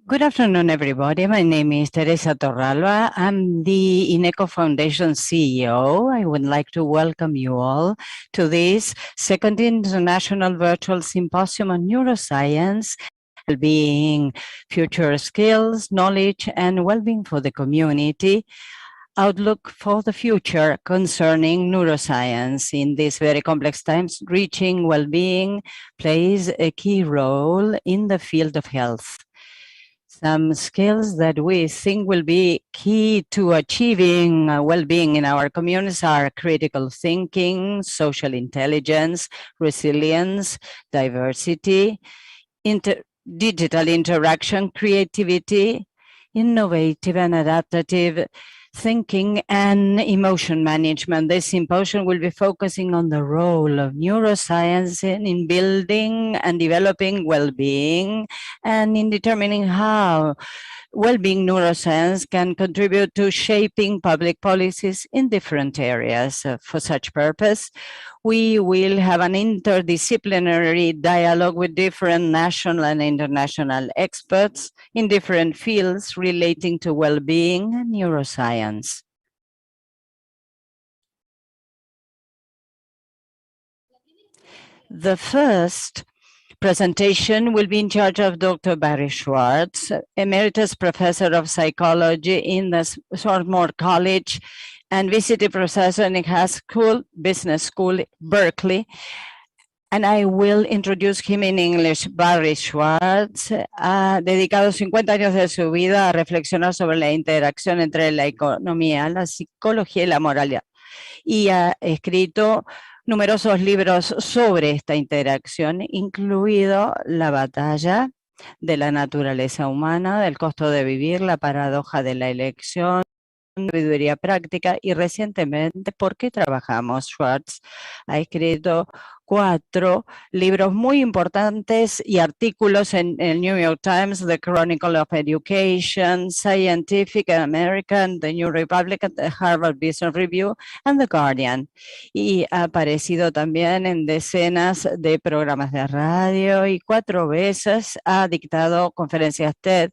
Good afternoon, everybody. My name is Teresa Torralba. I'm the INECO Foundation CEO. I would like to welcome you all to this second International Virtual Symposium on Neuroscience, Well-being, Future Skills, Knowledge, and Well-being for the Community. Outlook for the future concerning neuroscience. In these very complex times, reaching well-being plays a key role in the field of health. Some skills that we think will be key to achieving well-being in our communities are critical thinking, social intelligence, resilience, diversity, digital interaction, creativity, innovative and adaptive thinking, and emotion management. This symposium will be focusing on the role of neuroscience in building and developing well-being and in determining how well-being neuroscience can contribute to shaping public policies in different areas. For such purpose, we will have an interdisciplinary dialogue with different national and international experts in different fields relating to well-being and neuroscience. The first presentation will be in charge of Dr. Barry Schwartz, Emeritus Professor of Psychology in the Swarthmore College and Visiting Professor in Haas School, Business School, Berkeley. And I will introduce him in English. Barry Schwartz ha dedicado 50 años de su vida a reflexionar sobre la interacción entre la economía, la psicología y la moralidad. Y ha escrito numerosos libros sobre esta interacción, incluido La batalla de la naturaleza humana, del costo de vivir, la paradoja de la elección, sabiduría práctica y recientemente ¿Por qué trabajamos? Schwartz ha escrito 4 libros muy importantes y artículos en el New York Times, The Chronicle of Education, Scientific American, The New Republic, The Harvard Business Review, and The Guardian. Y ha aparecido también en decenas de programas de radio y 4 veces ha dictado conferencias TED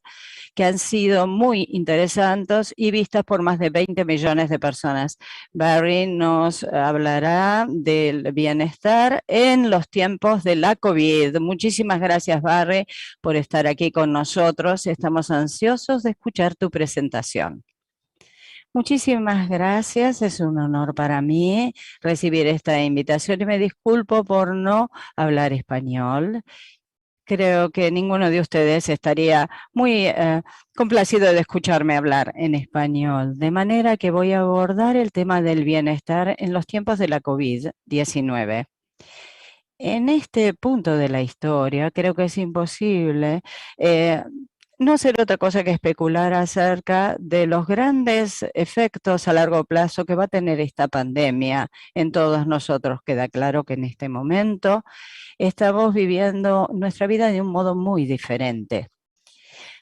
que han sido muy interesantes y vistas por más de 20 millones de personas. Barry nos hablará del bienestar en los tiempos de la COVID. Muchísimas gracias, Barry, por estar aquí con nosotros. Estamos ansiosos de escuchar tu presentación. Muchísimas gracias, es un honor para mí recibir esta invitación y me disculpo por no hablar español. Creo que ninguno de ustedes estaría muy complacido de escucharme hablar en español, de manera que voy a abordar el tema del bienestar en los tiempos de la COVID-19. En este punto de la historia, creo que es imposible no hacer otra cosa que especular acerca de los grandes efectos a largo plazo que va a tener esta pandemia en todos nosotros. Queda claro que en este momento estamos viviendo nuestra vida de un modo muy diferente.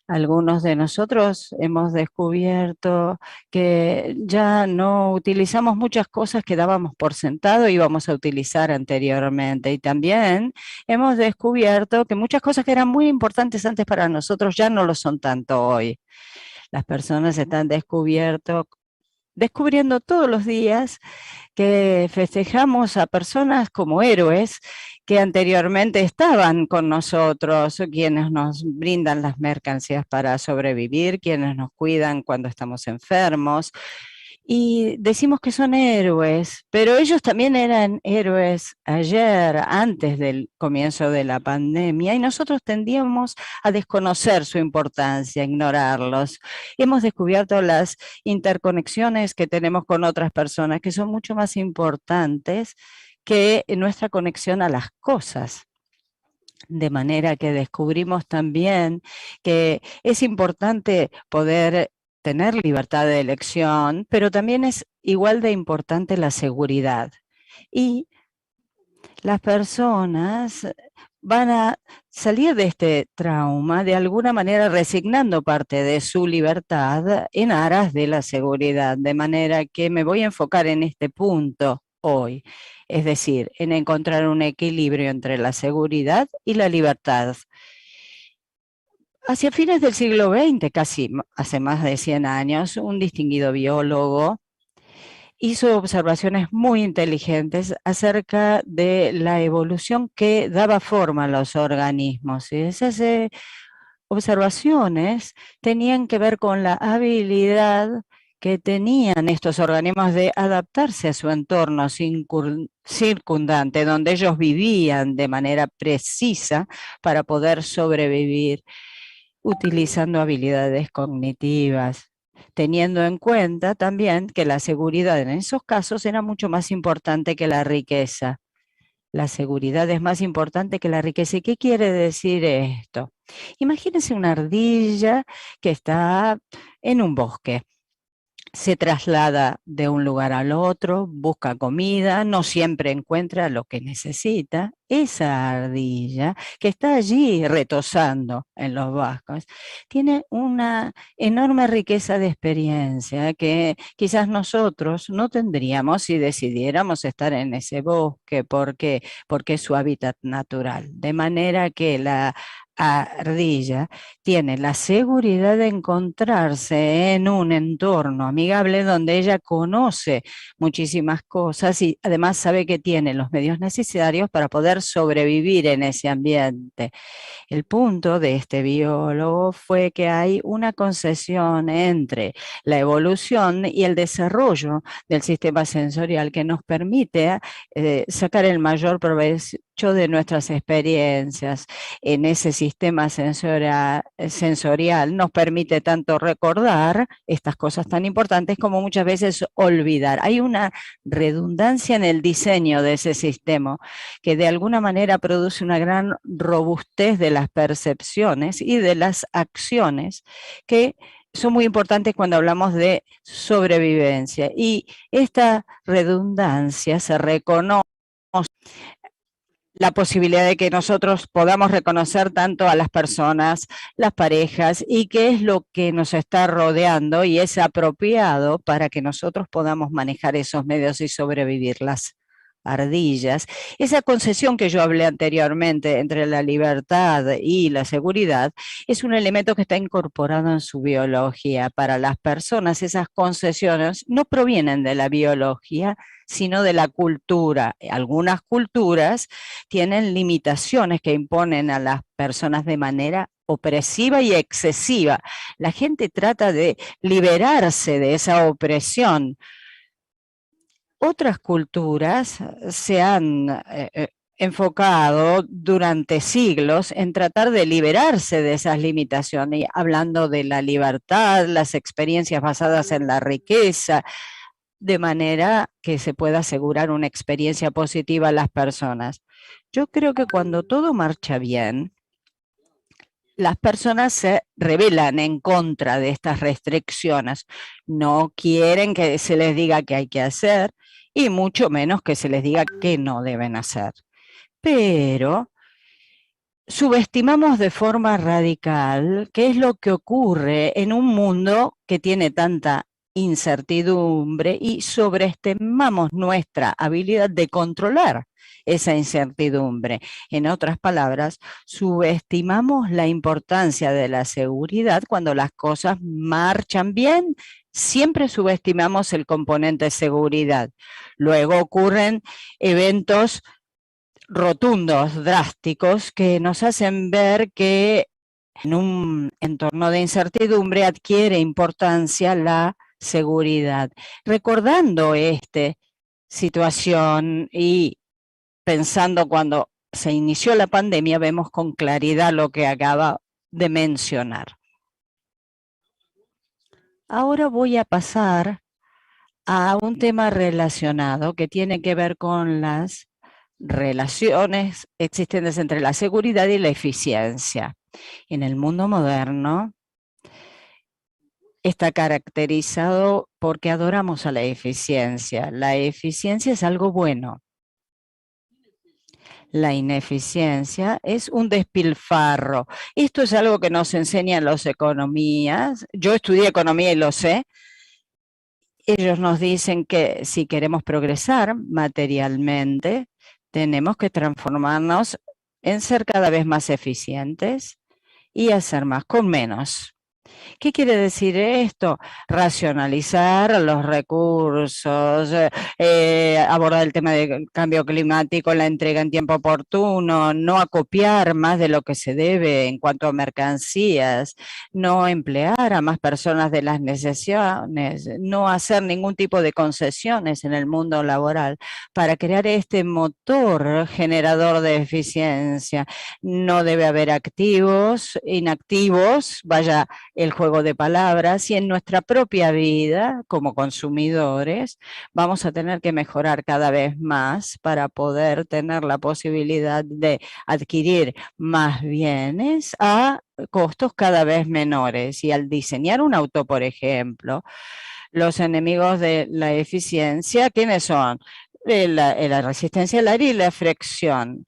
Algunos de nosotros hemos descubierto que ya no utilizamos muchas cosas que dábamos por sentado y íbamos a utilizar anteriormente. Y también hemos descubierto que muchas cosas que eran muy importantes antes para nosotros ya no lo son tanto hoy. Las personas están descubriendo todos los días que festejamos a personas como héroes que anteriormente estaban con nosotros, quienes nos brindan las mercancías para sobrevivir, quienes nos cuidan cuando estamos enfermos. Y decimos que son héroes, pero ellos también eran héroes ayer, antes del comienzo de la pandemia, y nosotros tendíamos a desconocer su importancia, a ignorarlos. Hemos descubierto las interconexiones que tenemos con otras personas, que son mucho más importantes que nuestra conexión a las cosas. De manera que descubrimos también que es importante poder tener libertad de elección, pero también es igual de importante la seguridad. Y las personas van a salir de este trauma de alguna manera resignando parte de su libertad en aras de la seguridad, de manera que me voy a enfocar en este punto hoy, es decir, en encontrar un equilibrio entre la seguridad y la libertad. Hacia fines del siglo XX, casi hace más de 100 años, un distinguido biólogo hizo observaciones muy inteligentes acerca de la evolución que daba forma a los organismos. Y esas observaciones tenían que ver con la habilidad que tenían estos organismos de adaptarse a su entorno circundante, donde ellos vivían de manera precisa para poder sobrevivir, utilizando habilidades cognitivas, teniendo en cuenta también que la seguridad en esos casos era mucho más importante que la riqueza. La seguridad es más importante que la riqueza. ¿Y qué quiere decir esto? Imagínense una ardilla que está en un bosque. Se traslada de un lugar al otro, busca comida, no siempre encuentra lo que necesita. Esa ardilla que está allí retosando en los bosques tiene una enorme riqueza de experiencia que quizás nosotros no tendríamos si decidiéramos estar en ese bosque porque es su hábitat natural. De manera que la ardilla tiene la seguridad de encontrarse en un entorno amigable donde ella conoce muchísimas cosas y además sabe que tiene los medios necesarios para poder sobrevivir en ese ambiente. El punto de este biólogo fue que hay una concesión entre la evolución y el desarrollo del sistema sensorial que nos permite sacar el mayor provecho de nuestras experiencias en ese sistema sensorial nos permite tanto recordar estas cosas tan importantes como muchas veces olvidar. Hay una redundancia en el diseño de ese sistema que de alguna manera produce una gran robustez de las percepciones y de las acciones que son muy importantes cuando hablamos de sobrevivencia. Y esta redundancia se reconoce la posibilidad de que nosotros podamos reconocer tanto a las personas, las parejas y qué es lo que nos está rodeando y es apropiado para que nosotros podamos manejar esos medios y sobrevivir. Las ardillas, esa concesión que yo hablé anteriormente entre la libertad y la seguridad, es un elemento que está incorporado en su biología. Para las personas, esas concesiones no provienen de la biología, sino de la cultura. Algunas culturas tienen limitaciones que imponen a las personas de manera opresiva y excesiva. La gente trata de liberarse de esa opresión. Otras culturas se han enfocado durante siglos en tratar de liberarse de esas limitaciones, hablando de la libertad, las experiencias basadas en la riqueza, de manera que se pueda asegurar una experiencia positiva a las personas. Yo creo que cuando todo marcha bien, las personas se rebelan en contra de estas restricciones. No quieren que se les diga qué hay que hacer y mucho menos que se les diga qué no deben hacer. Pero subestimamos de forma radical qué es lo que ocurre en un mundo que tiene tanta incertidumbre y sobreestimamos nuestra habilidad de controlar esa incertidumbre. En otras palabras, subestimamos la importancia de la seguridad cuando las cosas marchan bien. Siempre subestimamos el componente de seguridad. Luego ocurren eventos rotundos, drásticos, que nos hacen ver que en un entorno de incertidumbre adquiere importancia la seguridad. Recordando esta situación y pensando cuando se inició la pandemia, vemos con claridad lo que acaba de mencionar. Ahora voy a pasar a un tema relacionado que tiene que ver con las relaciones existentes entre la seguridad y la eficiencia. En el mundo moderno está caracterizado porque adoramos a la eficiencia. La eficiencia es algo bueno. La ineficiencia es un despilfarro. Esto es algo que nos enseñan las economías. Yo estudié economía y lo sé. Ellos nos dicen que si queremos progresar materialmente, tenemos que transformarnos en ser cada vez más eficientes y hacer más con menos. ¿Qué quiere decir esto? Racionalizar los recursos, abordar el tema del cambio climático, la entrega en tiempo oportuno, no acopiar más de lo que se debe en cuanto a mercancías, no emplear a más personas de las necesidades, no hacer ningún tipo de concesiones en el mundo laboral para crear este motor generador de eficiencia. No debe haber activos, inactivos, vaya el juego de palabras, y en nuestra propia vida como consumidores vamos a tener que mejorar cada vez más para poder tener la posibilidad de adquirir más bienes a costos cada vez menores. Y al diseñar un auto, por ejemplo, los enemigos de la eficiencia, ¿quiénes son? La resistencia al aire y la fricción.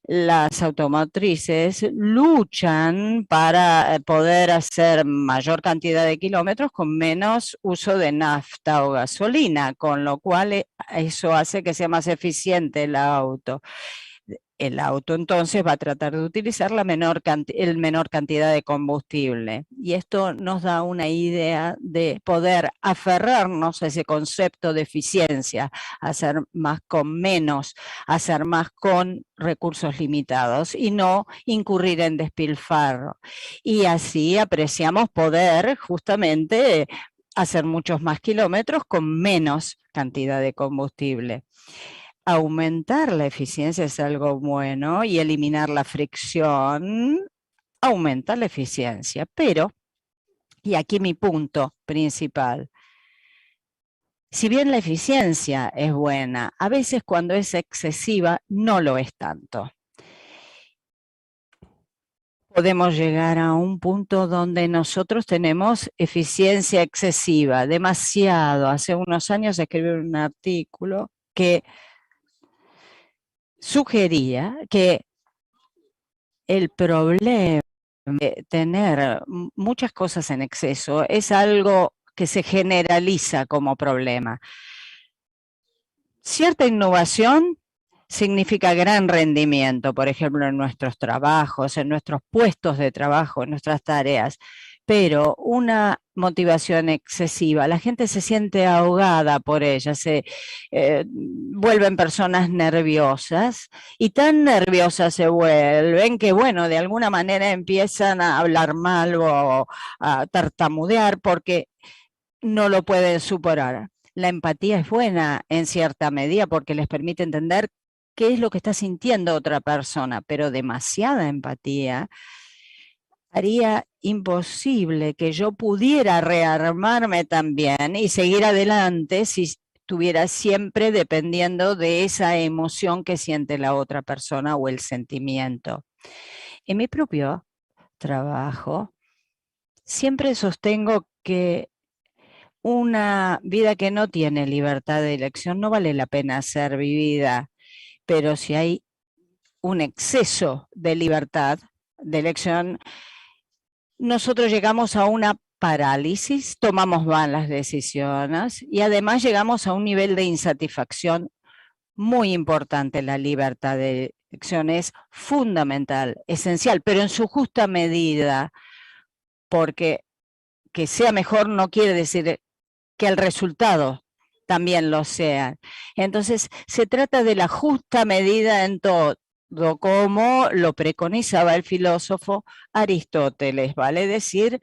Las automotrices luchan para poder hacer mayor cantidad de kilómetros con menos uso de nafta o gasolina, con lo cual eso hace que sea más eficiente el auto. El auto entonces va a tratar de utilizar la menor cantidad de combustible. Y esto nos da una idea de poder aferrarnos a ese concepto de eficiencia, hacer más con menos, hacer más con recursos limitados y no incurrir en despilfarro. Y así apreciamos poder justamente hacer muchos más kilómetros con menos cantidad de combustible. Aumentar la eficiencia es algo bueno y eliminar la fricción aumenta la eficiencia, pero, y aquí mi punto principal, si bien la eficiencia es buena, a veces cuando es excesiva no lo es tanto. Podemos llegar a un punto donde nosotros tenemos eficiencia excesiva, demasiado. Hace unos años escribí un artículo que sugería que el problema de tener muchas cosas en exceso es algo que se generaliza como problema. Cierta innovación significa gran rendimiento, por ejemplo, en nuestros trabajos, en nuestros puestos de trabajo, en nuestras tareas, pero una motivación excesiva, la gente se siente ahogada por ella, se vuelven personas nerviosas y tan nerviosas se vuelven que, bueno, de alguna manera empiezan a hablar mal o a tartamudear porque no lo pueden superar. La empatía es buena en cierta medida porque les permite entender qué es lo que está sintiendo otra persona, pero demasiada empatía haría imposible que yo pudiera rearmarme también y seguir adelante si estuviera siempre dependiendo de esa emoción que siente la otra persona o el sentimiento. En mi propio trabajo, siempre sostengo que una vida que no tiene libertad de elección no vale la pena ser vivida, pero si hay un exceso de libertad de elección, nosotros llegamos a una parálisis, tomamos malas decisiones y además llegamos a un nivel de insatisfacción muy importante. La libertad de elección es fundamental, esencial, pero en su justa medida, porque que sea mejor no quiere decir que el resultado también lo sea. Entonces, se trata de la justa medida en todo, como lo preconizaba el filósofo Aristóteles, ¿vale? Es decir,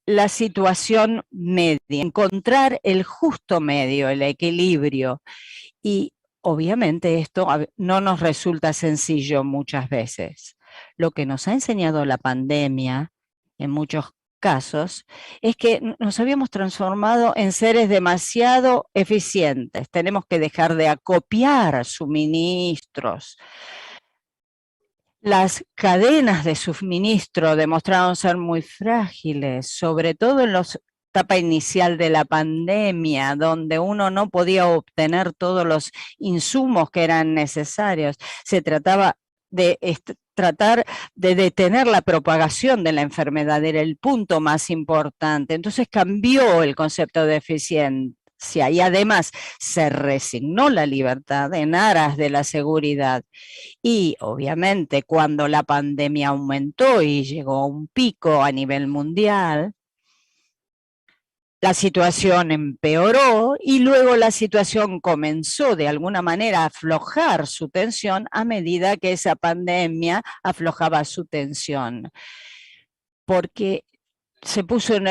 la situación media, encontrar el justo medio, el equilibrio. Y obviamente esto no nos resulta sencillo muchas veces. Lo que nos ha enseñado la pandemia, en muchos casos, es que nos habíamos transformado en seres demasiado eficientes. Tenemos que dejar de acopiar suministros. Las cadenas de suministro demostraron ser muy frágiles, sobre todo en la etapa inicial de la pandemia, donde uno no podía obtener todos los insumos que eran necesarios. Se trataba de tratar de detener la propagación de la enfermedad, era el punto más importante. Entonces cambió el concepto de y además se resignó la libertad en aras de la seguridad. Y obviamente cuando la pandemia aumentó y llegó a un pico a nivel mundial, la situación empeoró y luego la situación comenzó de alguna manera a aflojar su tensión a medida que esa pandemia aflojaba su tensión. Porque se puso en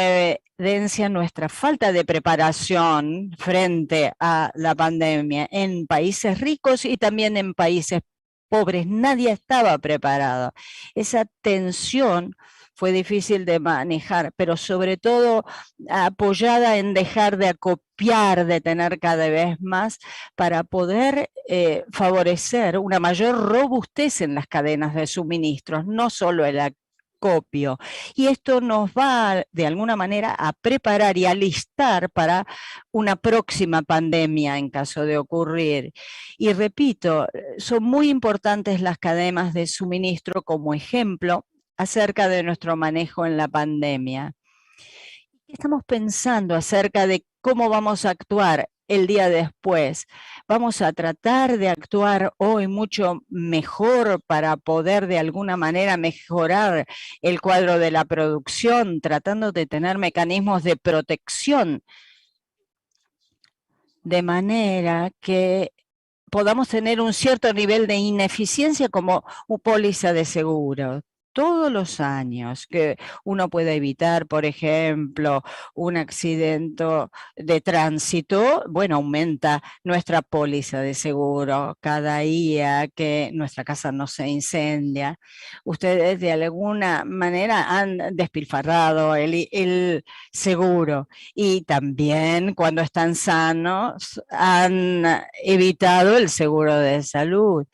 evidencia nuestra falta de preparación frente a la pandemia en países ricos y también en países pobres. Nadie estaba preparado. Esa tensión fue difícil de manejar, pero sobre todo apoyada en dejar de acopiar, de tener cada vez más para poder favorecer una mayor robustez en las cadenas de suministros, no solo el acopio. Y esto nos va de alguna manera a preparar y alistar para una próxima pandemia en caso de ocurrir. Y repito, son muy importantes las cadenas de suministro como ejemplo acerca de nuestro manejo en la pandemia. Estamos pensando acerca de cómo vamos a actuar el día después. Vamos a tratar de actuar hoy mucho mejor para poder de alguna manera mejorar el cuadro de la producción, tratando de tener mecanismos de protección, de manera que podamos tener un cierto nivel de ineficiencia como póliza de seguro. Todos los años que uno pueda evitar, por ejemplo, un accidente de tránsito, bueno, aumenta nuestra póliza de seguro. Cada día que nuestra casa no se incendia, ustedes de alguna manera han despilfarrado el seguro y también cuando están sanos han evitado el seguro de salud.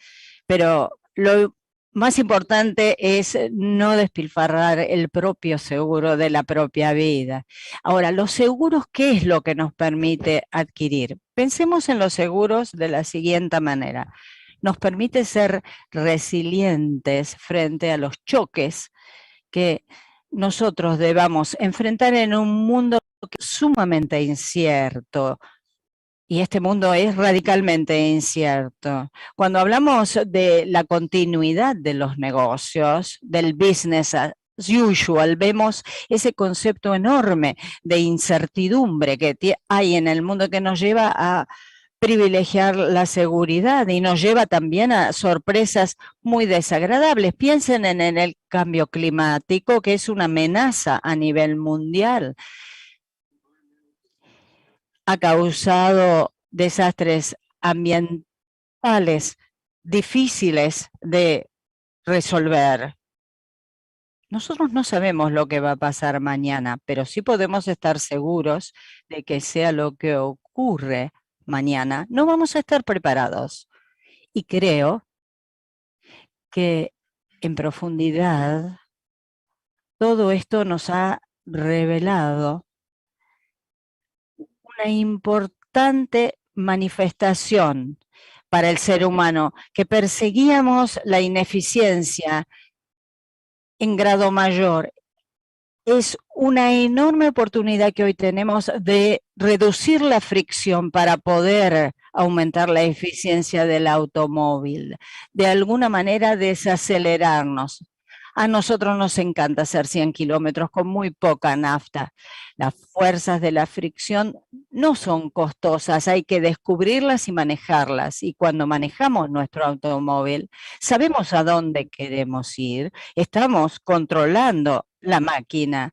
Pero lo más importante es no despilfarrar el propio seguro de la propia vida. Ahora, los seguros, ¿qué es lo que nos permite adquirir? Pensemos en los seguros de la siguiente manera. Nos permite ser resilientes frente a los choques que nosotros debamos enfrentar en un mundo sumamente incierto. Y este mundo es radicalmente incierto. Cuando hablamos de la continuidad de los negocios, del business as usual, vemos ese concepto enorme de incertidumbre que hay en el mundo que nos lleva a privilegiar la seguridad y nos lleva también a sorpresas muy desagradables. Piensen en el cambio climático, que es una amenaza a nivel mundial. Ha causado desastres ambientales difíciles de resolver. Nosotros no sabemos lo que va a pasar mañana, pero sí podemos estar seguros de que sea lo que ocurre mañana, no vamos a estar preparados. Y creo que en profundidad todo esto nos ha revelado una importante manifestación para el ser humano, que perseguíamos la ineficiencia en grado mayor. Es una enorme oportunidad que hoy tenemos de reducir la fricción para poder aumentar la eficiencia del automóvil, de alguna manera desacelerarnos. A nosotros nos encanta hacer 100 kilómetros con muy poca nafta. Las fuerzas de la fricción no son costosas, hay que descubrirlas y manejarlas. Y cuando manejamos nuestro automóvil, sabemos a dónde queremos ir, estamos controlando la máquina.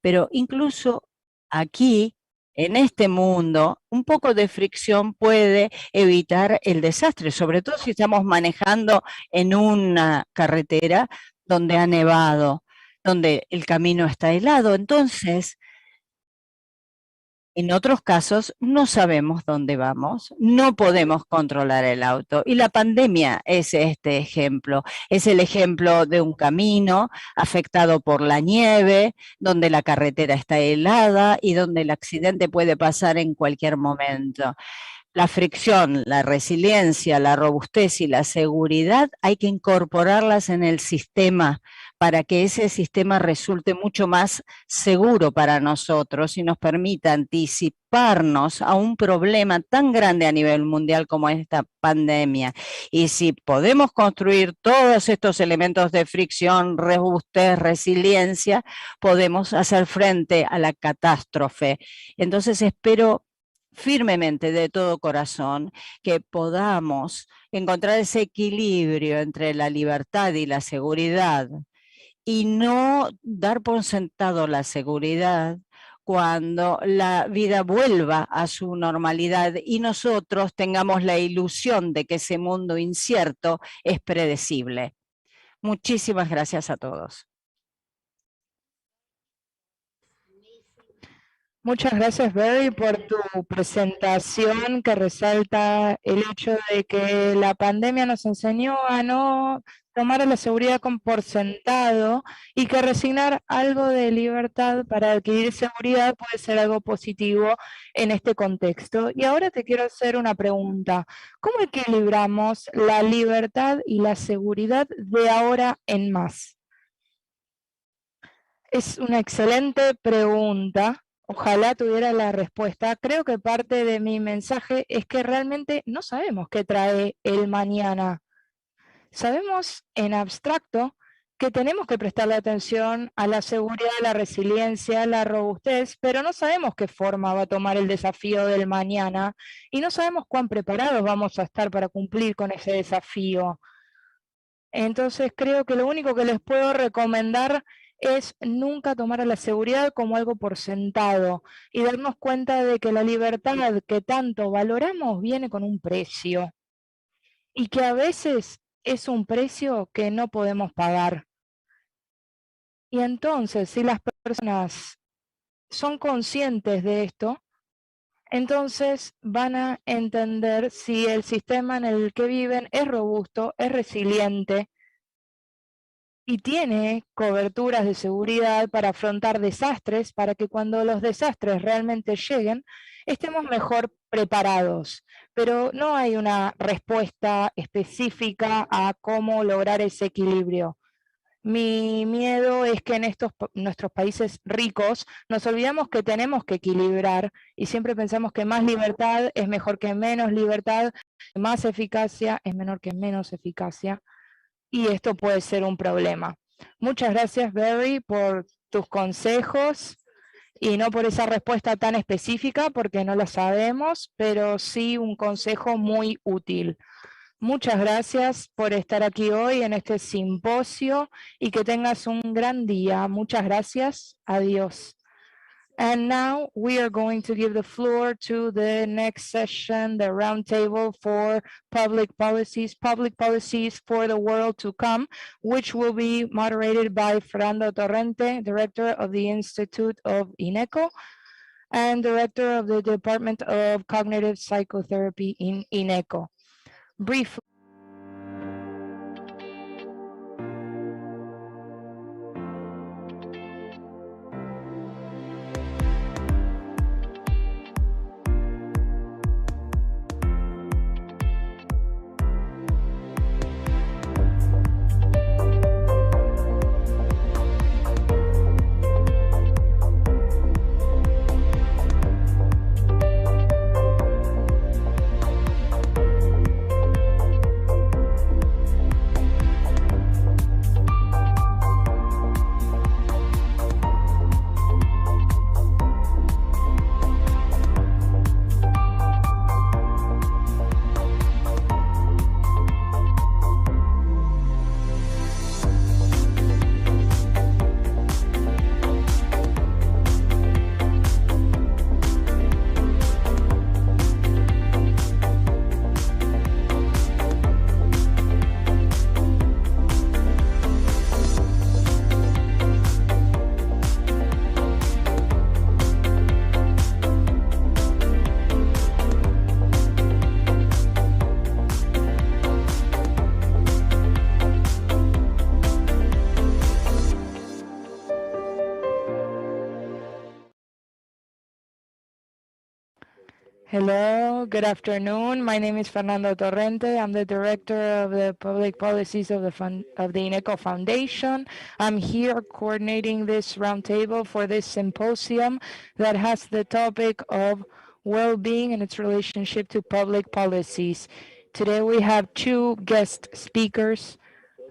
Pero incluso aquí, en este mundo, un poco de fricción puede evitar el desastre, sobre todo si estamos manejando en una carretera donde ha nevado, donde el camino está helado. Entonces, en otros casos, no sabemos dónde vamos, no podemos controlar el auto. Y la pandemia es este ejemplo. Es el ejemplo de un camino afectado por la nieve, donde la carretera está helada y donde el accidente puede pasar en cualquier momento. la fricción, la resiliencia, la robustez y la seguridad hay que incorporarlas en el sistema para que ese sistema resulte mucho más seguro para nosotros y nos permita anticiparnos a un problema tan grande a nivel mundial como esta pandemia. Y si podemos construir todos estos elementos de fricción, robustez, resiliencia, podemos hacer frente a la catástrofe. Entonces espero firmemente de todo corazón que podamos encontrar ese equilibrio entre la libertad y la seguridad y no dar por sentado la seguridad cuando la vida vuelva a su normalidad y nosotros tengamos la ilusión de que ese mundo incierto es predecible. Muchísimas gracias a todos. Muchas gracias, Barry, por tu presentación que resalta el hecho de que la pandemia nos enseñó a no tomar a la seguridad por sentado y que resignar algo de libertad para adquirir seguridad puede ser algo positivo en este contexto. Y ahora te quiero hacer una pregunta. ¿Cómo equilibramos la libertad y la seguridad de ahora en más? Es una excelente pregunta. Ojalá tuviera la respuesta. Creo que parte de mi mensaje es que realmente no sabemos qué trae el mañana. Sabemos en abstracto que tenemos que prestarle atención a la seguridad, la resiliencia, la robustez, pero no sabemos qué forma va a tomar el desafío del mañana y no sabemos cuán preparados vamos a estar para cumplir con ese desafío. Entonces creo que lo único que les puedo recomendar es nunca tomar a la seguridad como algo por sentado y darnos cuenta de que la libertad que tanto valoramos viene con un precio y que a veces es un precio que no podemos pagar. Y entonces, si las personas son conscientes de esto, entonces van a entender si el sistema en el que viven es robusto, es resiliente, y tiene coberturas de seguridad para afrontar desastres, para que cuando los desastres realmente lleguen, estemos mejor preparados. Pero no hay una respuesta específica a cómo lograr ese equilibrio. Mi miedo es que en nuestros países ricos nos olvidamos que tenemos que equilibrar y siempre pensamos que más libertad es mejor que menos libertad, más eficacia es menor que menos eficacia. Y esto puede ser un problema. Muchas gracias, Barry, por tus consejos y no por esa respuesta tan específica, porque no la sabemos, pero sí un consejo muy útil. Muchas gracias por estar aquí hoy en este simposio y que tengas un gran día. Muchas gracias. Adiós. And now we are going to give the floor to the next session, the roundtable for public policies for the world to come, which will be moderated by Fernando Torrente, Director of the Institute of INECO and Director of the Department of Cognitive Psychotherapy in INECO. Briefly, Hello, good afternoon. My name is Fernando Torrente. I'm the director of the public policies of the INECO Foundation. I'm here coordinating this roundtable for this symposium that has the topic of well-being and its relationship to public policies. Today we have two guest speakers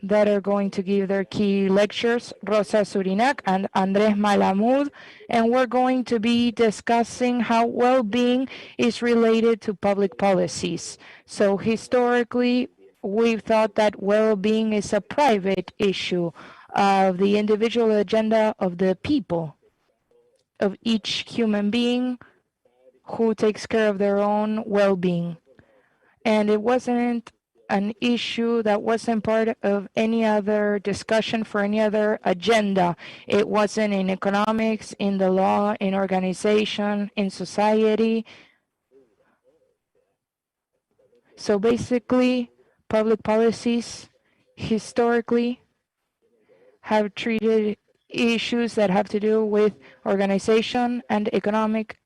that are going to give their key lectures, Rosa Surinac and Andrés Malamud, and we're going to be discussing how well-being is related to public policies. So historically, we've thought that well-being is a private issue of the individual agenda of the people, of each human being who takes care of their own well-being. And it wasn't an issue that wasn't part of any other discussion for any other agenda. It wasn't in economics, in the law, in organization, in society. So basically, public policies historically have treated issues that have to do with organization and economic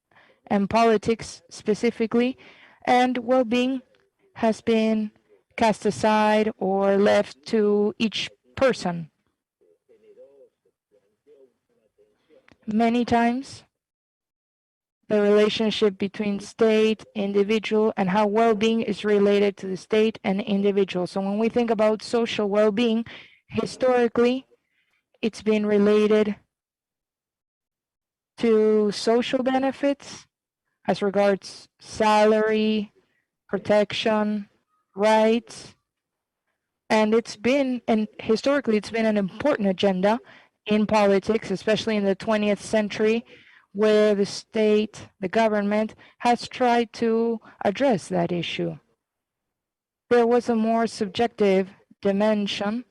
and politics specifically, and well-being has been cast aside or left to each person. Many times, the relationship between state, individual, and how well-being is related to the state and individual. So when we think about social well-being, historically, it's been related to social benefits as regards salary, protection, rights, and historically it's been an important agenda in politics, especially in the 20th century, where the state, the government, has tried to address that issue. There was a more subjective dimension,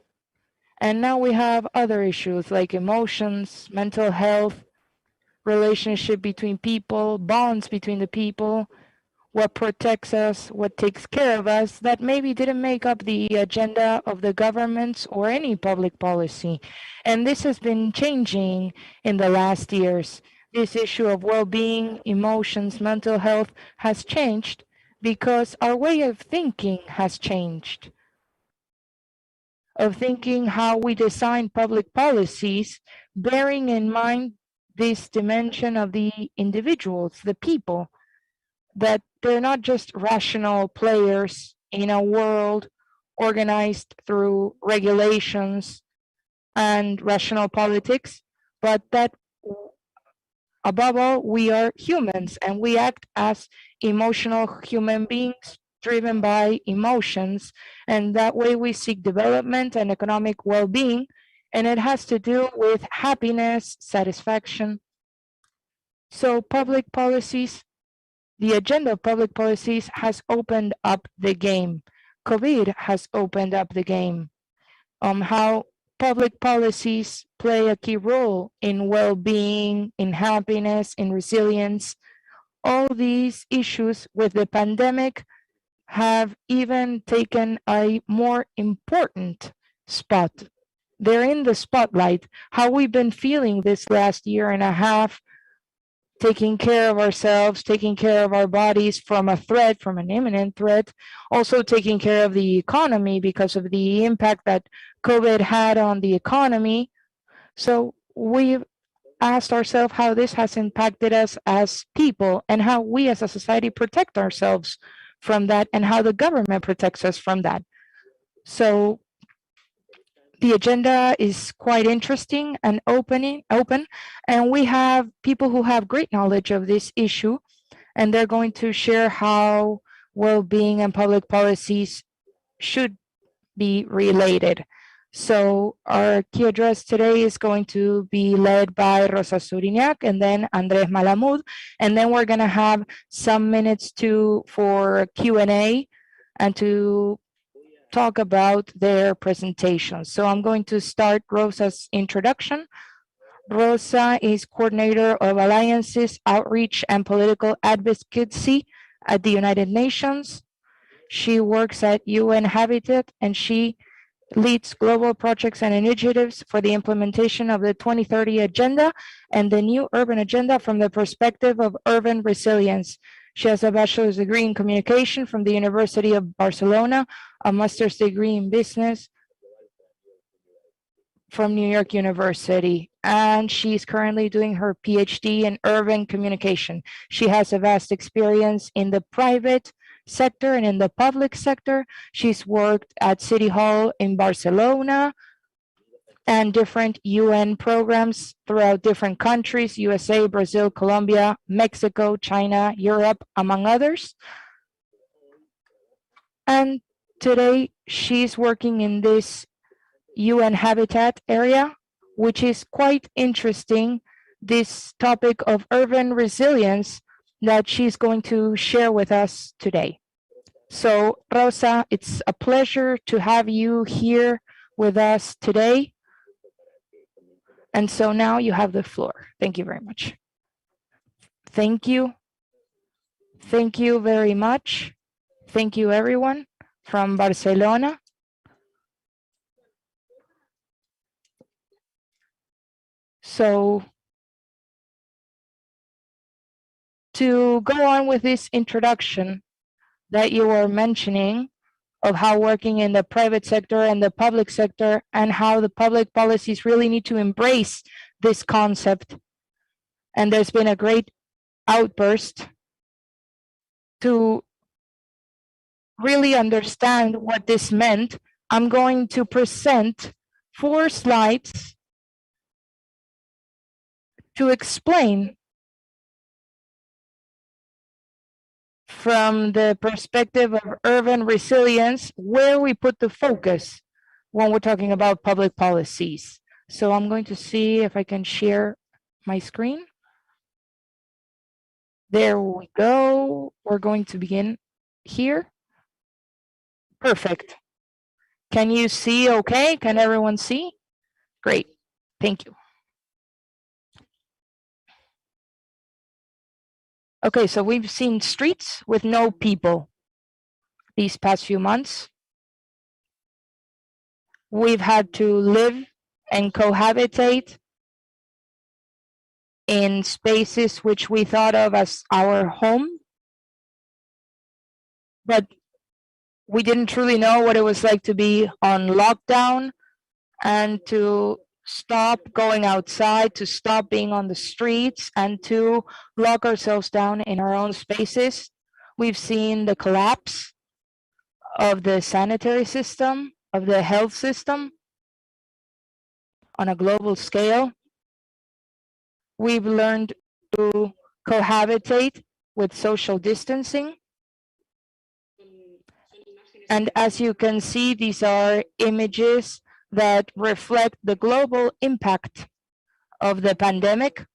and now we have other issues like emotions, mental health, relationship between people, bonds between the people, what protects us, what takes care of us, that maybe didn't make up the agenda of the governments or any public policy. And this has been changing in the last years. This issue of well-being, emotions, mental health has changed because our way of thinking has changed. Of thinking how we design public policies, bearing in mind this dimension of the individuals, the people, that they're not just rational players in a world organized through regulations and rational politics, but that above all, we are humans and we act as emotional human beings driven by emotions. And that way we seek development and economic well-being. And it has to do with happiness, satisfaction. So public policies, the agenda of public policies has opened up the game. COVID has opened up the game on how public policies play a key role in well-being, in happiness, in resilience. All these issues with the pandemic have even taken a more important spot. They're in the spotlight. How we've been feeling this last year and a half, taking care of ourselves, taking care of our bodies from a threat, from an imminent threat, also taking care of the economy because of the impact that COVID had on the economy. So we've asked ourselves how this has impacted us as people and how we as a society protect ourselves from that and how the government protects us from that. So the agenda is quite interesting and open, and we have people who have great knowledge of this issue, and they're going to share how well-being and public policies should be related. So our key address today is going to be led by Rosa Surinac and then Andrés Malamud, and then we're going to have some minutes for Q&A and to talk about their presentations. So I'm going to start Rosa's introduction. Rosa is coordinator of alliances, outreach, and political advocacy at the United Nations. She works at UN Habitat, and she leads global projects and initiatives for the implementation of the 2030 Agenda and the new urban agenda from the perspective of urban resilience. She has a bachelor's degree in communication from the University of Barcelona, a master's degree in business from New York University, and she's currently doing her PhD in urban communication. She has a vast experience in the private sector and in the public sector. She's worked at City Hall in Barcelona and different UN programs throughout different countries, USA, Brazil, Colombia, Mexico, China, Europe, among others. And today she's working in this UN Habitat area, which is quite interesting, this topic of urban resilience that she's going to share with us today. So, Rosa, it's a pleasure to have you here with us today. And so now you have the floor. Thank you very much. Thank you. Thank you very much. Thank you, everyone from Barcelona. So to go on with this introduction that you were mentioning of how working in the private sector and the public sector and how the public policies really need to embrace this concept. And there's been a great outburst to really understand what this meant. I'm going to present 4 slides to explain from the perspective of urban resilience where we put the focus when we're talking about public policies. So I'm going to see if I can share my screen. There we go. We're going to begin here. Perfect. Can you see okay? Can everyone see? Great. Thank you. Okay, so we've seen streets with no people these past few months. We've had to live and cohabitate in spaces which we thought of as our home, but we didn't truly know what it was like to be on lockdown and to stop going outside, to stop being on the streets, and to lock ourselves down in our own spaces. We've seen the collapse of the sanitary system, of the health system on a global scale. We've learned to cohabitate with social distancing. And as you can see, these are images that reflect the global impact of the pandemic.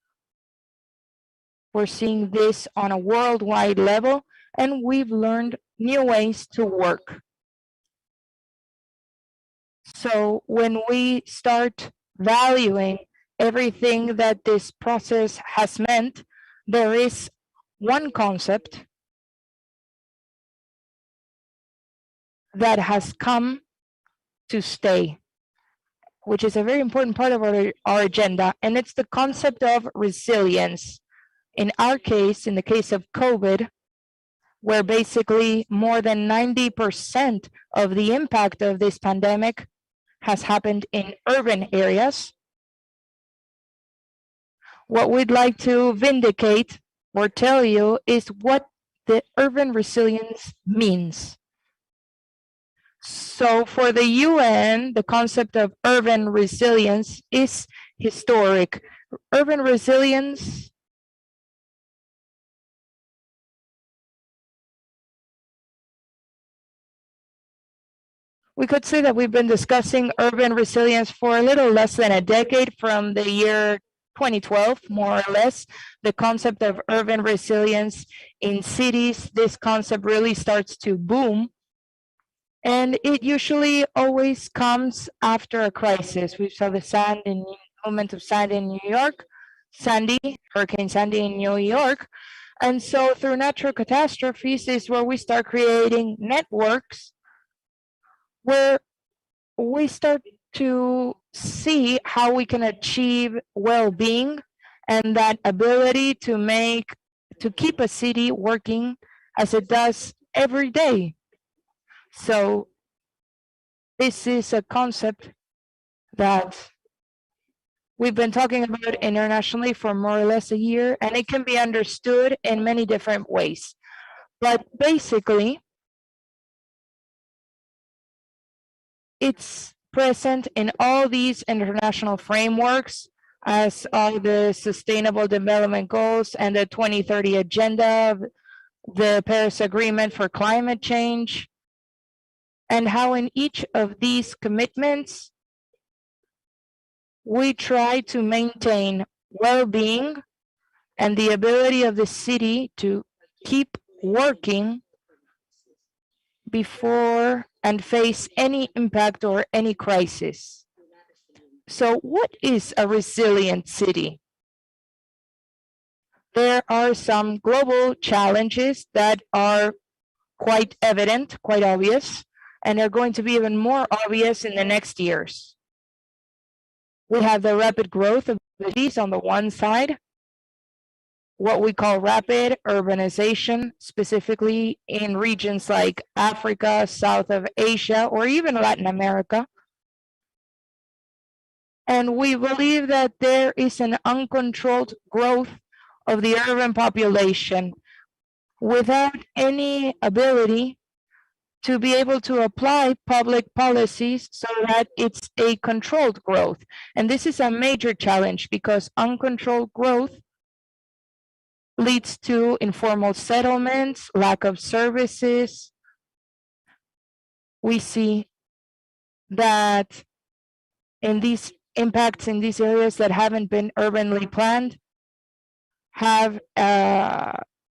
We're seeing this on a worldwide level, and we've learned new ways to work. So when we start valuing everything that this process has meant, there is one concept that has come to stay, which is a very important part of our agenda, and it's the concept of resilience. In our case, in the case of COVID, where basically more than 90% of the impact of this pandemic has happened in urban areas, what we'd like to vindicate or tell you is what the urban resilience means. So for the UN, the concept of urban resilience is historic. Urban resilience we could say that we've been discussing urban resilience for a little less than a decade, from the year 2012, more or less. The concept of urban resilience in cities, this concept really starts to boom. And it usually always comes after a crisis. We saw the moment of Sandy in New York, Hurricane Sandy in New York. And so through natural catastrophes is where we start creating networks where we start to see how we can achieve well-being and that ability to make to keep a city working as it does every day. So this is a concept that we've been talking about internationally for more or less a year, and it can be understood in many different ways. But basically, it's present in all these international frameworks, as all the Sustainable Development Goals and the 2030 Agenda, the Paris Agreement for Climate Change, and how in each of these commitments, we try to maintain well-being and the ability of the city to keep working before and face any impact or any crisis. So what is a resilient city? There are some global challenges that are quite evident, quite obvious, and are going to be even more obvious in the next years. We have the rapid growth of cities on the one side, what we call rapid urbanization, specifically in regions like Africa, South of Asia, or even Latin America. And we believe that there is an uncontrolled growth of the urban population without any ability to be able to apply public policies so that it's a controlled growth. And this is a major challenge because uncontrolled growth leads to informal settlements, lack of services. We see that in these impacts in these areas that haven't been urbanly planned have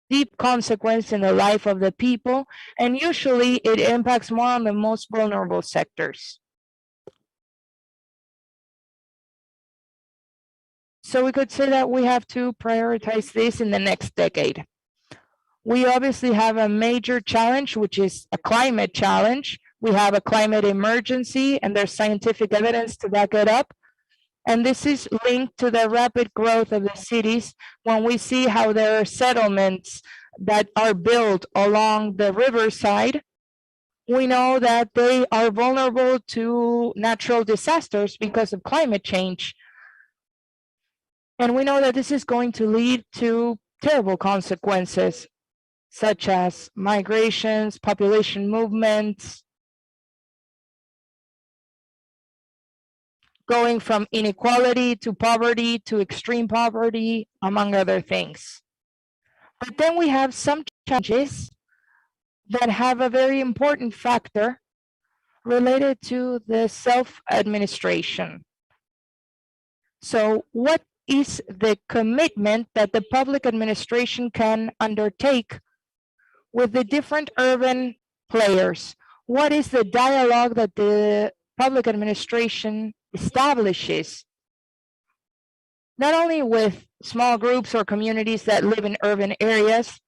deep consequence in the life of the people, and usually it impacts more on the most vulnerable sectors. So we could say that we have to prioritize this in the next decade. We obviously have a major challenge, which is a climate challenge. We have a climate emergency, and there's scientific evidence to back it up. And this is linked to the rapid growth of the cities when we see how there are settlements that are built along the riverside. We know that they are vulnerable to natural disasters because of climate change. And we know that this is going to lead to terrible consequences, such as migrations, population movements, going from inequality to extreme poverty, among other things. But then we have some challenges that have a very important factor related to the self-administration. So what is the commitment that the public administration can undertake with the different urban players? What is the dialogue that the public administration establishes, not only with small groups or communities that live in urban areas,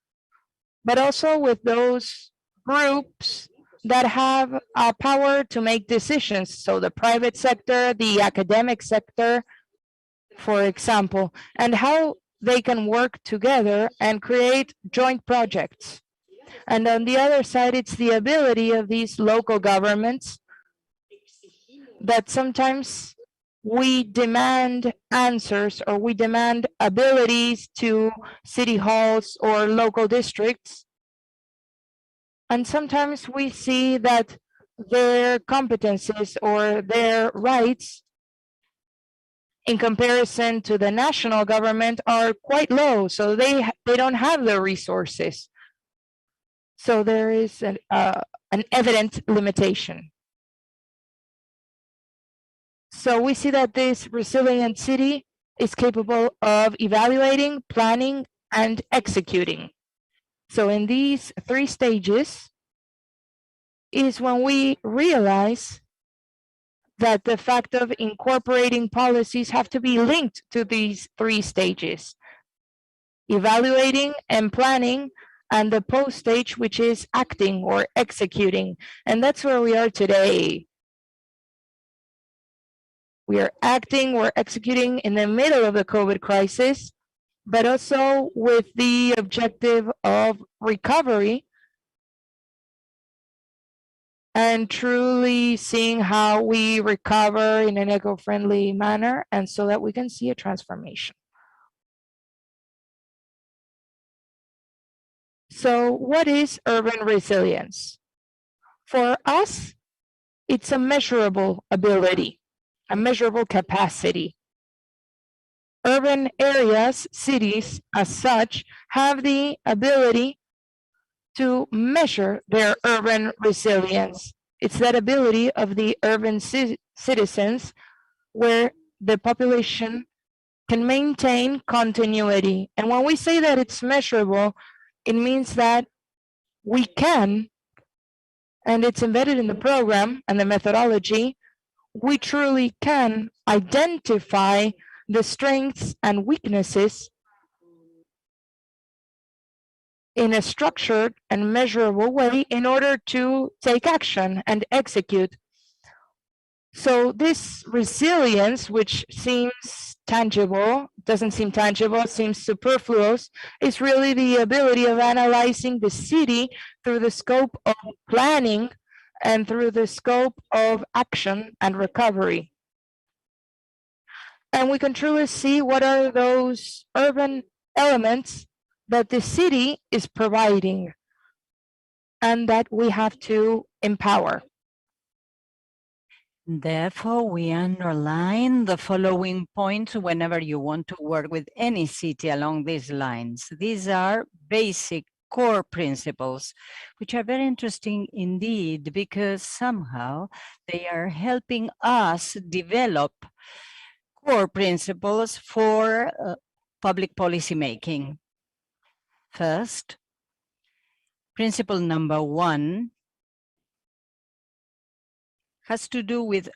but also with those groups that have power to make decisions? So the private sector, the academic sector, for example, and how they can work together and create joint projects. And on the other side, it's the ability of these local governments that sometimes we demand answers or we demand abilities to city halls or local districts. And sometimes we see that their competencies or their rights in comparison to the national government are quite low. So they don't have the resources. So there is an evident limitation. So we see that this resilient city is capable of evaluating, planning, and executing. So in these three stages is when we realize that the fact of incorporating policies have to be linked to these three stages: evaluating and planning, and the post stage, which is acting or executing. And that's where we are today. We are acting, we're executing in the middle of the COVID crisis, but also with the objective of recovery and truly seeing how we recover in an eco-friendly manner, and so that we can see a transformation. So what is urban resilience? For us, it's a measurable ability, a measurable capacity. Urban areas, cities as such, have the ability to measure their urban resilience. It's that ability of the urban citizens where the population can maintain continuity. And when we say that it's measurable, it means that we can, and it's embedded in the program and the methodology, we truly can identify the strengths and weaknesses in a structured and measurable way in order to take action and execute. So this resilience, which seems tangible, doesn't seem tangible, seems superfluous, is really the ability of analyzing the city through the scope of planning and through the scope of action and recovery. And we can truly see what are those urban elements that the city is providing and that we have to empower. Therefore, we underline the following points whenever you want to work with any city along these lines. These are basic core principles, which are very interesting indeed, because somehow they are helping us develop core principles for public policy making. First, principle number 1 has to do with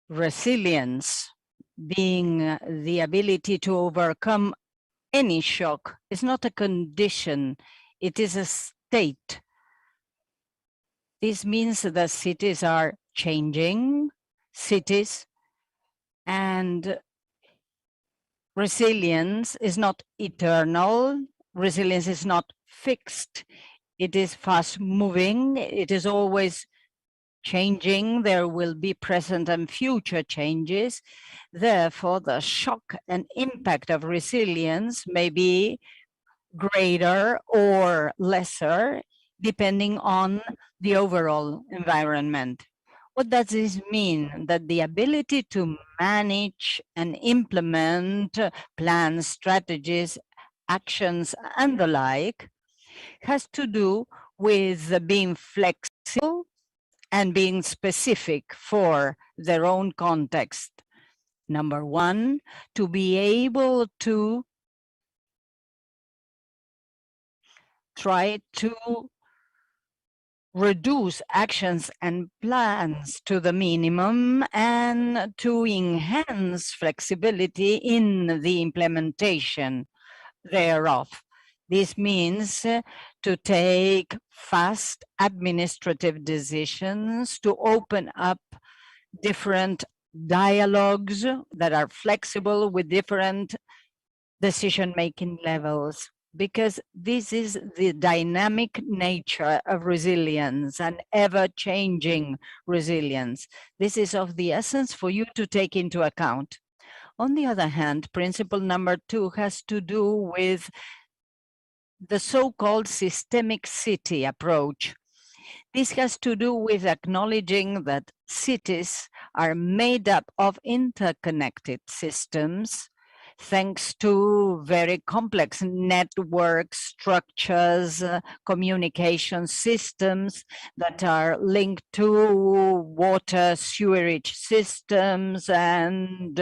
resilience, being the ability to overcome any shock. It's not a condition, it is a state. This means that cities are changing, and resilience is not eternal, resilience is not fixed, it is fast moving, it is always changing, there will be present and future changes. Therefore, the shock and impact of resilience may be greater or lesser, depending on the overall environment. What does this mean? That the ability to manage and implement plans, strategies, actions, and the like has to do with being flexible and being specific for their own context. Number 1, to be able to try to reduce actions and plans to the minimum and to enhance flexibility in the implementation thereof. This means to take fast administrative decisions, to open up different dialogues that are flexible with different decision-making levels, because this is the dynamic nature of resilience and ever-changing resilience. This is of the essence for you to take into account. On the other hand, principle number 2 has to do with the so-called systemic city approach. This has to do with acknowledging that cities are made up of interconnected systems, thanks to very complex network structures, communication systems that are linked to water, sewerage systems, and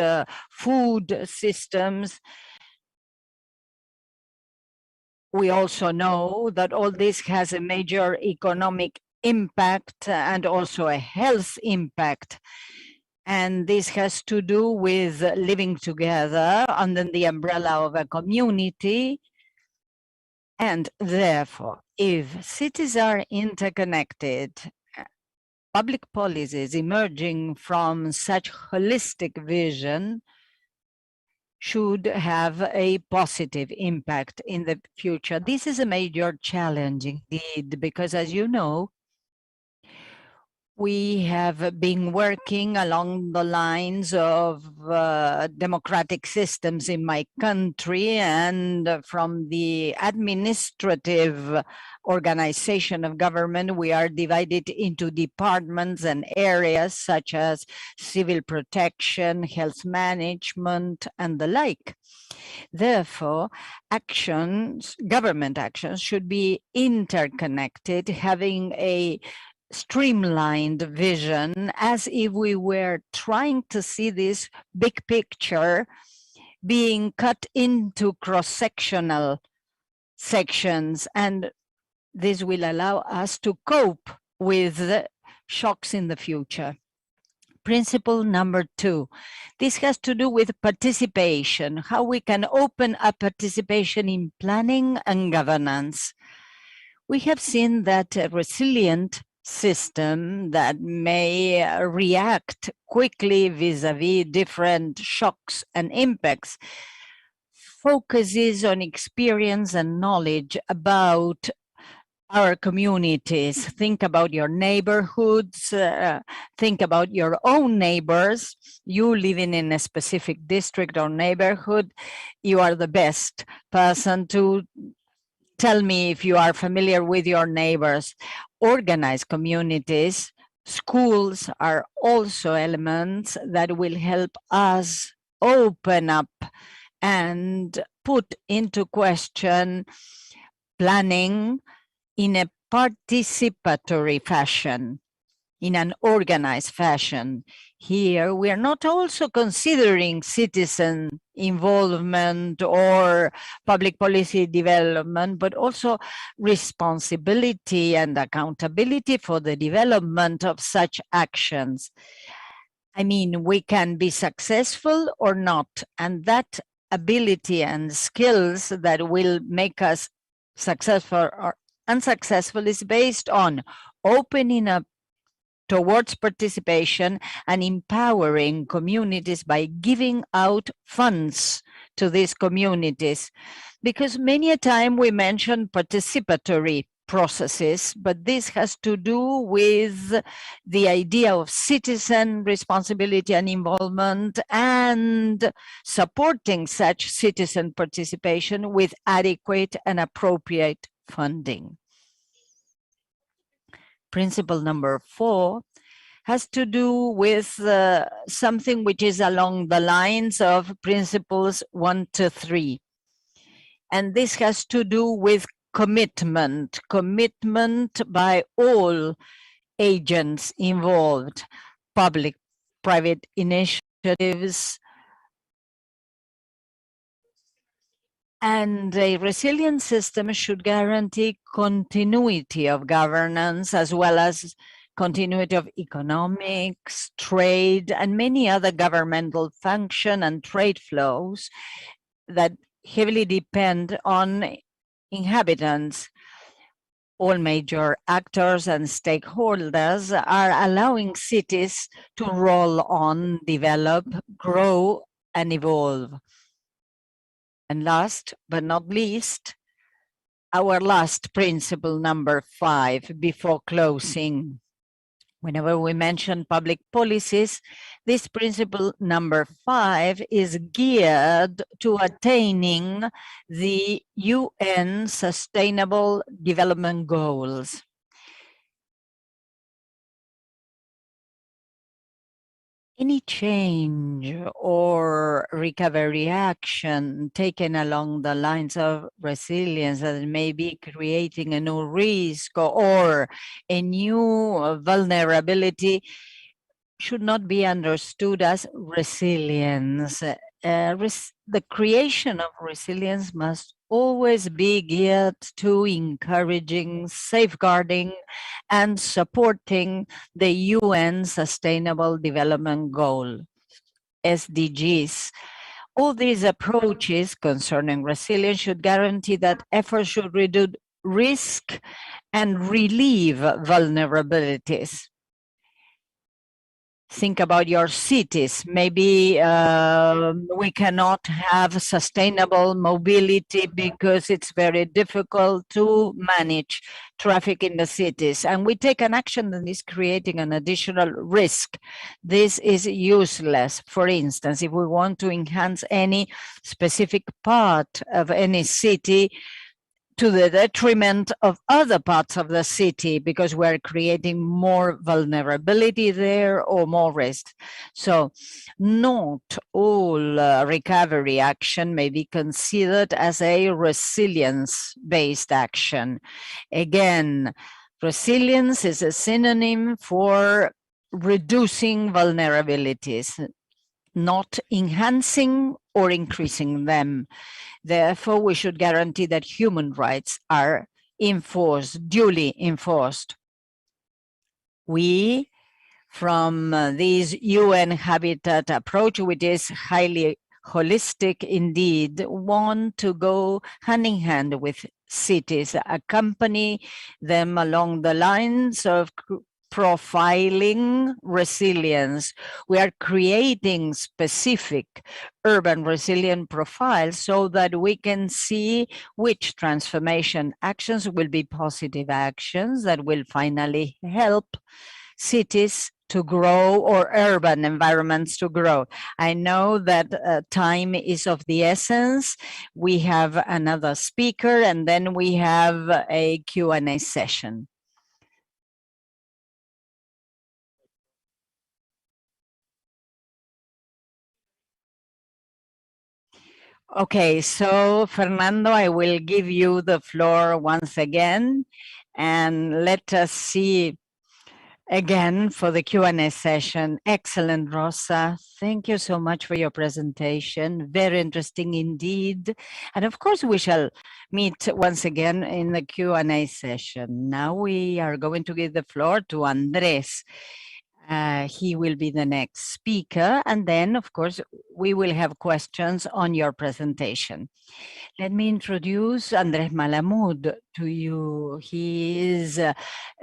food systems. We also know that all this has a major economic impact and also a health impact. And this has to do with living together under the umbrella of a community. And therefore, if cities are interconnected, public policies emerging from such holistic vision should have a positive impact in the future. This is a major challenge indeed, because as you know, we have been working along the lines of democratic systems in my country, and from the administrative organization of government, we are divided into departments and areas such as civil protection, health management, and the like. Therefore, government actions should be interconnected, having a streamlined vision, as if we were trying to see this big picture being cut into cross-sectional sections, and this will allow us to cope with the shocks in the future. Principle number 2. This has to do with participation, how we can open up participation in planning and governance. We have seen that a resilient system that may react quickly vis-a-vis different shocks and impacts focuses on experience and knowledge about our communities. Think about your neighborhoods, think about your own neighbors. You living in a specific district or neighborhood, you are the best person to tell me if you are familiar with your neighbors. Organized communities, schools are also elements that will help us open up and put into question planning in a participatory fashion, in an organized fashion. Here, we are not also considering citizen involvement or public policy development, but also responsibility and accountability for the development of such actions. I mean, we can be successful or not, and that ability and skills that will make us successful or unsuccessful is based on opening up towards participation and empowering communities by giving out funds to these communities. Because many a time we mention participatory processes, but this has to do with the idea of citizen responsibility and involvement and supporting such citizen participation with adequate and appropriate funding. Principle number 4 has to do with something which is along the lines of principles 1 to 3. And this has to do with commitment by all agents involved, public, private initiatives. And a resilient system should guarantee continuity of governance, as well as continuity of economics, trade, and many other governmental function and trade flows that heavily depend on inhabitants. All major actors and stakeholders are allowing cities to roll on, develop, grow, and evolve. And last but not least, our last principle, number 5, before closing. Whenever we mention public policies, this principle number 5 is geared to attaining the UN Sustainable Development Goals. Any change or recovery action taken along the lines of resilience that may be creating a new risk or a new vulnerability should not be understood as resilience. The creation of resilience must always be geared to encouraging, safeguarding, and supporting the UN Sustainable Development Goal, SDGs. All these approaches concerning resilience should guarantee that efforts should reduce risk and relieve vulnerabilities. think about your cities. Maybe we cannot have sustainable mobility because it's very difficult to manage traffic in the cities. And we take an action that is creating an additional risk. This is useless. For instance, if we want to enhance any specific part of any city, to the detriment of other parts of the city because we're creating more vulnerability there or more risk. So not all recovery action may be considered as a resilience-based action. Again, resilience is a synonym for reducing vulnerabilities, not enhancing or increasing them. Therefore, we should guarantee that human rights are enforced, duly enforced. We, from this UN Habitat approach, which is highly holistic indeed, want to go hand in hand with cities, accompany them along the lines of profiling resilience. We are creating specific urban resilient profiles so that we can see which transformation actions will be positive actions that will finally help cities to grow or urban environments to grow. I know that time is of the essence. We have another speaker and then we have a Q&A session. Okay, so Fernando, I will give you the floor once again, and let us see again for the Q&A session. Excellent, Rosa. Thank you so much for your presentation. Very interesting indeed. And of course, we shall meet once again in the Q&A session. Now we are going to give the floor to Andrés. He will be the next speaker, and then, of course, we will have questions on your presentation. Let me introduce Andrés Malamud to you. He is a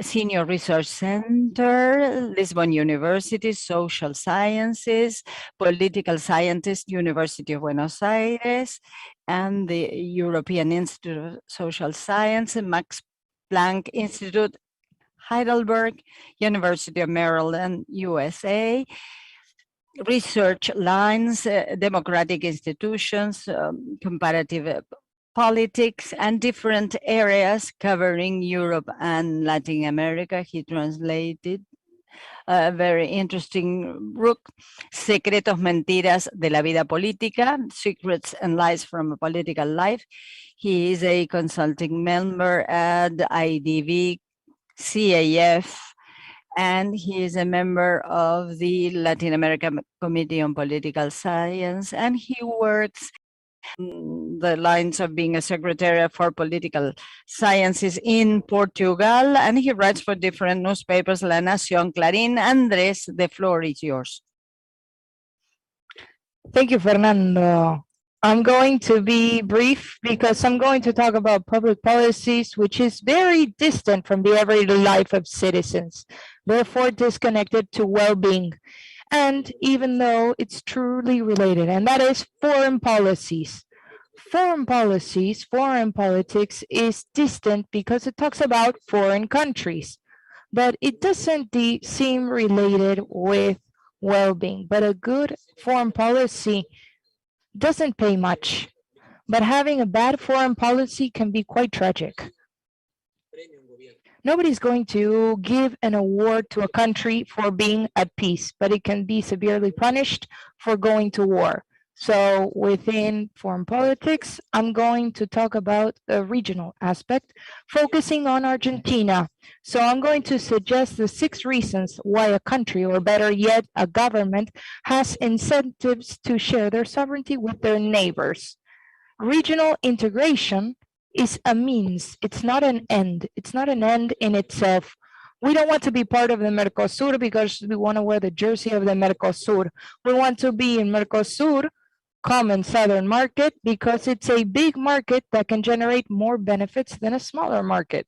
Senior Research Center, Lisbon University, Social Sciences, Political Scientist, University of Buenos Aires, and the European Institute of Social Science, Max Planck Institute, Heidelberg, University of Maryland, USA. Research lines, democratic institutions, comparative politics, and different areas covering Europe and Latin America. He translated a very interesting book, Secretos, Mentiras de la Vida Política, Secrets and Lies from a Political Life. He is a consulting member at IDV, CAF, and he is a member of the Latin American Committee on Political Science, and he works the lines of being a secretary for political sciences in Portugal, and he writes for different newspapers, La Nación, Clarín. Andrés, the floor is yours. Thank you, Fernando. I'm going to be brief because I'm going to talk about public policies, which is very distant from the everyday life of citizens, therefore disconnected to well-being, and even though it's truly related, and that is foreign policies. Foreign policies, foreign politics is distant because it talks about foreign countries, but it doesn't seem related with well-being. But a good foreign policy doesn't pay much, but having a bad foreign policy can be quite tragic. Nobody's going to give an award to a country for being at peace, but it can be severely punished for going to war. So within foreign politics, I'm going to talk about a regional aspect, focusing on Argentina. So I'm going to suggest the 6 reasons why a country, or better yet, a government, has incentives to share their sovereignty with their neighbors. Regional integration is a means, it's not an end. It's not an end in itself. We don't want to be part of the Mercosur because we want to wear the jersey of the Mercosur. We want to be in Mercosur, common southern market, because it's a big market that can generate more benefits than a smaller market.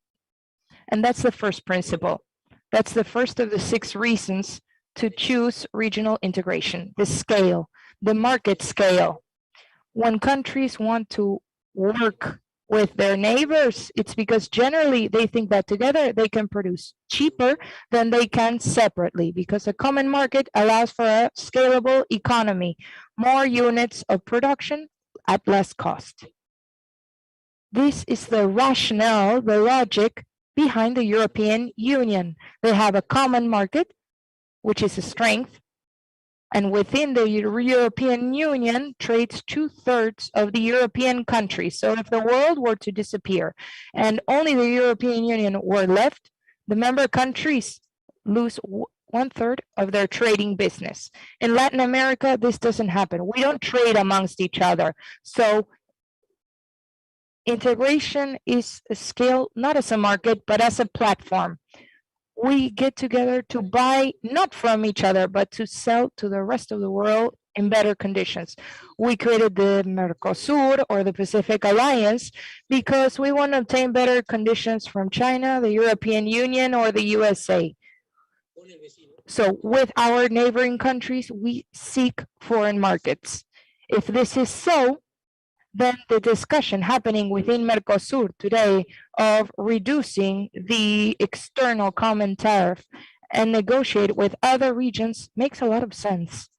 And that's the first principle. That's the first of the 6 reasons to choose regional integration, the scale, the market scale. When countries want to work with their neighbors, it's because generally they think that together they can produce cheaper than they can separately, because a common market allows for a scalable economy, more units of production at less cost. This is the rationale, the logic behind the European Union. They have a common market, which is a strength, and within the European Union trades 2/3 of the European countries. So if the world were to disappear and only the European Union were left, the member countries lose 1/3 of their trading business. In Latin America, this doesn't happen. We don't trade amongst each other. So integration is a scale, not as a market, but as a platform. We get together to buy not from each other, but to sell to the rest of the world in better conditions. We created the Mercosur, or the Pacific Alliance, because we want to obtain better conditions from China, the European Union, or the USA. So with our neighboring countries, we seek foreign markets. If this is so, then the discussion happening within Mercosur today of reducing the external common tariff and negotiate with other regions makes a lot of sense.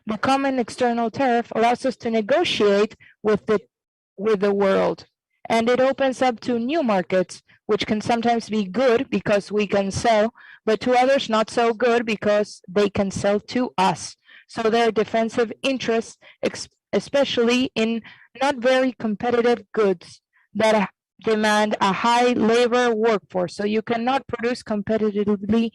The common external tariff allows us to negotiate with the world, and it opens up to new markets, which can sometimes be good because we can sell, but to others not so good because they can sell to us. So their defensive interests, especially in not very competitive goods that demand a high labor workforce. So you cannot produce competitively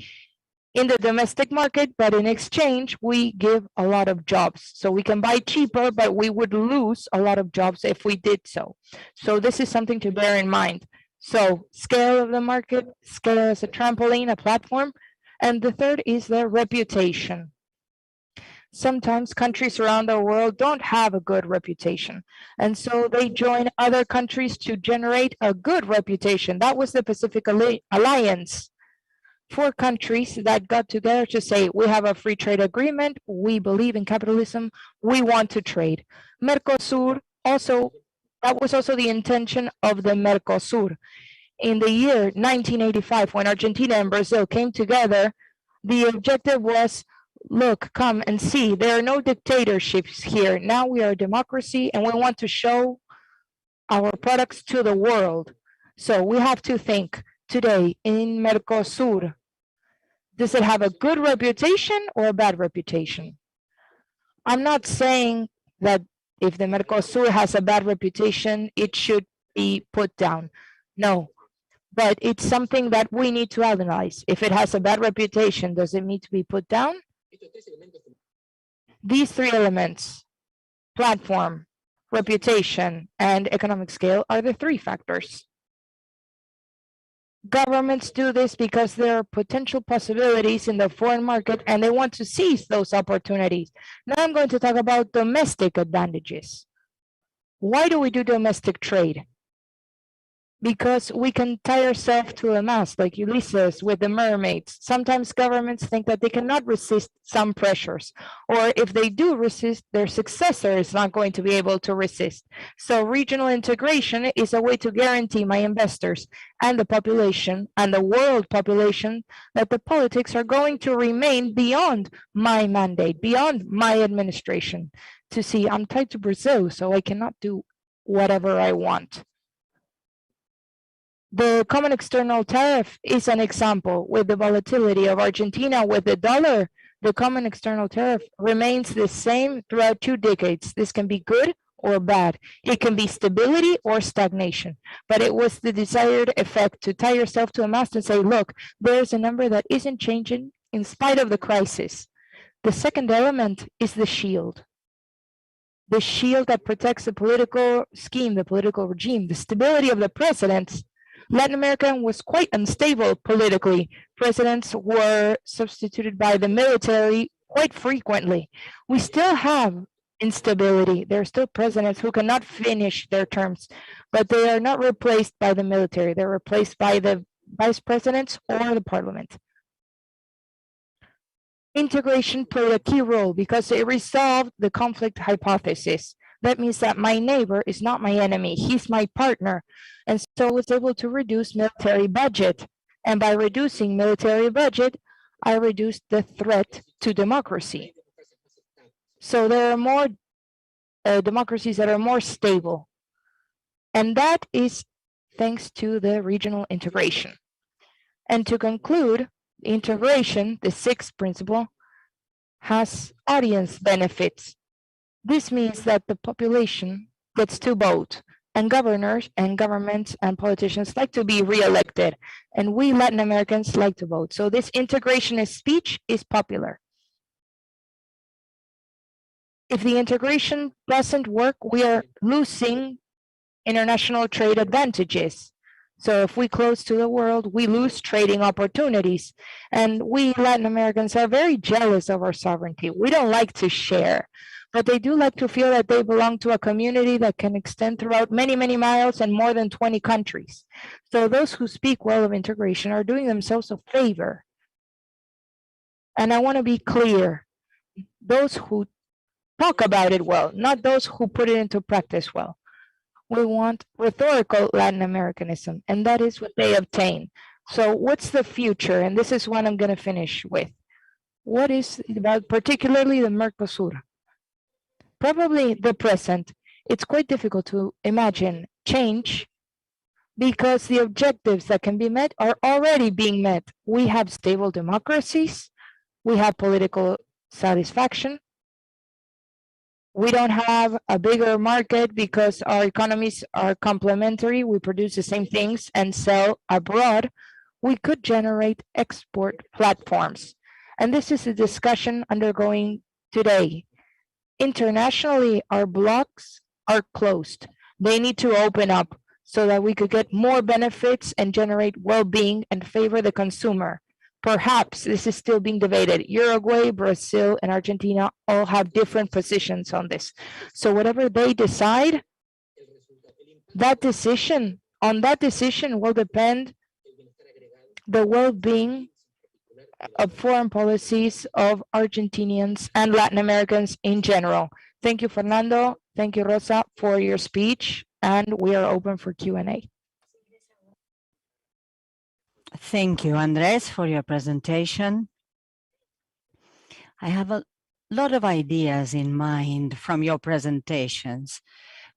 in the domestic market, but in exchange, we give a lot of jobs. So we can buy cheaper, but we would lose a lot of jobs if we did so. So this is something to bear in mind. So scale of the market, scale as a trampoline, a platform. And the third is the reputation. Sometimes countries around the world don't have a good reputation, and so they join other countries to generate a good reputation. That was the Pacific Alliance. 4 countries that got together to say, we have a free trade agreement, we believe in capitalism, we want to trade. Mercosur also, that was also the intention of the Mercosur. In the year 1985, when Argentina and Brazil came together, the objective was, look, come and see, there are no dictatorships here. Now we are a democracy and we want to show our products to the world. So we have to think today in Mercosur, does it have a good reputation or a bad reputation? I'm not saying that if the Mercosur has a bad reputation, it should be put down. No, but it's something that we need to analyze. If it has a bad reputation, does it need to be put down? These 3 elements, platform, reputation, and economic scale, are the 3 factors. Governments do this because there are potential possibilities in the foreign market and they want to seize those opportunities. Now I'm going to talk about domestic advantages. Why do we do domestic trade? Because we can tie ourselves to a mast, like Ulysses with the mermaids. Sometimes governments think that they cannot resist some pressures, or if they do resist, their successor is not going to be able to resist. So regional integration is a way to guarantee my investors and the population and the world population that the politics are going to remain beyond my mandate, beyond my administration. To see, I'm tied to Brazil, so I cannot do whatever I want. The common external tariff is an example. With the volatility of Argentina with the dollar, the common external tariff remains the same throughout 2 decades. This can be good or bad. It can be stability or stagnation, but it was the desired effect to tie yourself to a mast and say, look, there's a number that isn't changing in spite of the crisis. The second element is the shield. The shield that protects the political scheme, the political regime, the stability of the presidents. Latin America was quite unstable politically. Presidents were substituted by the military quite frequently. We still have instability. There are still presidents who cannot finish their terms, but they are not replaced by the military. They're replaced by the vice presidents or the parliament. integration played a key role because it resolved the conflict hypothesis. That means that my neighbor is not my enemy, he's my partner. And so I was able to reduce military budget. And by reducing military budget, I reduced the threat to democracy. So there are more democracies that are more stable. And that is thanks to the regional integration. And to conclude, integration, the sixth principle, has audience benefits. This means that the population gets to vote, and governors and governments and politicians like to be re-elected, and we Latin Americans like to vote. So this integrationist speech is popular. If the integration doesn't work, we are losing international trade advantages. So if we close to the world, we lose trading opportunities. And we Latin Americans are very jealous of our sovereignty. We don't like to share, but they do like to feel that they belong to a community that can extend throughout many, many miles and more than 20 countries. So those who speak well of integration are doing themselves a favor. And I want to be clear, those who talk about it well, not those who put it into practice well. We want rhetorical Latin Americanism, and that is what they obtain. So what's the future? And this is what I'm going to finish with. What is about particularly the Mercosur? Probably the present. It's quite difficult to imagine change because the objectives that can be met are already being met. We have stable democracies. We have political satisfaction. We don't have a bigger market because our economies are complementary. We produce the same things and sell abroad. We could generate export platforms. And this is a discussion undergoing today. Internationally, our blocks are closed. They need to open up so that we could get more benefits and generate well-being and favor the consumer. Perhaps this is still being debated. Uruguay, Brazil, and Argentina all have different positions on this. So whatever they decide, on that decision will depend the well-being of foreign policies of Argentinians and Latin Americans in general. Thank you, Fernando. Thank you, Rosa, for your speech, and we are open for Q&A. Thank you, Andres, for your presentation. I have a lot of ideas in mind from your presentations,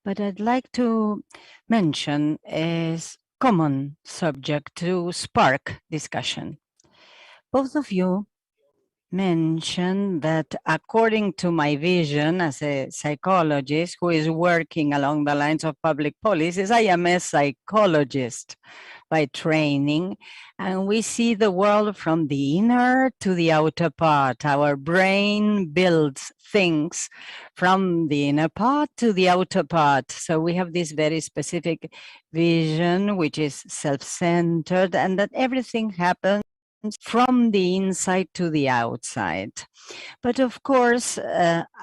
but I'd like to mention a common subject to spark discussion. Both of you mentioned that according to my vision as a psychologist who is working along the lines of public policies, I am a psychologist by training, and we see the world from the inner to the outer part. Our brain builds things from the inner part to the outer part. So we have this very specific vision, which is self-centered, and that everything happens from the inside to the outside. But of course,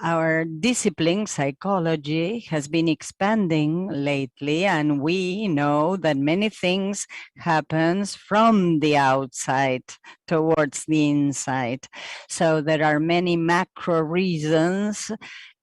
our discipline, psychology, has been expanding lately, and we know that many things happen from the outside towards the inside. So there are many macro reasons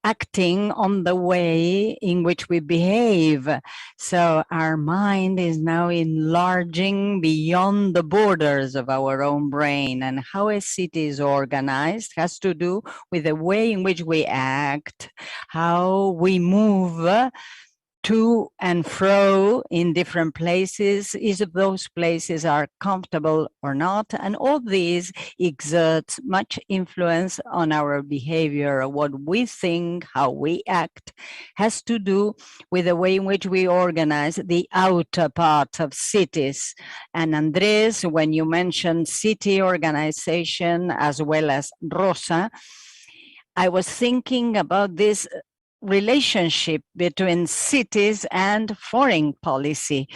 acting on the way in which we behave. So our mind is now enlarging beyond the borders of our own brain, and how a city is organized has to do with the way in which we act, how we move to and fro in different places, if those places are comfortable or not. And all these exerts much influence on our behavior. What we think, how we act, has to do with the way in which we organize the outer part of cities. And Andres, when you mentioned city organization as well as Rosa, I was thinking about this relationship between cities and foreign policy.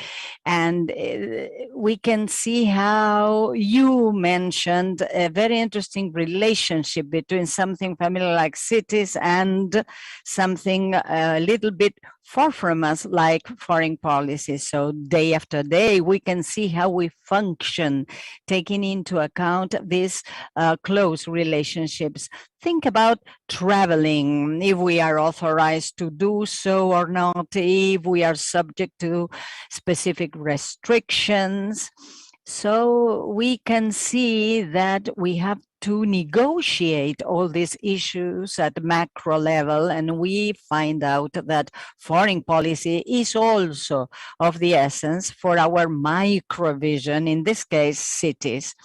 And we can see how you mentioned a very interesting relationship between something familiar like cities and something a little bit far from us like foreign policy. So day after day, we can see how we function, taking into account these close relationships. Think about traveling, if we are authorized to do so or not, if we are subject to specific restrictions. So we can see that we have to negotiate all these issues at macro level, and we find out that foreign policy is also of the essence for our micro vision, in this case, cities.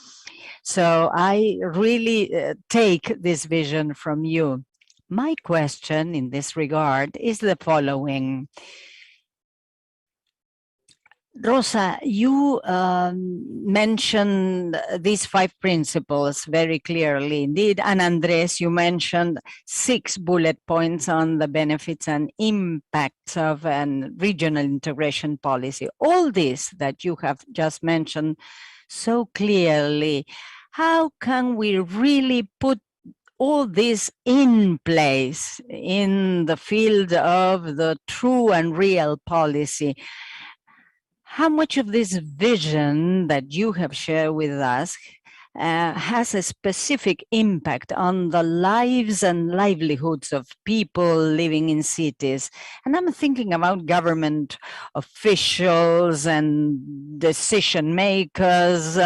So I really take this vision from you. My question in this regard is the following. Rosa, you mentioned these 5 principles very clearly indeed, and Andres, you mentioned 6 bullet points on the benefits and impacts of a regional integration policy. All this that you have just mentioned so clearly, how can we really put all this in place in the field of the true and real policy? How much of this vision that you have shared with us has a specific impact on the lives and livelihoods of people living in cities? And I'm thinking about government officials and decision makers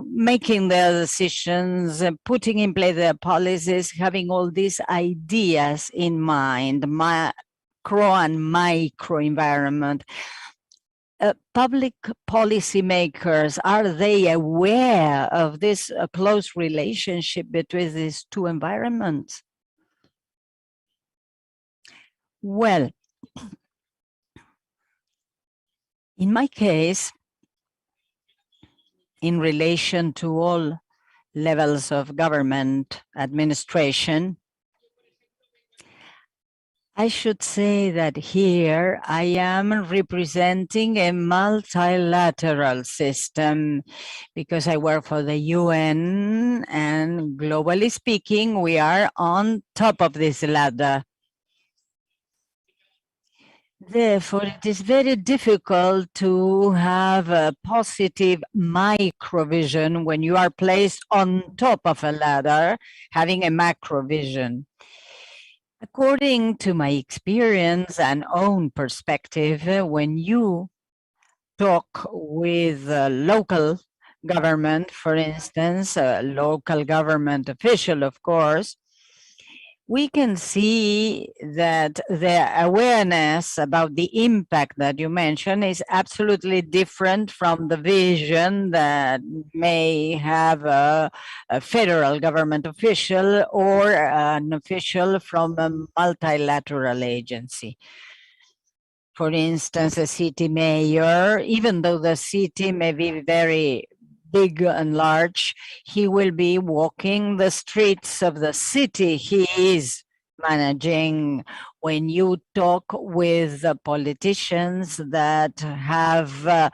making their decisions, putting in place their policies, having all these ideas in mind, macro and micro environment. Public policy makers, are they aware of this close relationship between these two environments? Well, in my case, in relation to all levels of government administration, I should say that here I am representing a multilateral system because I work for the UN, and globally speaking, we are on top of this ladder. Therefore, it is very difficult to have a positive micro vision when you are placed on top of a ladder, having a macro vision. According to my experience and own perspective, when you talk with a local government, for instance, a local government official, of course, we can see that the awareness about the impact that you mentioned is absolutely different from the vision that may have a federal government official or an official from a multilateral agency. For instance, a city mayor, even though the city may be very big and large, he will be walking the streets of the city he is managing. When you talk with the politicians that have,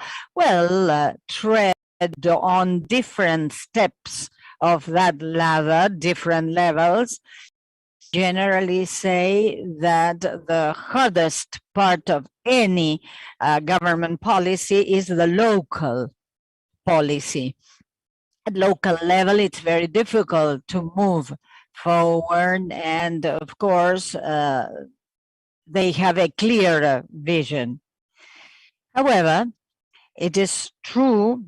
tread on different steps of that ladder, different levels, generally say that the hardest part of any government policy is the local policy. At local level, it's very difficult to move forward, and of course, they have a clearer vision. However, it is true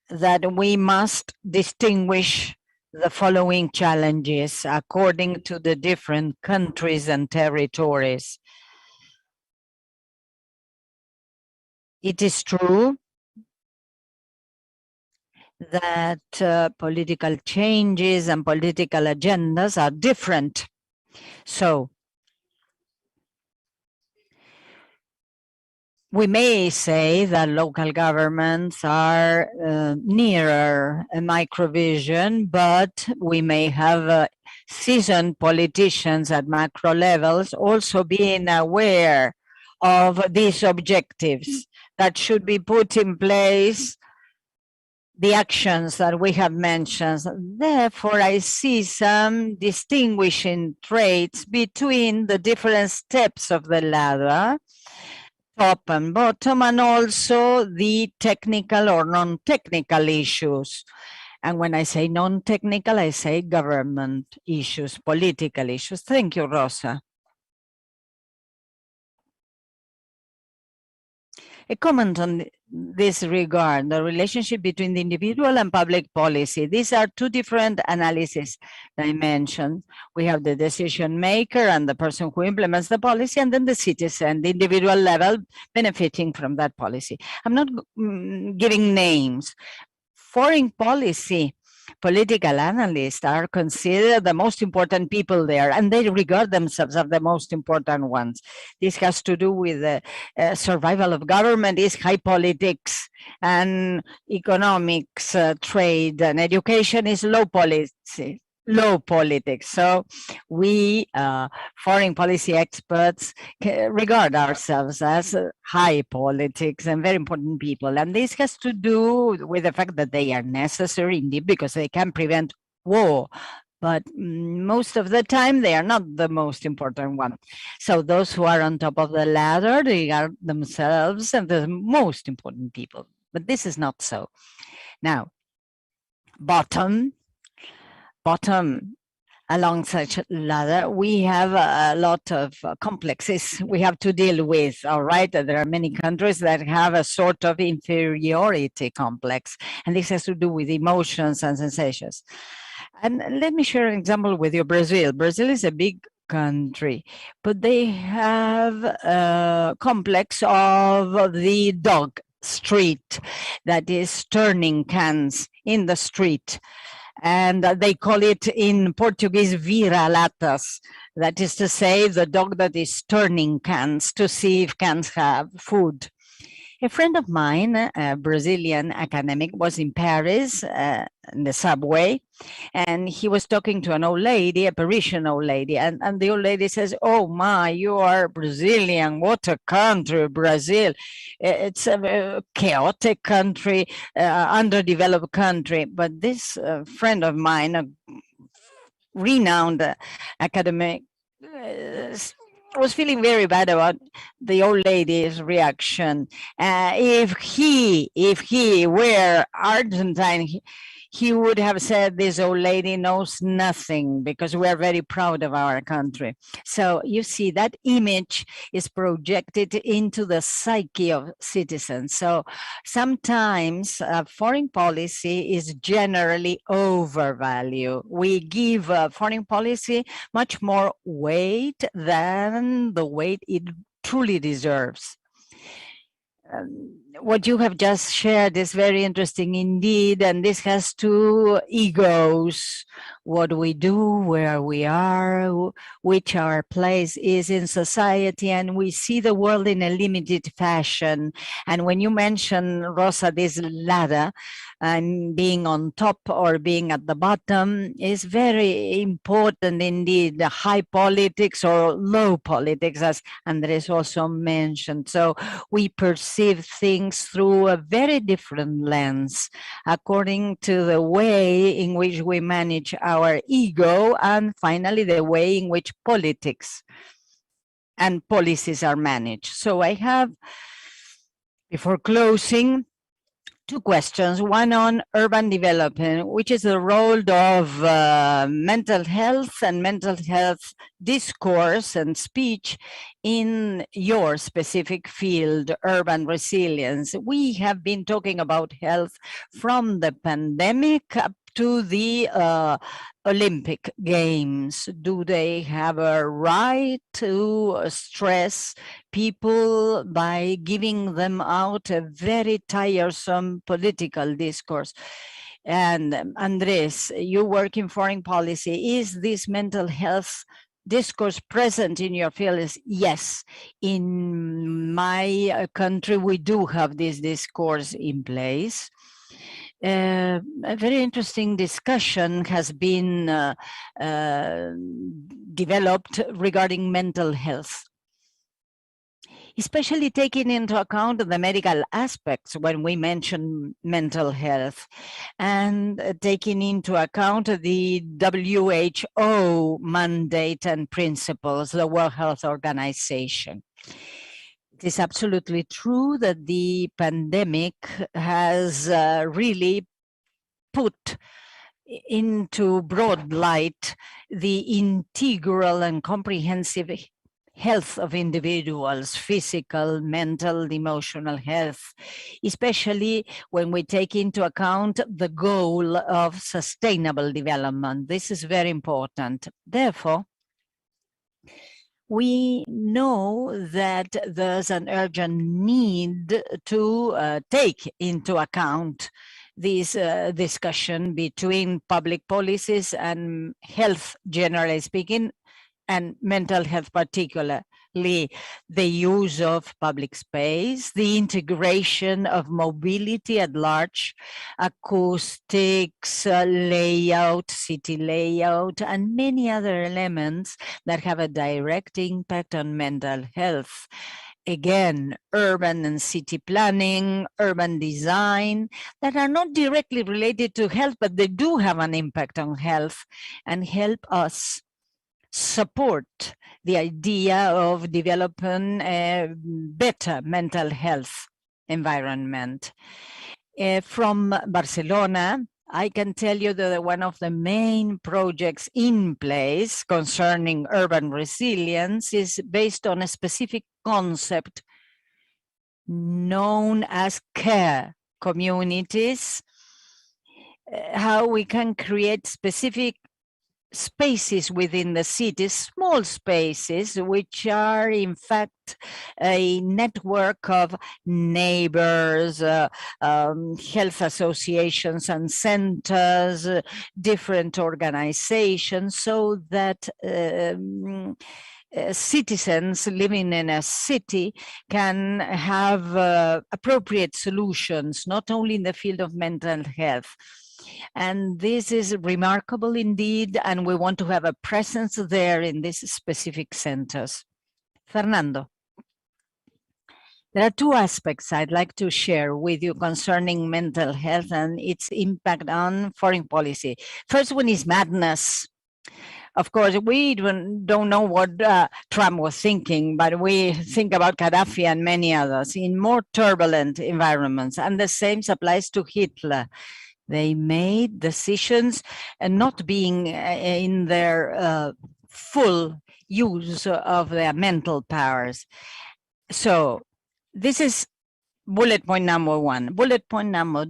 that we must distinguish the following challenges according to the different countries and territories. It is true that political changes and political agendas are different. So we may say that local governments are nearer a microvision, but we may have seasoned politicians at macro levels also being aware of these objectives that should be put in place, the actions that we have mentioned. Therefore, I see some distinguishing traits between the different steps of the ladder, top and bottom, and also the technical or non-technical issues. And when I say non-technical, I say government issues, political issues. Thank you, Rosa. A comment on this regard, the relationship between the individual and public policy. These are two different analysis dimensions. We have the decision maker and the person who implements the policy, and then the citizen, the individual level benefiting from that policy. I'm not giving names. Foreign policy, political analysts are considered the most important people there, and they regard themselves as the most important ones. This has to do with the survival of government, is high politics, and economics, trade, and education is low policy. Low politics. So we foreign policy experts regard ourselves as high politics and very important people. And this has to do with the fact that they are necessary indeed because they can prevent war. But most of the time, they are not the most important one. So those who are on top of the ladder, they are themselves and the most important people. But this is not so. Now, bottom along such a ladder, we have a lot of complexes we have to deal with, all right? There are many countries that have a sort of inferiority complex, and this has to do with emotions and sensations. And let me share an example with you, Brazil. Brazil is a big country, but they have a complex of the dog street that is turning cans in the street. And they call it in Portuguese vira-latas. That is to say, the dog that is turning cans to see if cans have food. A friend of mine, a Brazilian academic, was in Paris in the subway, and he was talking to an old lady, a Parisian old lady, and the old lady says, "Oh my, you are Brazilian, what a country, Brazil. It's a chaotic country, underdeveloped country." But this friend of mine, a renowned academic, was feeling very bad about the old lady's reaction. If he were Argentine, he would have said, "This old lady knows nothing," because we are very proud of our country. So you see, that image is projected into the psyche of citizens. So sometimes foreign policy is generally overvalued. We give foreign policy much more weight than the weight it truly deserves. What you have just shared is very interesting indeed, and this has two egos: what we do, where we are, which our place is in society, and we see the world in a limited fashion. And when you mention, Rosa, this ladder, and being on top or being at the bottom is very important indeed, the high politics or low politics, as Andres also mentioned. So we perceive things through a very different lens according to the way in which we manage our ego, and finally the way in which politics and policies are managed. So I have, before closing, two questions, one on urban development, which is the role of mental health and mental health discourse and speech in your specific field, urban resilience. We have been talking about health from the pandemic up to the Olympic Games. Do they have a right to stress people by giving them out a very tiresome political discourse? And Andres, you work in foreign policy. Is this mental health discourse present in your field is yes. In my country, we do have this discourse in place. A very interesting discussion has been developed regarding mental health, especially taking into account the medical aspects when we mention mental health, and taking into account the WHO mandate and principles, the World Health Organization. It is absolutely true that the pandemic has really put into broad light the integral and comprehensive health of individuals, physical, mental, emotional health, especially when we take into account the goal of sustainable development. This is very important. Therefore, we know that there's an urgent need to take into account this discussion between public policies and health, generally speaking, and mental health particularly, the use of public space, the integration of mobility at large, acoustics, layout, city layout, and many other elements that have a direct impact on mental health. Again, urban and city planning, urban design, that are not directly related to health, but they do have an impact on health and help us support the idea of developing a better mental health environment. From Barcelona, I can tell you that one of the main projects in place concerning urban resilience is based on a specific concept known as care communities, how we can create specific spaces within the cities, small spaces, which are in fact a network of neighbors, health associations and centers, different organizations, so that citizens living in a city can have appropriate solutions, not only in the field of mental health. And this is remarkable indeed, and we want to have a presence there in these specific centers. Fernando. There are two aspects I'd like to share with you concerning mental health and its impact on foreign policy. First one is madness. Of course, we don't know what Trump was thinking, but we think about Gaddafi and many others in more turbulent environments, and the same applies to Hitler. They made decisions and not being in their full use of their mental powers. So this is bullet point number one. Bullet point number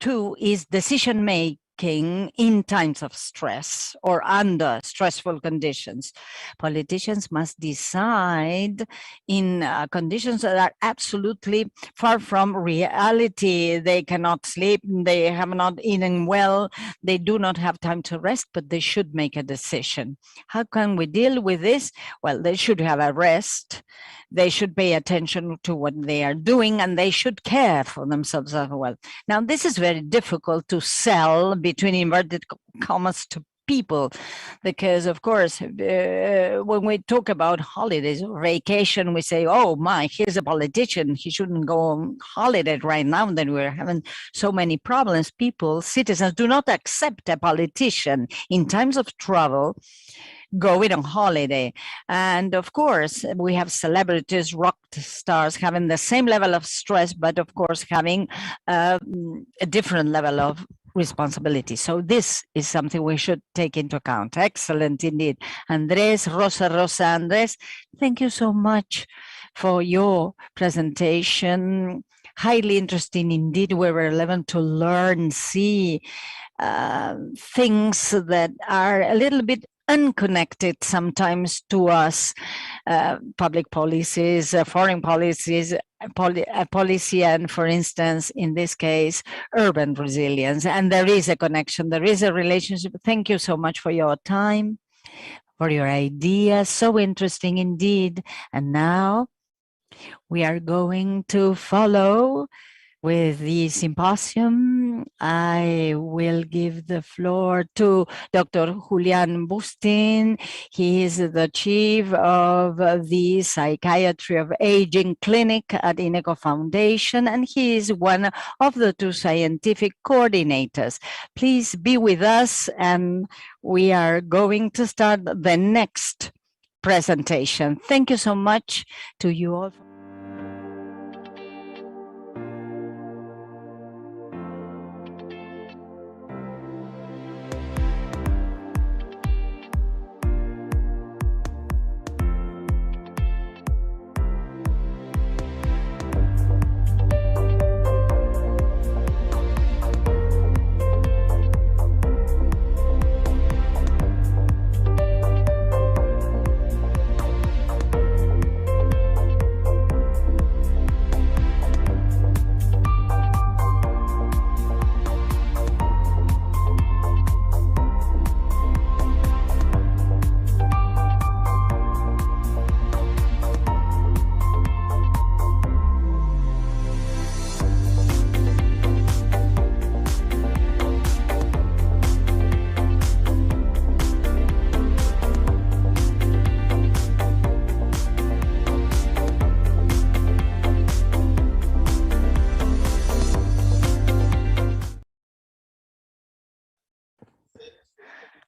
two is decision making in times of stress or under stressful conditions. Politicians must decide in conditions that are absolutely far from reality. They cannot sleep, they have not eaten well, they do not have time to rest, but they should make a decision. How can we deal with this? Well, they should have a rest. They should pay attention to what they are doing, and they should care for themselves as well. Now, this is very difficult to sell between inverted commas to people, because of course, when we talk about holidays or vacation, we say, oh my, here's a politician, he shouldn't go on holiday right now, then we're having so many problems. People, citizens do not accept a politician in times of trouble going on holiday. And of course, we have celebrities, rock stars having the same level of stress, but of course having a different level of responsibility. So this is something we should take into account. Excellent indeed. Andres, Rosa, Andres, thank you so much for your presentation. Highly interesting indeed. We were able to learn, see things that are a little bit unconnected sometimes to us, public policies, foreign policies, policy, and for instance, in this case, urban resilience. And there is a connection, there is a relationship. Thank you so much for your time. for your ideas. So interesting indeed. And now we are going to follow with the symposium. I will give the floor to Dr. Julian Bustin. He is the chief of the Psychiatry of Aging Clinic at INECO Foundation, and he is one of the two scientific coordinators. Please be with us, and we are going to start the next presentation. Thank you so much to you all.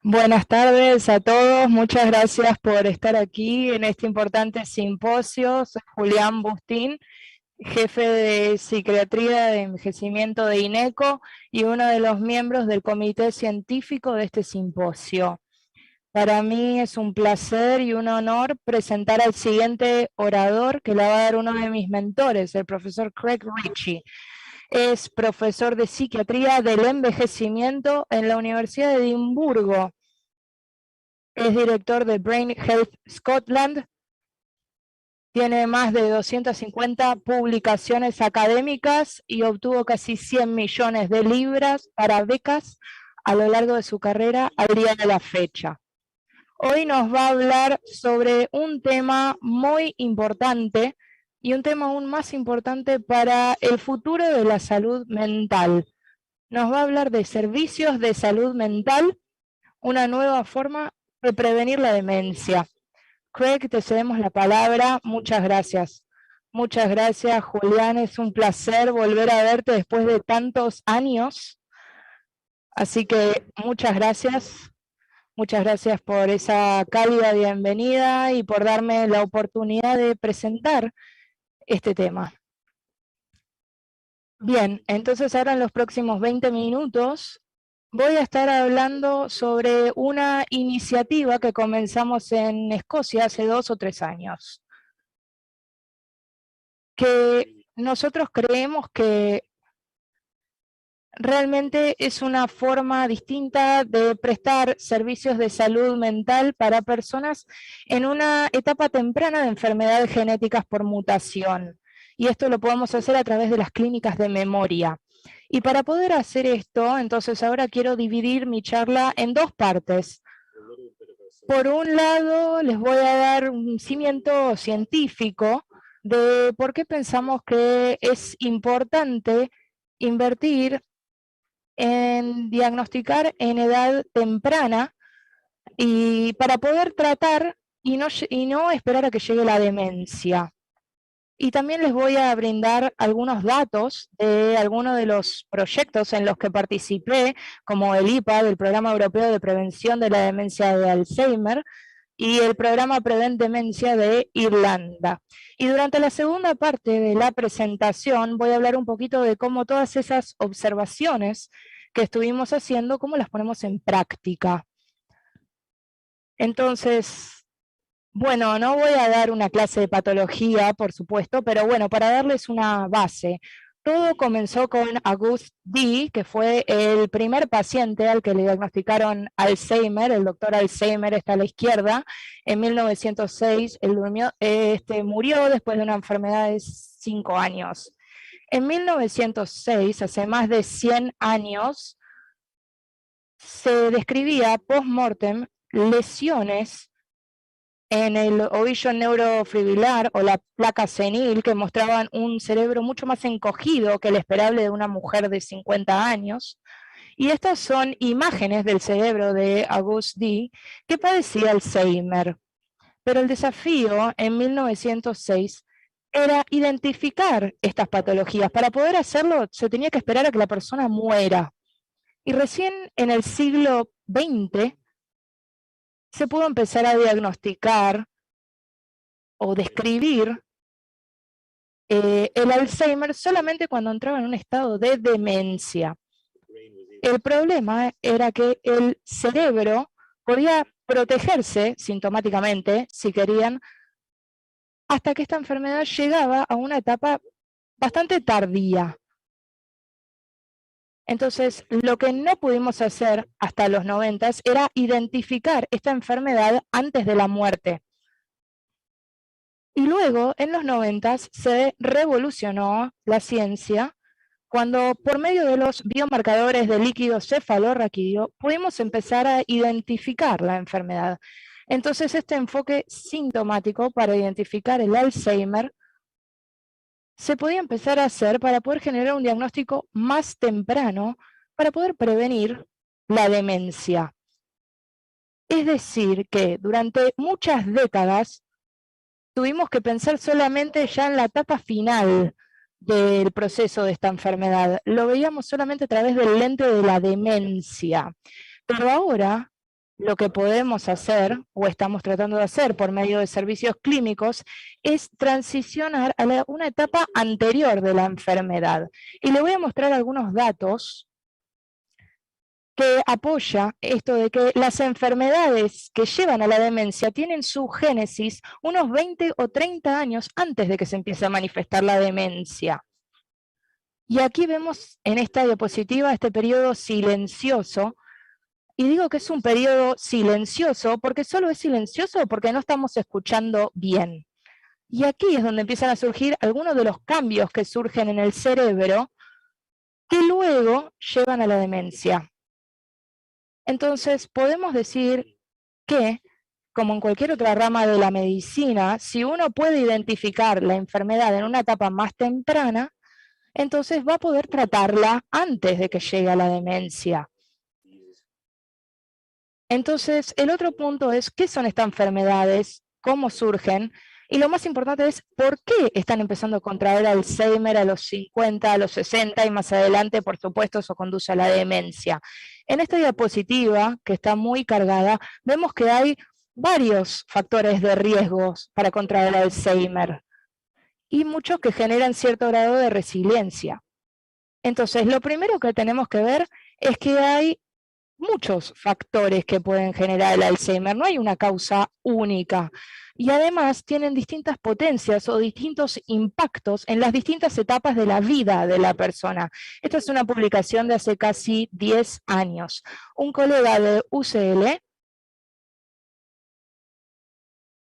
Buenas tardes a todos, muchas gracias por estar aquí en este importante simposio. Soy Julián Bustín, jefe de Psiquiatría de Envejecimiento de INECO y uno de los miembros del comité científico de este simposio. Para mí es un placer y un honor presentar al siguiente orador que la va a dar uno de mis mentores, el profesor Craig Ritchie. Es profesor de Psiquiatría del Envejecimiento en la Universidad de Edimburgo. Es director de Brain Health Scotland. Tiene más de 250 publicaciones académicas y obtuvo casi 100 millones de libras para becas a lo largo de su carrera al día de la fecha. Hoy nos va a hablar sobre un tema muy importante y un tema aún más importante para el futuro de la salud mental. Nos va a hablar de servicios de salud mental, una nueva forma de prevenir la demencia. Craig, te cedemos la palabra. Muchas gracias. Muchas gracias, Julián. Es un placer volver a verte después de tantos años. Así que muchas gracias. Muchas gracias por esa cálida bienvenida y por darme la oportunidad de presentar este tema. Bien, entonces ahora en los próximos 20 minutos voy a estar hablando sobre una iniciativa que comenzamos en Escocia hace 2 o 3 años. Que nosotros creemos que realmente es una forma distinta de prestar servicios de salud mental para personas en una etapa temprana de enfermedades genéticas por mutación. Y esto lo podemos hacer a través de las clínicas de memoria. Y para poder hacer esto, entonces ahora quiero dividir mi charla en 2 partes. Por un lado, les voy a dar un cimiento científico de por qué pensamos que es importante invertir en diagnosticar en edad temprana y para poder tratar y no esperar a que llegue la demencia. Y también les voy a brindar algunos datos de algunos de los proyectos en los que participé, como el IPA, del Programa Europeo de Prevención de la Demencia de Alzheimer, y el programa Prevent Demencia de Irlanda. Y durante la segunda parte de la presentación voy a hablar un poquito de cómo todas esas observaciones que estuvimos haciendo, cómo las ponemos en práctica. Entonces, bueno, no voy a dar una clase de patología, por supuesto, pero bueno, para darles una base. Todo comenzó con Auguste D., que fue el primer paciente al que le diagnosticaron Alzheimer. El doctor Alzheimer está a la izquierda. En 1906, él murió después de una enfermedad de 5 años. En 1906, hace más de 100 años, se describía post-mortem lesiones en el ovillo neurofibrilar o la placa senil, que mostraban un cerebro mucho más encogido que el esperable de una mujer de 50 años. Y estas son imágenes del cerebro de Auguste D., que padecía Alzheimer. Pero el desafío en 1906 era identificar estas patologías. Para poder hacerlo, se tenía que esperar a que la persona muera. Y recién en el siglo XX se pudo empezar a diagnosticar o describir el Alzheimer solamente cuando entraba en un estado de demencia. El problema era que el cerebro podía protegerse sintomáticamente, si querían, hasta que esta enfermedad llegaba a una etapa bastante tardía. Entonces, lo que no pudimos hacer hasta los 90 era identificar esta enfermedad antes de la muerte. Y luego, en los 90 se revolucionó la ciencia cuando, por medio de los biomarcadores de líquido cefalorraquídeo, pudimos empezar a identificar la enfermedad. Entonces, este enfoque sintomático para identificar el Alzheimer se podía empezar a hacer para poder generar un diagnóstico más temprano para poder prevenir la demencia. Es decir, que durante muchas décadas tuvimos que pensar solamente ya en la etapa final del proceso de esta enfermedad. Lo veíamos solamente a través del lente de la demencia. Pero ahora lo que podemos hacer, o estamos tratando de hacer por medio de servicios clínicos, es transicionar a una etapa anterior de la enfermedad. Y le voy a mostrar algunos datos que apoya esto de que las enfermedades que llevan a la demencia tienen su génesis unos 20 o 30 años antes de que se empiece a manifestar la demencia. Y aquí vemos en esta diapositiva este periodo silencioso. Y digo que es un periodo silencioso porque solo es silencioso porque no estamos escuchando bien. Y aquí es donde empiezan a surgir algunos de los cambios que surgen en el cerebro que luego llevan a la demencia. Entonces, podemos decir que, como en cualquier otra rama de la medicina, si uno puede identificar la enfermedad en una etapa más temprana, entonces va a poder tratarla antes de que llegue a la demencia. Entonces, el otro punto es, ¿qué son estas enfermedades? ¿Cómo surgen? Y lo más importante es, ¿por qué están empezando a contraer Alzheimer a los 50, a los 60 y más adelante, por supuesto, eso conduce a la demencia? En esta diapositiva, que está muy cargada, vemos que hay varios factores de riesgos para contraer Alzheimer y muchos que generan cierto grado de resiliencia. Entonces, lo primero que tenemos que ver es que hay muchos factores que pueden generar el Alzheimer, no hay una causa única. Y además tienen distintas potencias o distintos impactos en las distintas etapas de la vida de la persona. Esta es una publicación de hace casi 10 años. Un colega de UCL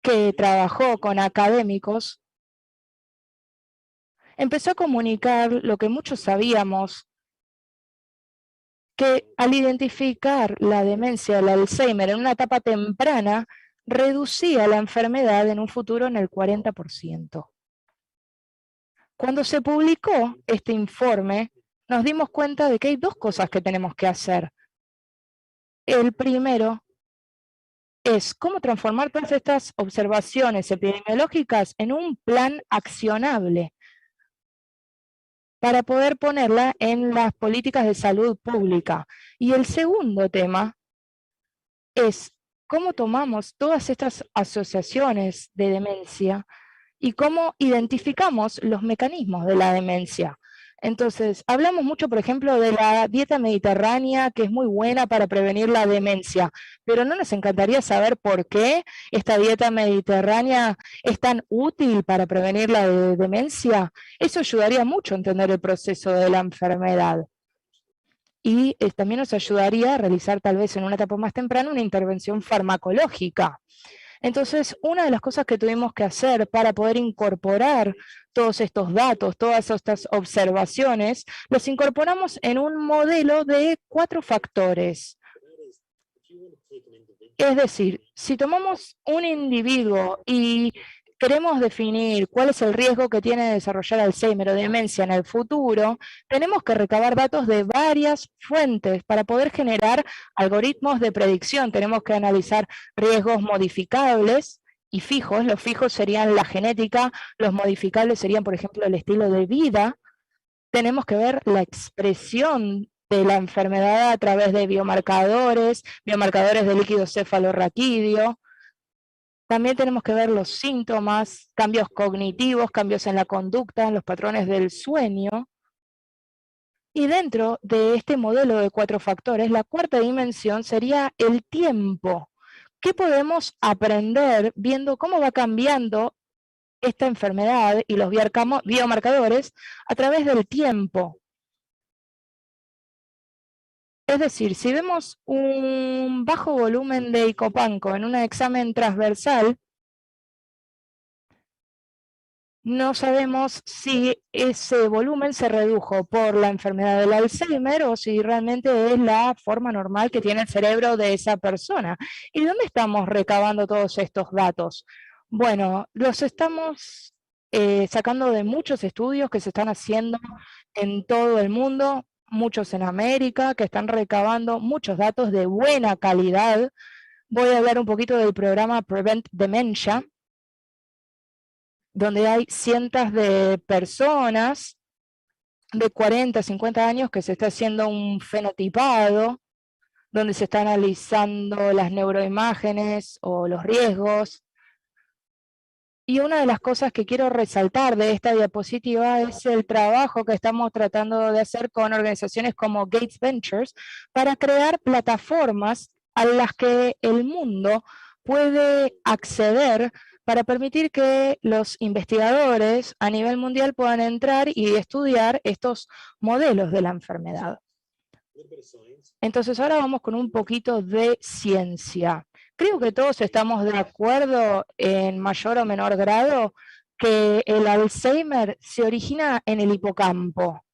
que trabajó con académicos empezó a comunicar lo que muchos sabíamos, que al identificar la demencia, el Alzheimer, en una etapa temprana, reducía la enfermedad en un futuro en el 40%. Cuando se publicó este informe, nos dimos cuenta de que hay dos cosas que tenemos que hacer. El primero es cómo transformar todas estas observaciones epidemiológicas en un plan accionable para poder ponerla en las políticas de salud pública. Y el segundo tema es cómo tomamos todas estas asociaciones de demencia y cómo identificamos los mecanismos de la demencia. Entonces, hablamos mucho, por ejemplo, de la dieta mediterránea, que es muy buena para prevenir la demencia, pero ¿no nos encantaría saber por qué esta dieta mediterránea es tan útil para prevenir la demencia? Eso ayudaría mucho a entender el proceso de la enfermedad. Y también nos ayudaría a realizar tal vez en una etapa más temprana una intervención farmacológica. Entonces, una de las cosas que tuvimos que hacer para poder incorporar todos estos datos, todas estas observaciones, los incorporamos en un modelo de 4 factores. Es decir, si tomamos un individuo y queremos definir cuál es el riesgo que tiene de desarrollar Alzheimer o demencia en el futuro, tenemos que recabar datos de varias fuentes para poder generar algoritmos de predicción. Tenemos que analizar riesgos modificables y fijos. Los fijos serían la genética, los modificables serían, por ejemplo, el estilo de vida. Tenemos que ver la expresión de la enfermedad a través de biomarcadores de líquido cefalorraquídeo. También tenemos que ver los síntomas, cambios cognitivos, cambios en la conducta, en los patrones del sueño. Y dentro de este modelo de 4 factores, la cuarta dimensión sería el tiempo. ¿Qué podemos aprender viendo cómo va cambiando esta enfermedad y los biomarcadores a través del tiempo? Es decir, si vemos un bajo volumen de hipocampo en un examen transversal, no sabemos si ese volumen se redujo por la enfermedad del Alzheimer o si realmente es la forma normal que tiene el cerebro de esa persona. ¿Y dónde estamos recabando todos estos datos? Bueno, los estamos sacando de muchos estudios que se están haciendo en todo el mundo, muchos en América, que están recabando muchos datos de buena calidad. Voy a hablar un poquito del programa Prevent Dementia, donde hay cientos de personas de 40, 50 años que se está haciendo un fenotipado, donde se está analizando las neuroimágenes o los riesgos. Y una de las cosas que quiero resaltar de esta diapositiva es el trabajo que estamos tratando de hacer con organizaciones como Gates Ventures para crear plataformas a las que el mundo puede acceder para permitir que los investigadores a nivel mundial puedan entrar y estudiar estos modelos de la enfermedad. Entonces ahora vamos con un poquito de ciencia. Creo que todos estamos de acuerdo en mayor o menor grado que el Alzheimer se origina en el hipocampo.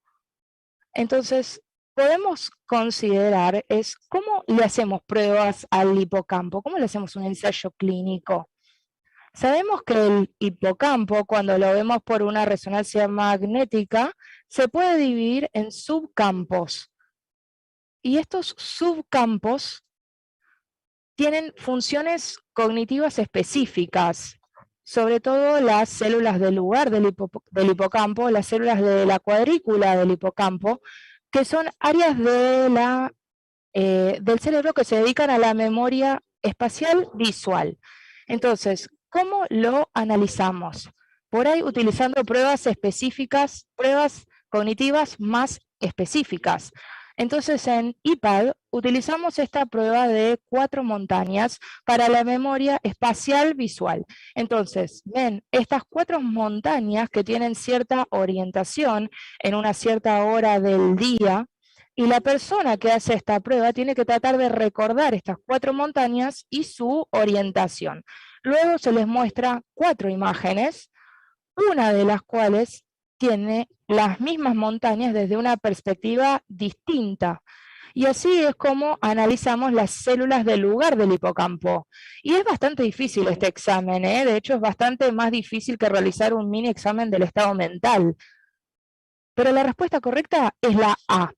Entonces, podemos considerar cómo le hacemos pruebas al hipocampo, cómo le hacemos un ensayo clínico. Sabemos que el hipocampo, cuando lo vemos por una resonancia magnética, se puede dividir en subcampos. Y estos subcampos tienen funciones cognitivas específicas, sobre todo las células del lugar del hipocampo, las células de la cuadrícula del hipocampo, que son áreas de del cerebro que se dedican a la memoria espacial visual. Entonces, ¿cómo lo analizamos? Por ahí utilizando pruebas específicas, pruebas cognitivas más específicas. Entonces en iPad utilizamos esta prueba de 4 montañas para la memoria espacial visual. Entonces, ven estas 4 montañas que tienen cierta orientación en una cierta hora del día, y la persona que hace esta prueba tiene que tratar de recordar estas 4 montañas y su orientación. Luego se les muestra 4 imágenes, una de las cuales tiene las mismas montañas desde una perspectiva distinta. Y así es como analizamos las células del lugar del hipocampo. Y es bastante difícil este examen, de hecho es bastante más difícil que realizar un mini examen del estado mental. Pero la respuesta correcta es la A.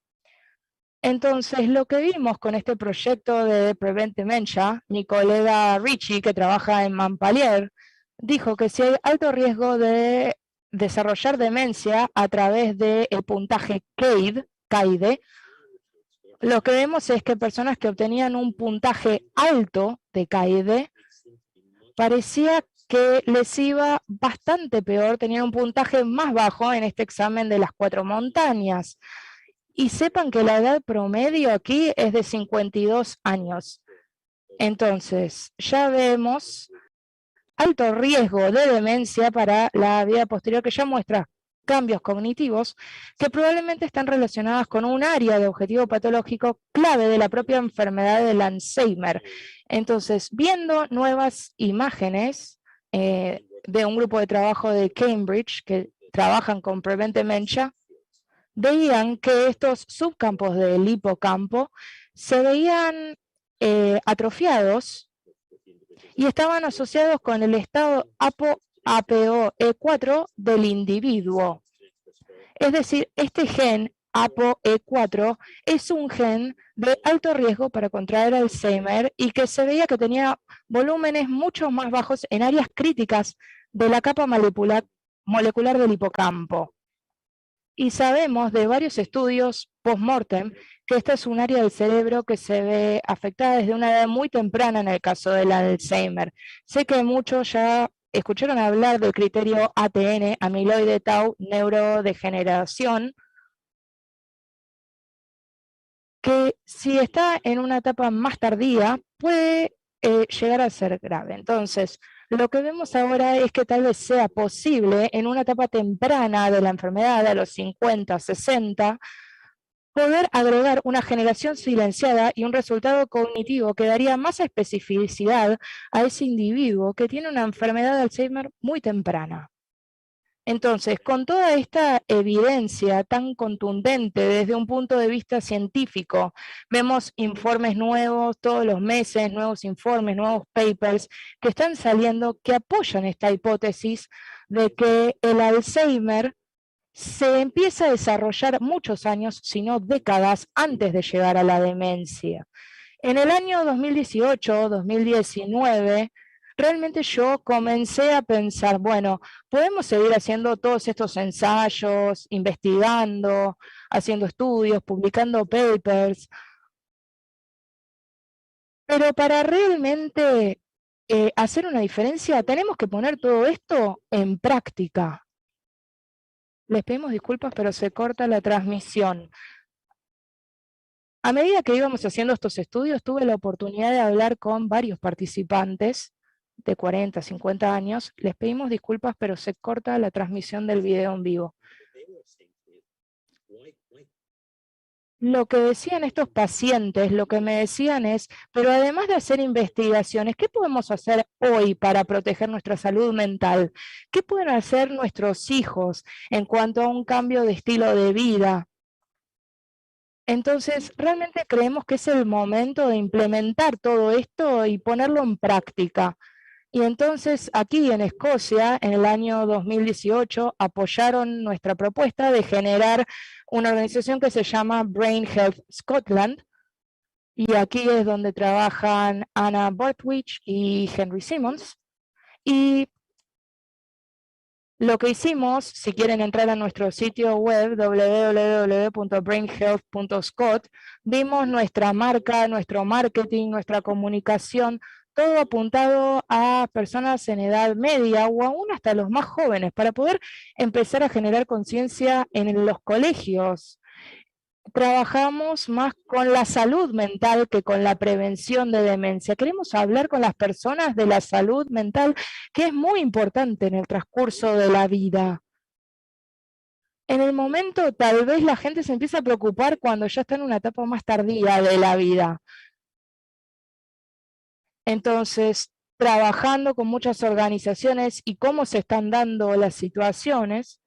Entonces, lo que vimos con este proyecto de Prevent Dementia, mi colega Richie, que trabaja en Montpellier, dijo que si hay alto riesgo de desarrollar demencia a través del puntaje CAIDE, lo que vemos es que personas que obtenían un puntaje alto de CAIDE, parecía que les iba bastante peor, tenían un puntaje más bajo en este examen de las 4 montañas. Y sepan que la edad promedio aquí es de 52 años. Entonces, ya vemos alto riesgo de demencia para la vida posterior, que ya muestra cambios cognitivos que probablemente están relacionados con un área de objetivo patológico clave de la propia enfermedad del Alzheimer. Entonces, viendo nuevas imágenes de un grupo de trabajo de Cambridge que trabajan con Prevent Dementia, veían que estos subcampos del hipocampo se veían atrofiados y estaban asociados con el estado APOE4 del individuo. Es decir, este gen APOE4 es un gen de alto riesgo para contraer Alzheimer y que se veía que tenía volúmenes mucho más bajos en áreas críticas de la capa molecular del hipocampo. Y sabemos de varios estudios post-mortem que esta es un área del cerebro que se ve afectada desde una edad muy temprana en el caso del Alzheimer. Sé que muchos ya escucharon hablar del criterio ATN, amiloide tau neurodegeneración, que si está en una etapa más tardía puede llegar a ser grave. Entonces, lo que vemos ahora es que tal vez sea posible en una etapa temprana de la enfermedad, a los 50, 60, poder agregar una generación silenciada y un resultado cognitivo que daría más especificidad a ese individuo que tiene una enfermedad de Alzheimer muy temprana. Entonces, con toda esta evidencia tan contundente desde un punto de vista científico, vemos informes nuevos todos los meses, nuevos informes, nuevos papers que están saliendo que apoyan esta hipótesis de que el Alzheimer se empieza a desarrollar muchos años, si no décadas, antes de llegar a la demencia. En el año 2018, 2019, realmente yo comencé a pensar, bueno, podemos seguir haciendo todos estos ensayos, investigando, haciendo estudios, publicando papers, pero para realmente hacer una diferencia tenemos que poner todo esto en práctica. Les pedimos disculpas, pero se corta la transmisión. A medida que íbamos haciendo estos estudios, tuve la oportunidad de hablar con varios participantes de 40, 50 años. Les pedimos disculpas, pero se corta la transmisión del video en vivo. Lo que decían estos pacientes, lo que me decían es, pero además de hacer investigaciones, ¿qué podemos hacer hoy para proteger nuestra salud mental? ¿Qué pueden hacer nuestros hijos en cuanto a un cambio de estilo de vida? Entonces, realmente creemos que es el momento de implementar todo esto y ponerlo en práctica. Y entonces, aquí en Escocia, en el año 2018, apoyaron nuestra propuesta de generar una organización que se llama Brain Health Scotland, y aquí es donde trabajan Anna Borthwich y Henry Simmons. Y lo que hicimos, si quieren entrar a nuestro sitio web www.brainhealth.scot, vimos nuestra marca, nuestro marketing, nuestra comunicación, todo apuntado a personas en edad media o aún hasta los más jóvenes, para poder empezar a generar conciencia en los colegios. Trabajamos más con la salud mental que con la prevención de demencia. Queremos hablar con las personas de la salud mental, que es muy importante en el transcurso de la vida. En el momento, tal vez la gente se empieza a preocupar cuando ya está en una etapa más tardía de la vida. Entonces, trabajando con muchas organizaciones y cómo se están dando las situaciones,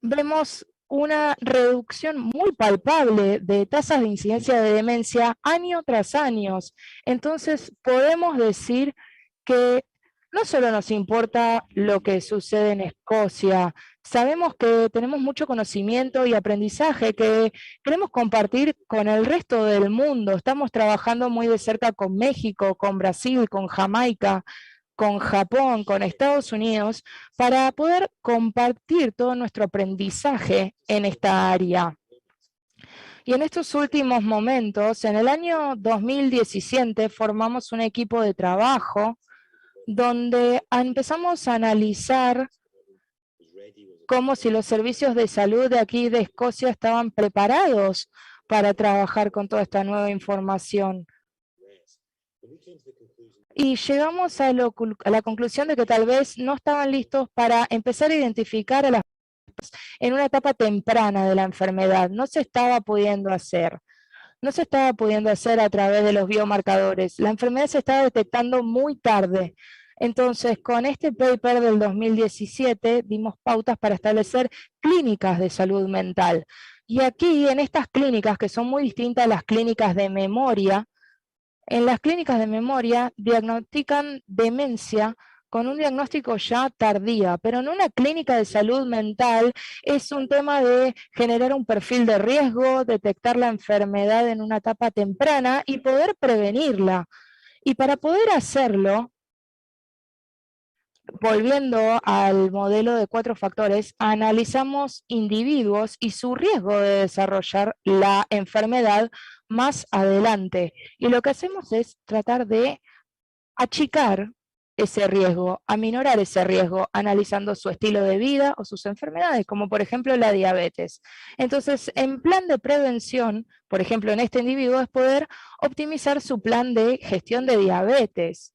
vemos una reducción muy palpable de tasas de incidencia de demencia año tras año. Entonces, podemos decir que no solo nos importa lo que sucede en Escocia, sabemos que tenemos mucho conocimiento y aprendizaje que queremos compartir con el resto del mundo. Estamos trabajando muy de cerca con México, con Brasil, con Jamaica, con Japón, con Estados Unidos, para poder compartir todo nuestro aprendizaje en esta área. Y en estos últimos momentos, en el año 2017, formamos un equipo de trabajo donde empezamos a analizar como si los servicios de salud de aquí de Escocia estaban preparados para trabajar con toda esta nueva información. Y llegamos a la conclusión de que tal vez no estaban listos para empezar a identificar a las personas en una etapa temprana de la enfermedad. No se estaba pudiendo hacer. No se estaba pudiendo hacer a través de los biomarcadores. La enfermedad se estaba detectando muy tarde. Entonces, con este paper del 2017, dimos pautas para establecer clínicas de salud mental. Y aquí, en estas clínicas, que son muy distintas a las clínicas de memoria, En las clínicas de memoria diagnostican demencia con un diagnóstico ya tardía, pero en una clínica de salud mental es un tema de generar un perfil de riesgo, detectar la enfermedad en una etapa temprana y poder prevenirla. Y para poder hacerlo, volviendo al modelo de 4 factores, analizamos individuos y su riesgo de desarrollar la enfermedad más adelante. Y lo que hacemos es tratar de achicar ese riesgo, aminorar ese riesgo, analizando su estilo de vida o sus enfermedades, como por ejemplo la diabetes. Entonces, en plan de prevención, por ejemplo, en este individuo es poder optimizar su plan de gestión de diabetes.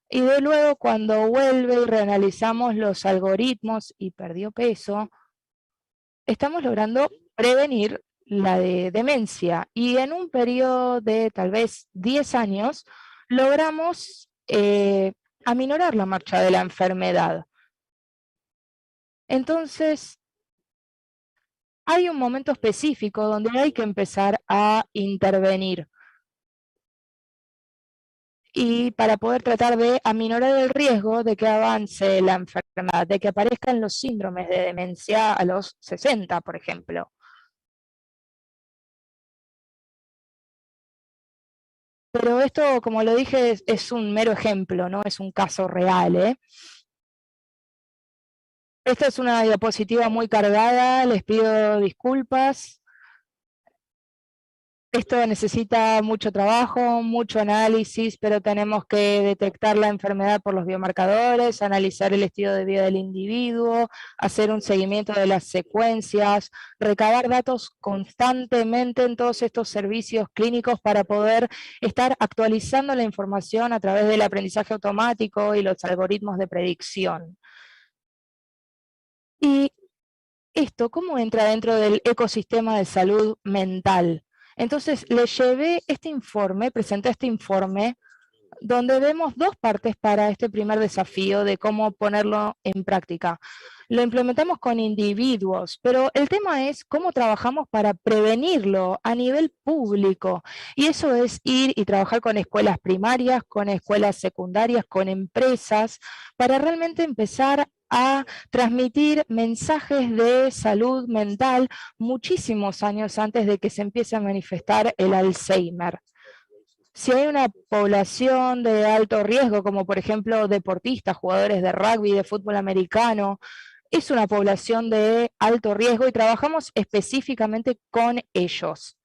Y de luego, cuando vuelve y reanalizamos los algoritmos y perdió peso, estamos logrando prevenir la demencia. Y en un periodo de tal vez 10 años, logramos aminorar la marcha de la enfermedad. Entonces, hay un momento específico donde hay que empezar a intervenir. Y para poder tratar de aminorar el riesgo de que avance la enfermedad, de que aparezcan los síndromes de demencia a los 60, por ejemplo. Pero esto, como lo dije, es un mero ejemplo, no es un caso real, ¿eh? Esta es una diapositiva muy cargada, les pido disculpas. Esto necesita mucho trabajo, mucho análisis, pero tenemos que detectar la enfermedad por los biomarcadores, analizar el estilo de vida del individuo, hacer un seguimiento de las secuencias, recabar datos constantemente en todos estos servicios clínicos para poder estar actualizando la información a través del aprendizaje automático y los algoritmos de predicción. Y esto, ¿cómo entra dentro del ecosistema de salud mental? Entonces, le llevé este informe, presenté este informe, donde vemos dos partes para este primer desafío de cómo ponerlo en práctica. Lo implementamos con individuos, pero el tema es cómo trabajamos para prevenirlo a nivel público. Y eso es ir y trabajar con escuelas primarias, con escuelas secundarias, con empresas, para realmente empezar a transmitir mensajes de salud mental muchísimos años antes de que se empiece a manifestar el Alzheimer. Si hay una población de alto riesgo, como por ejemplo deportistas, jugadores de rugby, de fútbol americano, es una población de alto riesgo y trabajamos específicamente con ellos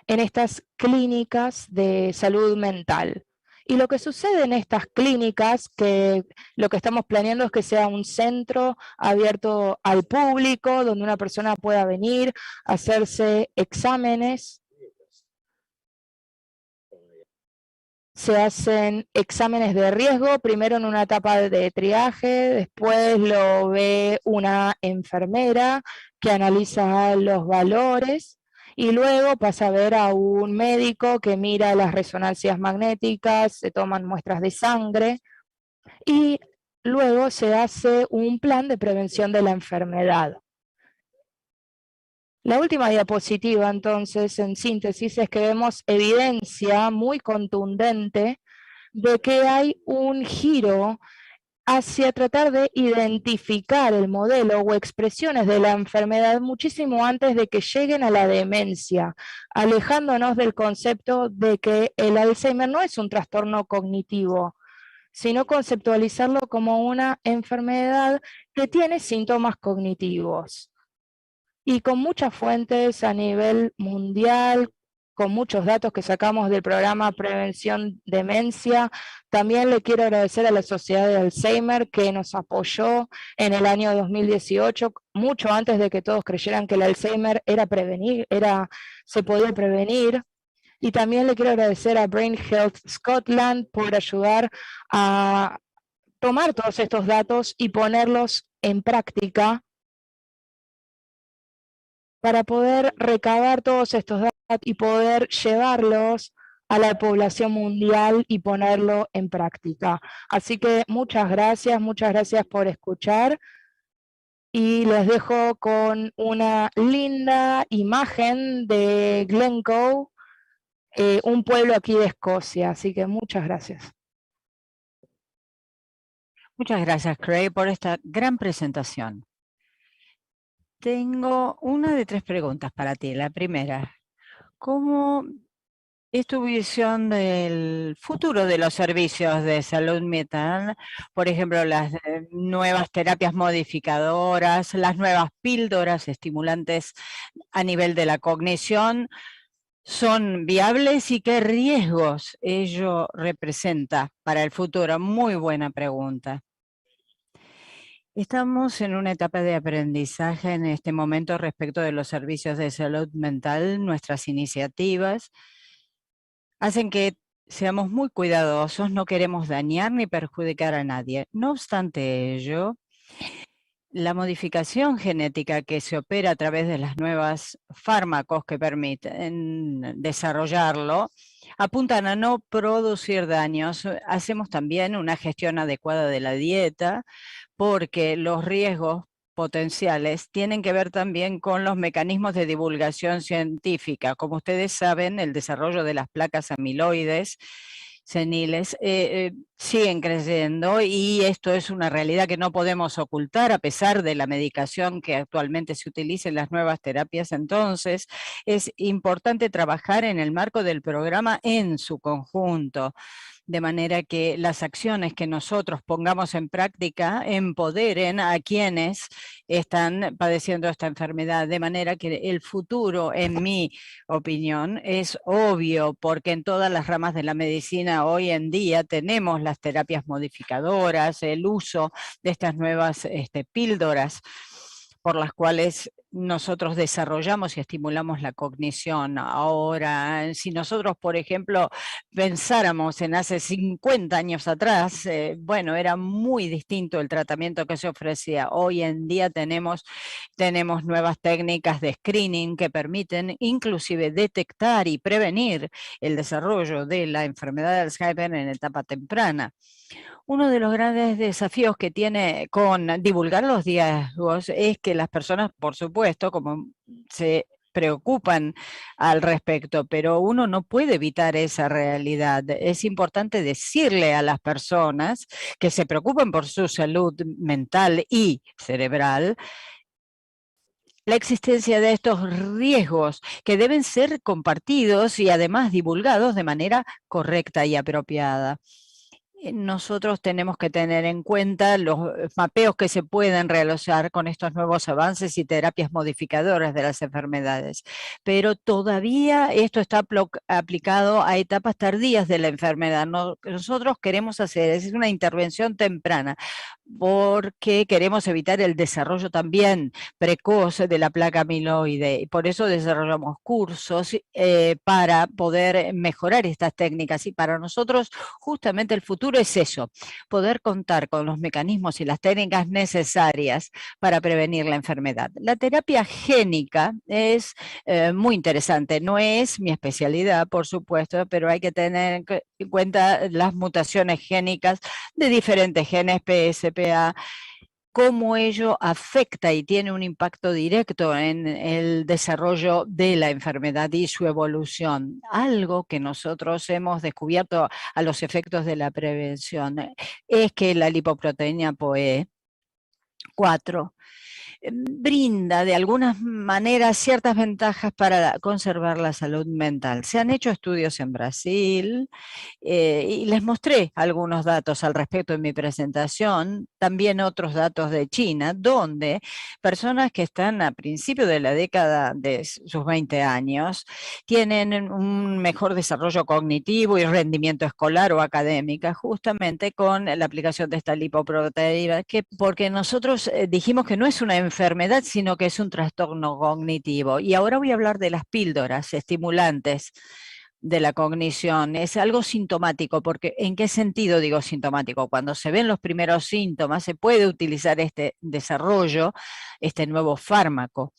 en estas clínicas de salud mental. Y lo que sucede en estas clínicas, que lo que estamos planeando es que sea un centro abierto al público, donde una persona pueda venir, hacerse exámenes. Se hacen exámenes de riesgo, primero en una etapa de triaje, después lo ve una enfermera que analiza los valores y luego pasa a ver a un médico que mira las resonancias magnéticas, se toman muestras de sangre y luego se hace un plan de prevención de la enfermedad. La última diapositiva, entonces, en síntesis, es que vemos evidencia muy contundente de que hay un giro hacia tratar de identificar el modelo o expresiones de la enfermedad muchísimo antes de que lleguen a la demencia, alejándonos del concepto de que el Alzheimer no es un trastorno cognitivo, sino conceptualizarlo como una enfermedad que tiene síntomas cognitivos. Y con muchas fuentes a nivel mundial, con muchos datos que sacamos del programa Prevención Demencia. También le quiero agradecer a la Sociedad de Alzheimer que nos apoyó en el año 2018, mucho antes de que todos creyeran que el Alzheimer se podía prevenir. Y también le quiero agradecer a Brain Health Scotland por ayudar a tomar todos estos datos y ponerlos en práctica para poder recabar todos estos datos y poder llevarlos a la población mundial y ponerlo en práctica. Así que muchas gracias por escuchar y les dejo con una linda imagen de Glencoe un pueblo aquí de Escocia, así que muchas gracias. Muchas gracias, Craig, por esta gran presentación. Tengo una de 3 preguntas para ti. La primera, ¿cómo es tu visión del futuro de los servicios de salud mental? Por ejemplo, las nuevas terapias modificadoras, las nuevas píldoras estimulantes a nivel de la cognición, ¿son viables y qué riesgos ello representa para el futuro? Muy buena pregunta. Estamos en una etapa de aprendizaje en este momento respecto de los servicios de salud mental. Nuestras iniciativas hacen que seamos muy cuidadosos, no queremos dañar ni perjudicar a nadie. No obstante ello, la modificación genética que se opera a través de las nuevas fármacos que permiten desarrollarlo apuntan a no producir daños. Hacemos también una gestión adecuada de la dieta, porque los riesgos potenciales tienen que ver también con los mecanismos de divulgación científica. Como ustedes saben, el desarrollo de las placas amiloides seniles siguen creciendo y esto es una realidad que no podemos ocultar a pesar de la medicación que actualmente se utiliza en las nuevas terapias. Entonces, es importante trabajar en el marco del programa en su conjunto, de manera que las acciones que nosotros pongamos en práctica empoderen a quienes están padeciendo esta enfermedad, de manera que el futuro, en mi opinión, es obvio, porque en todas las ramas de la medicina hoy en día tenemos las terapias modificadoras, el uso de estas nuevas píldoras por las cuales nosotros desarrollamos y estimulamos la cognición. Ahora, si nosotros, por ejemplo, pensáramos en hace 50 años atrás, bueno, era muy distinto el tratamiento que se ofrecía. Hoy en día tenemos nuevas técnicas de screening que permiten inclusive detectar y prevenir el desarrollo de la enfermedad de Alzheimer en etapa temprana. Uno de los grandes desafíos que tiene con divulgar los hallazgos es que las personas, por supuesto, como se preocupan al respecto, pero uno no puede evitar esa realidad. Es importante decirle a las personas que se preocupan por su salud mental y cerebral la existencia de estos riesgos que deben ser compartidos y además divulgados de manera correcta y apropiada. Nosotros tenemos que tener en cuenta los mapeos que se pueden realizar con estos nuevos avances y terapias modificadoras de las enfermedades, pero todavía esto está aplicado a etapas tardías de la enfermedad. Lo que nosotros queremos hacer es una intervención temprana, porque queremos evitar el desarrollo también precoz de la placa amiloide, y por eso desarrollamos cursos para poder mejorar estas técnicas, y para nosotros justamente el futuro es eso, poder contar con los mecanismos y las técnicas necesarias para prevenir la enfermedad. La terapia génica es muy interesante, no es mi especialidad, por supuesto, pero hay que tener en cuenta las mutaciones génicas de diferentes genes PSPA, cómo ello afecta y tiene un impacto directo en el desarrollo de la enfermedad y su evolución. Algo que nosotros hemos descubierto a los efectos de la prevención es que la lipoproteína POE4 brinda de algunas maneras ciertas ventajas para conservar la salud mental. Se han hecho estudios en Brasil y les mostré algunos datos al respecto en mi presentación, también otros datos de China, donde personas que están a principios de la década de sus 20 años tienen un mejor desarrollo cognitivo y rendimiento escolar o académica, justamente con la aplicación de esta lipoproteína, porque nosotros dijimos que no es una enfermedad, sino que es un trastorno cognitivo. Y ahora voy a hablar de las píldoras estimulantes de la cognición. Es algo sintomático, porque ¿en qué sentido digo sintomático? Cuando se ven los primeros síntomas, se puede utilizar este desarrollo, este nuevo fármaco.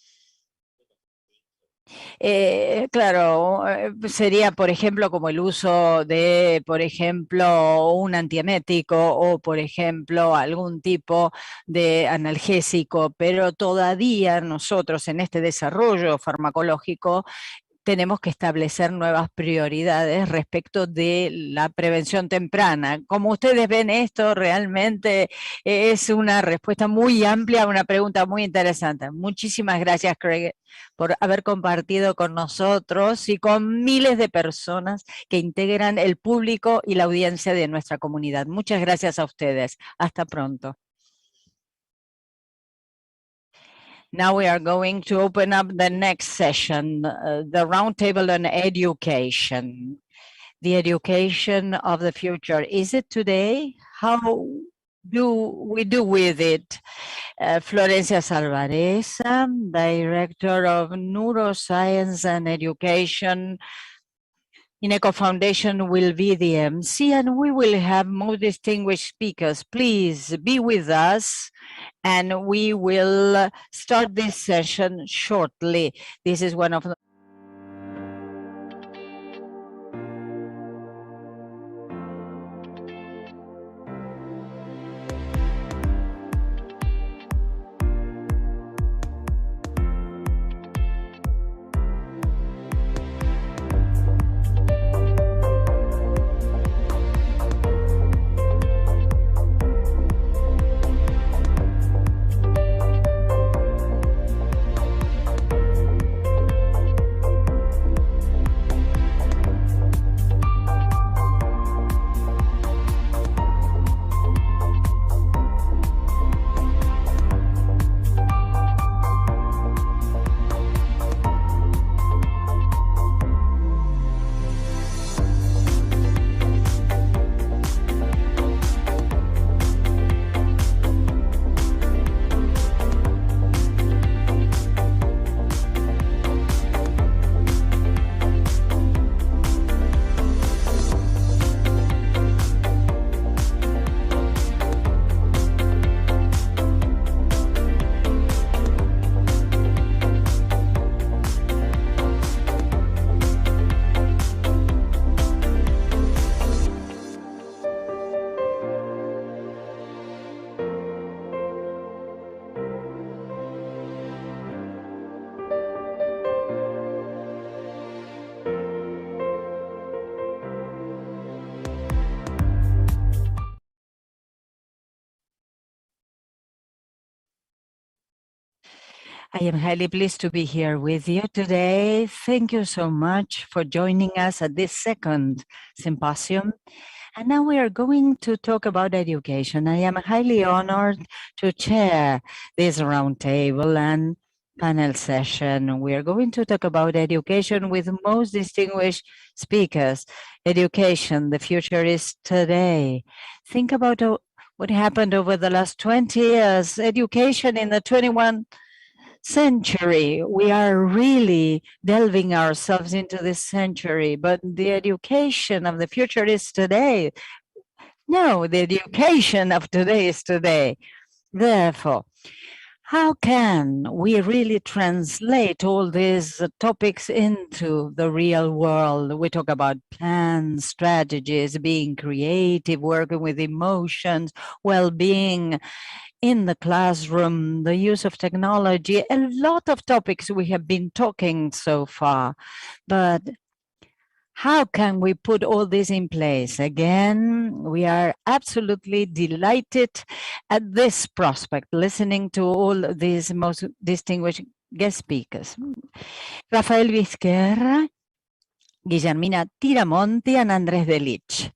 Claro, sería, por ejemplo, como el uso de, por ejemplo, un antiemético o, por ejemplo, algún tipo de analgésico, pero todavía nosotros en este desarrollo farmacológico tenemos que establecer nuevas prioridades respecto de la prevención temprana. Como ustedes ven, esto realmente es una respuesta muy amplia a una pregunta muy interesante. Muchísimas gracias, Craig, por haber compartido con nosotros y con miles de personas que integran el público y la audiencia de nuestra comunidad. Muchas gracias a ustedes. Hasta pronto. Now we are going to open up the next session, the roundtable on education. The education of the future. Is it today? How do we do with it? Florencia Salvareza, Director of Neuroscience and Education. INECO Foundation will be the MC, and we will have more distinguished speakers. Please be with us, and we will start this session shortly. This is one of the I am highly pleased to be here with you today. Thank you so much for joining us at this second symposium. And now we are going to talk about education. I am highly honored to chair this roundtable and panel session. We are going to talk about education with most distinguished speakers. Education, the future is today. Think about what happened over the last 20 years. Education in the 21st century. We are really delving ourselves into this century, but the education of the future is today. No, the education of today is today. Therefore, how can we really translate all these topics into the real world? We talk about plans, strategies, being creative, working with emotions, well-being, in the classroom, the use of technology, a lot of topics we have been talking so far. But how can we put all this in place? Again, we are absolutely delighted at this prospect, listening to all these most distinguished guest speakers. Rafael Vizquerra, Guillermina Tiramonti, and Andrés Delich.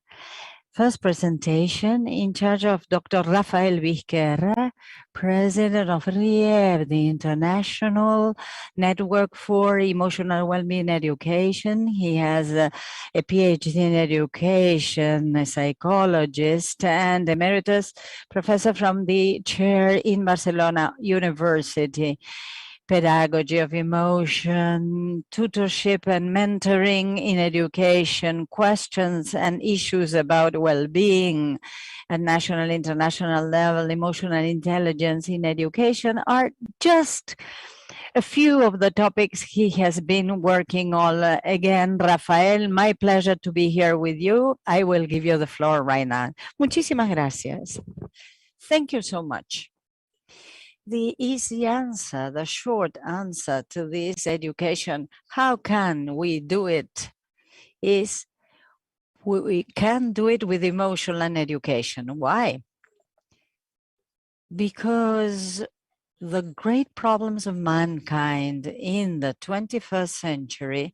First presentation in charge of Dr. Rafael Vizquerra, President of RIEB, the International Network for Emotional Wellbeing Education. He has a PhD in education, a psychologist, and emeritus professor from the chair in Barcelona University. Pedagogy of emotion, tutorship and mentoring in education, questions and issues about well-being at national, international level, emotional intelligence in education are just a few of the topics he has been working on. Again, Rafael, my pleasure to be here with you. I will give you the floor right now. Muchísimas gracias. Thank you so much. The easy answer, the short answer to this education, how can we do it, is we can do it with emotional and education. Why? Because the great problems of mankind in the 21st century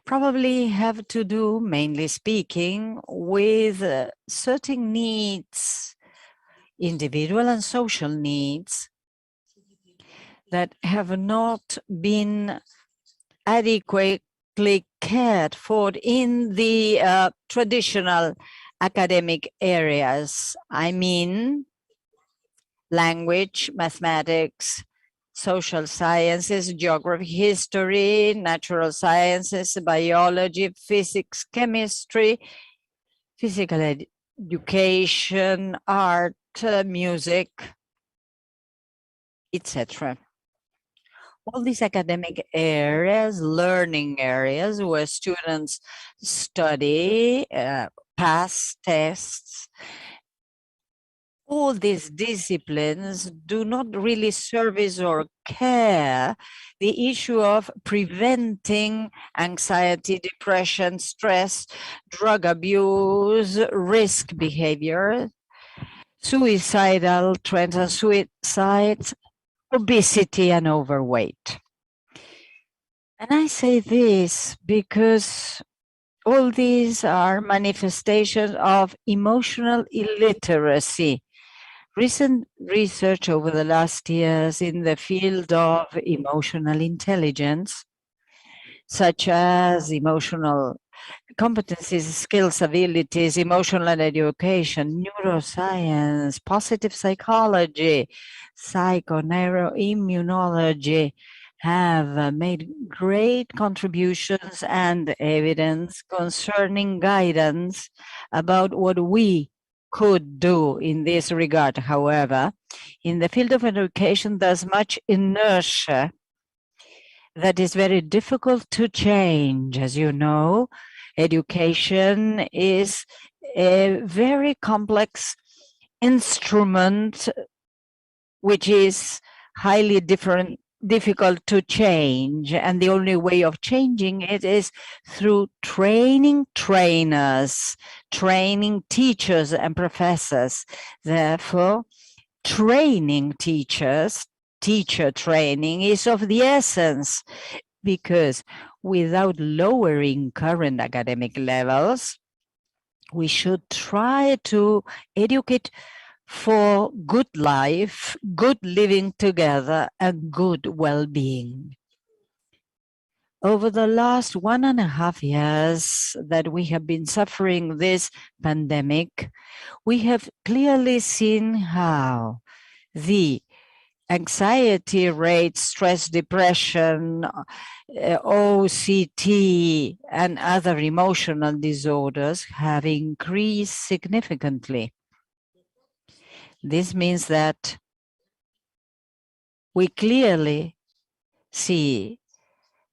probably have to do, mainly speaking, with certain needs, individual and social needs, that have not been adequately cared for in the traditional academic areas. I mean, language, mathematics, social sciences, geography, history, natural sciences, biology, physics, chemistry, physical education, art, music, etc. All these academic areas, learning areas where students study, pass tests, all these disciplines do not really service or care the issue of preventing anxiety, depression, stress, drug abuse, risk behavior, suicidal trends and suicides, obesity and overweight. And I say this because all these are manifestations of emotional illiteracy. Recent research over the last years in the field of emotional intelligence, such as emotional competencies, skills, abilities, emotional and education, neuroscience, positive psychology, psychoneuroimmunology, have made great contributions and evidence concerning guidance about what we could do in this regard. However, in the field of education, there's much inertia that is very difficult to change. As you know, education is a very complex instrument which is highly difficult to change, and the only way of changing it is through training trainers, training teachers and professors. Therefore, training teachers, teacher training is of the essence, because without lowering current academic levels, we should try to educate for good life, good living together, and good well-being. Over the last 1.5 years that we have been suffering this pandemic, we have clearly seen how the anxiety rates, stress, depression, OCD, and other emotional disorders have increased significantly. This means that we clearly see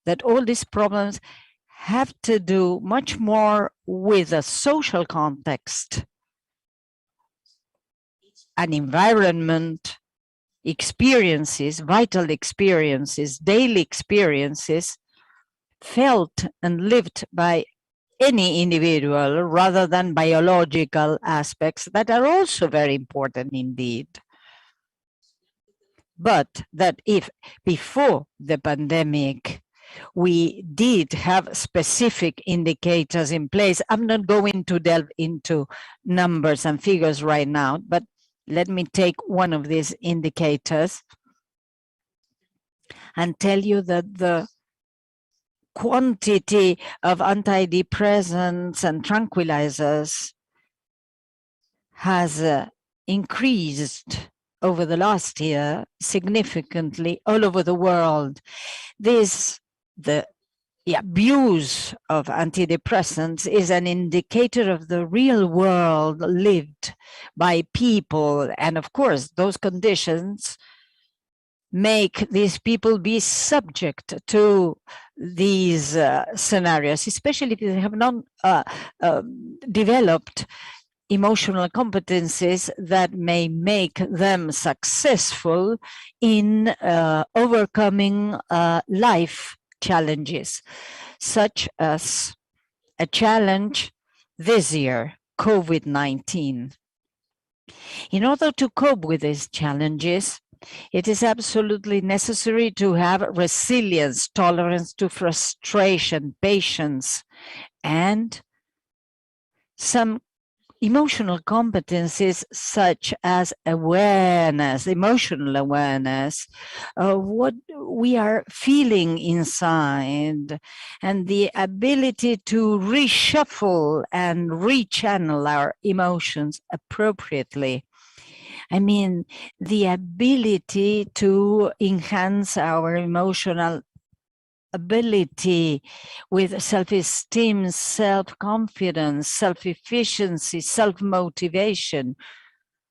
that all these problems have to do much more with a social context, an environment, experiences, vital experiences, daily experiences felt and lived by any individual, rather than biological aspects that are also very important indeed. But that if before the pandemic we did have specific indicators in place, I'm not going to delve into numbers and figures right now, but let me take one of these indicators and tell you that the quantity of antidepressants and tranquilizers has increased over the last year significantly all over the world. The abuse of antidepressants is an indicator of the real world lived by people. And of course, those conditions make these people be subject to these scenarios, especially if they have not developed emotional competencies that may make them successful in overcoming life challenges, such as a challenge this year, COVID-19. In order to cope with these challenges, it is absolutely necessary to have resilience, tolerance to frustration, patience, and some emotional competencies such as awareness, emotional awareness of what we are feeling inside, and the ability to reshuffle and rechannel our emotions appropriately. I mean, the ability to enhance our emotional ability with self-esteem, self-confidence, self-efficiency, self-motivation.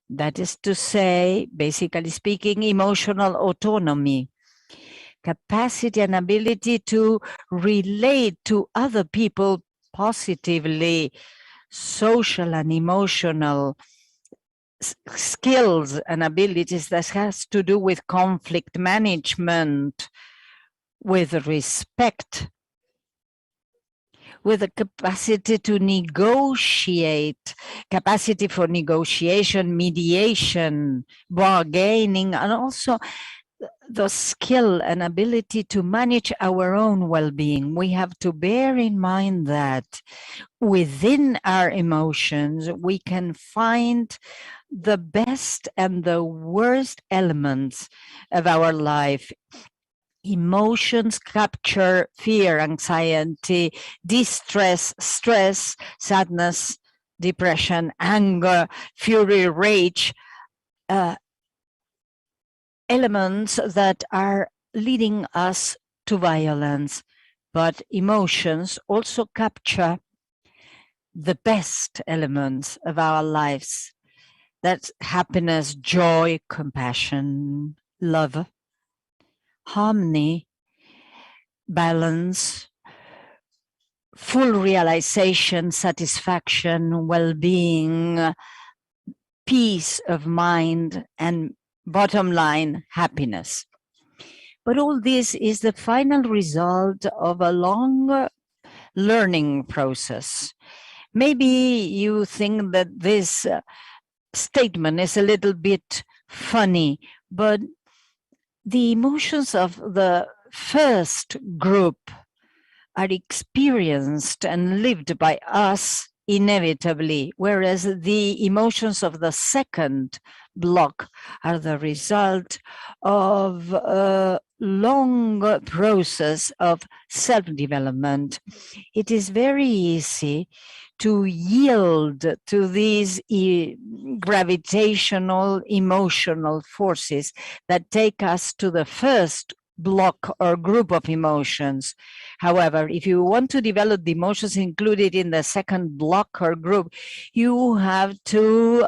That is to say, basically speaking, emotional autonomy, capacity and ability to relate to other people positively, social and emotional skills and abilities that has to do with conflict management, with respect, with the capacity to negotiate, capacity for negotiation, mediation, bargaining, and also the skill and ability to manage our own well-being. We have to bear in mind that within our emotions, we can find the best and the worst elements of our life. Emotions capture fear, anxiety, distress, stress, sadness, depression, anger, fury, rage, elements that are leading us to violence. But emotions also capture the best elements of our lives. That's happiness, joy, compassion, love, harmony, balance, full realization, satisfaction, well-being, peace of mind, and bottom line, happiness. But all this is the final result of a long learning process. Maybe you think that this statement is a little bit funny, but the emotions of the first group are experienced and lived by us inevitably, whereas the emotions of the second block are the result of a long process of self-development. It is very easy to yield to these gravitational emotional forces that take us to the first block or group of emotions. However, if you want to develop the emotions included in the second block or group, you have to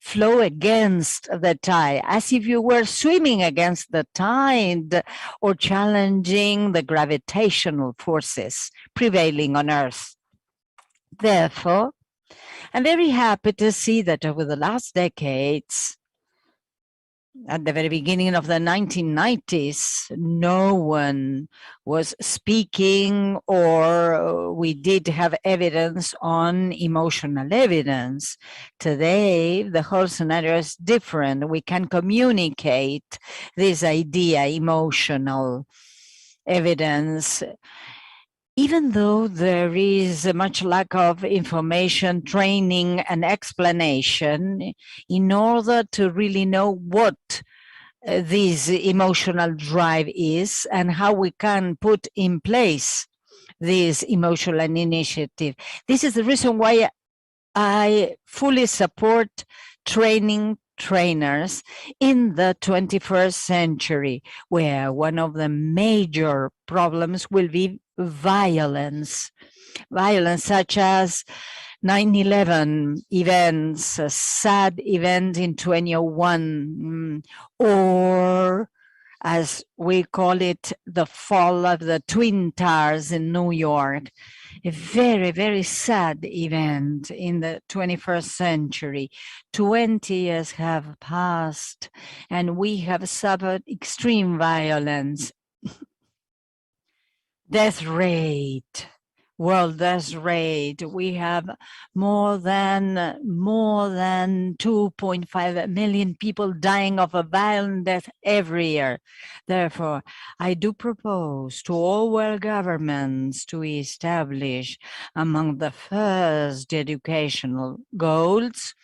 flow against the tide, as if you were swimming against the tide or challenging the gravitational forces prevailing on Earth. Therefore, I'm very happy to see that over the last decades, at the very beginning of the 1990s, no one was speaking, or we did have evidence on emotional evidence. Today, the whole scenario is different. We can communicate this idea, emotional evidence, even though there is a much lack of information, training, and explanation in order to really know what this emotional drive is and how we can put in place this emotional initiative. This is the reason why I fully support training trainers in the 21st century, where one of the major problems will be violence such as 9/11 events, a sad event in 2001, or as we call it, the fall of the Twin Towers in New York. A very, very sad event in the 21st century. 20 years have passed and we have suffered extreme violence. Death rate, world death rate. We have more than 2.5 million people dying of a violent death every year. Therefore, I do propose to all world governments to establish among the first educational goals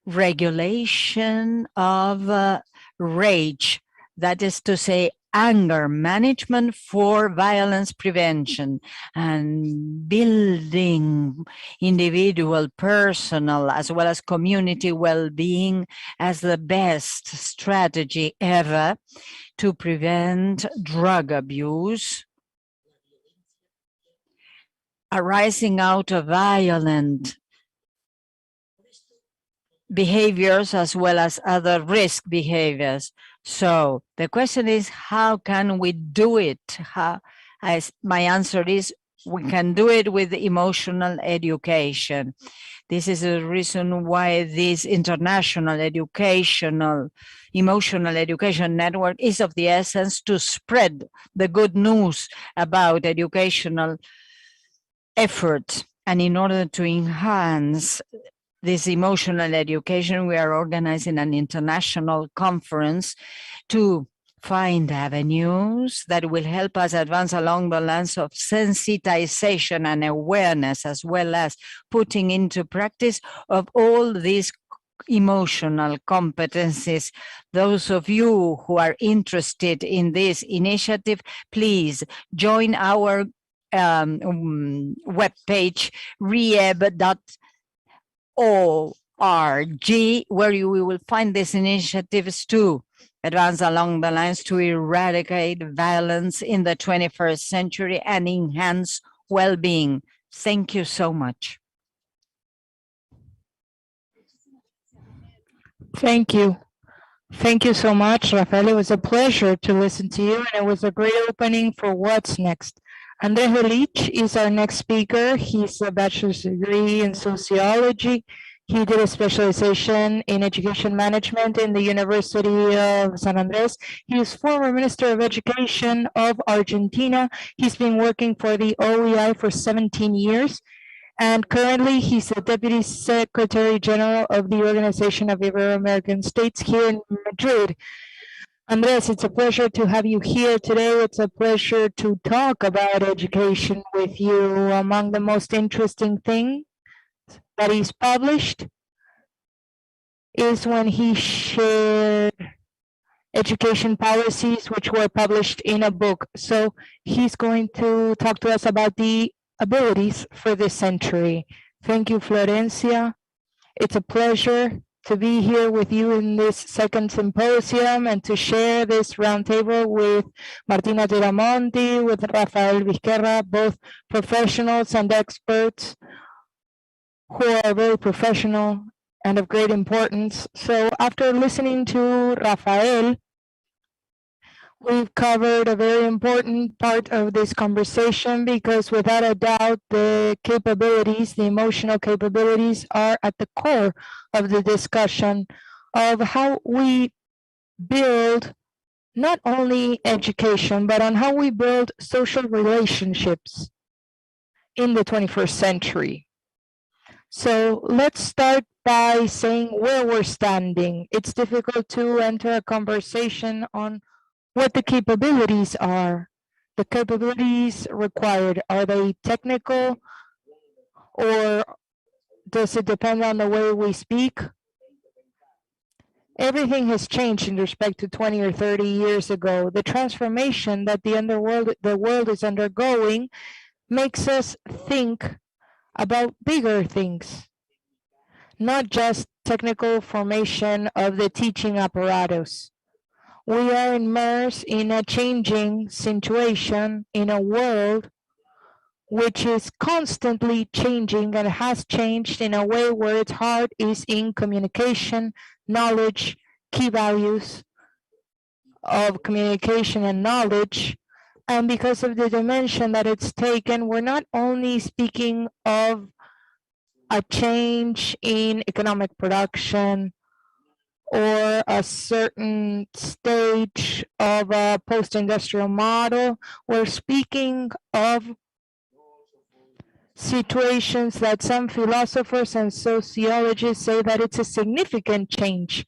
regulation of rage, that is to say, anger management for violence prevention, and building individual, personal, as well as community well-being as the best strategy ever to prevent drug abuse arising out of violent behaviors as well as other risk behaviors. So the question is, how can we do it? My answer is, we can do it with emotional education. This is the reason why this international emotional education network is of the essence to spread the good news about educational efforts. And in order to enhance this emotional education, we are organizing an international conference to find avenues that will help us advance along the lines of sensitization and awareness, as well as putting into practice of all these emotional competencies. Those of you who are interested in this initiative, please join our webpage, rieb.org, where you will find these initiatives to advance along the lines to eradicate violence in the 21st century and enhance well-being. Thank you so much. Thank you. Thank you so much, Rafael. It was a pleasure to listen to you, and it was a great opening for what's next. Andres Belich is our next speaker. He's a bachelor's degree in sociology. He did a specialization in education management in the University of San Andres. He is former Minister of Education of Argentina. He's been working for the OEI for 17 years. And currently, he's the Deputy Secretary General of the Organization of Ibero-American States here in Madrid. Andres, it's a pleasure to have you here today. It's a pleasure to talk about education with you. Among the most interesting things that he's published is when he shared education policies, which were published in a book. So he's going to talk to us about the abilities for this century. Thank you, Florencia. It's a pleasure to be here with you in this second symposium and to share this roundtable with Martina Tiramonti, with Rafael Vizquerra, both professionals and experts who are very professional and of great importance. So after listening to Rafael, we've covered a very important part of this conversation, because without a doubt, the capabilities, the emotional capabilities, are at the core of the discussion of how we build not only education, but on how we build social relationships in the 21st century. So let's start by saying where we're standing. It's difficult to enter a conversation on what the capabilities are. The capabilities required, are they technical, or does it depend on the way we speak? Everything has changed in respect to 20 or 30 years ago. The transformation that the world is undergoing makes us think about bigger things, not just technical formation of the teaching apparatus. We are immersed in a changing situation in a world which is constantly changing and has changed in a way where its heart is in communication, knowledge, key values of communication and knowledge. And because of the dimension that it's taken, we're not only speaking of a change in economic production or a certain stage of a post-industrial model. We're speaking of situations that some philosophers and sociologists say that it's a significant change,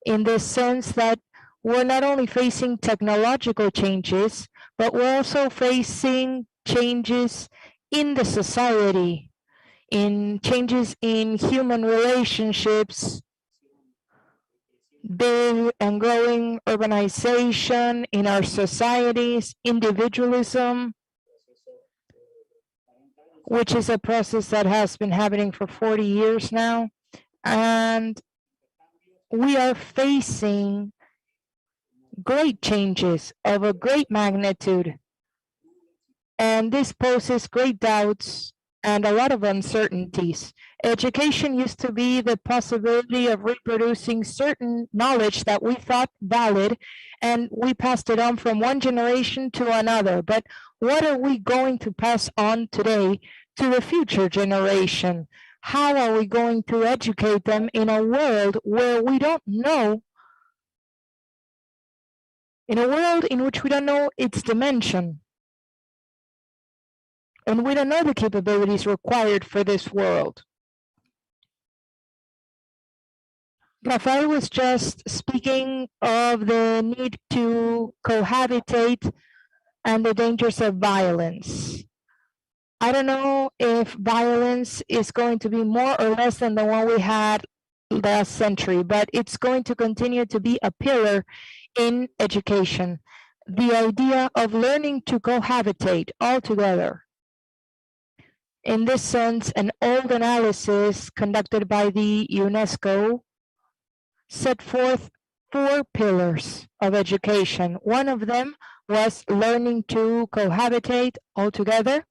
in the sense that we're not only facing technological changes, but we're also facing changes in the society, in changes in human relationships, big and growing urbanization in our societies, individualism, which is a process that has been happening for 40 years now. And we are facing great changes of a great magnitude. And this poses great doubts and a lot of uncertainties. Education used to be the possibility of reproducing certain knowledge that we thought valid, and we passed it on from one generation to another. But what are we going to pass on today to the future generation? How are we going to educate them in a world where we don't know, in a world in which we don't know its dimension? And we don't know the capabilities required for this world. Rafael was just speaking of the need to cohabitate and the dangers of violence. I don't know if violence is going to be more or less than the one we had last century, but it's going to continue to be a pillar in education. The idea of learning to cohabitate all together. In this sense, an old analysis conducted by the UNESCO set forth 4 pillars of education. One of them was learning to cohabitate all together.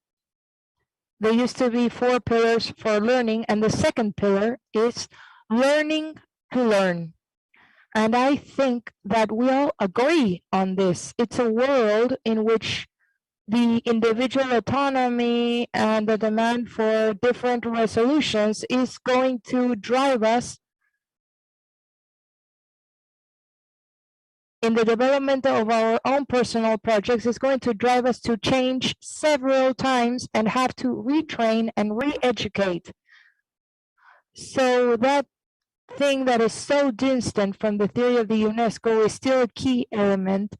There used to be 4 pillars for learning, and the second pillar is learning to learn. And I think that we all agree on this. It's a world in which the individual autonomy and the demand for different resolutions is going to drive us in the development of our own personal projects, is going to drive us to change several times and have to retrain and re-educate. So that thing that is so distant from the theory of the UNESCO is still a key element.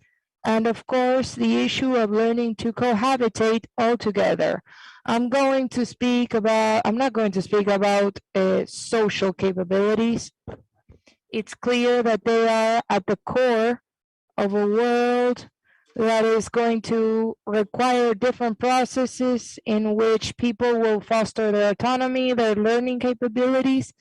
And of course, the issue of learning to cohabitate all together. I'm not going to speak about social capabilities. It's clear that they are at the core of a world that is going to require different processes in which people will foster their autonomy, their learning capabilities.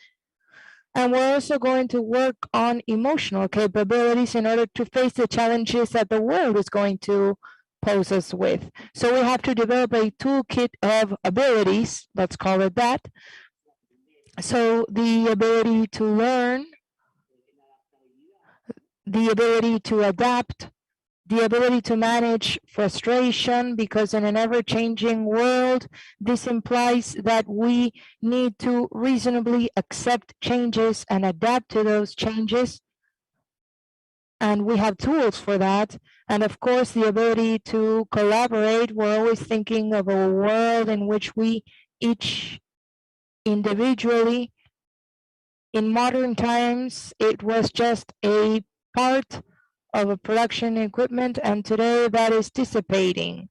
And we're also going to work on emotional capabilities in order to face the challenges that the world is going to pose us with. So we have to develop a toolkit of abilities, let's call it that. So the ability to learn, the ability to adapt, the ability to manage frustration, because in an ever-changing world, this implies that we need to reasonably accept changes and adapt to those changes. And we have tools for that. And of course, the ability to collaborate. We're always thinking of a world in which we each individually, in modern times, it was just a part of a production equipment, and today that is dissipating.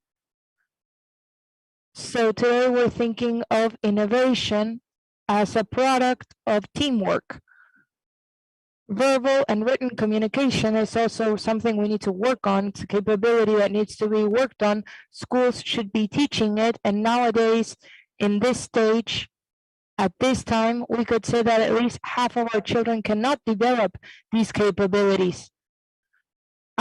So today we're thinking of innovation as a product of teamwork. Verbal and written communication is also something we need to work on. It's a capability that needs to be worked on. Schools should be teaching it, and nowadays, in this stage, at this time, we could say that at least half of our children cannot develop these capabilities.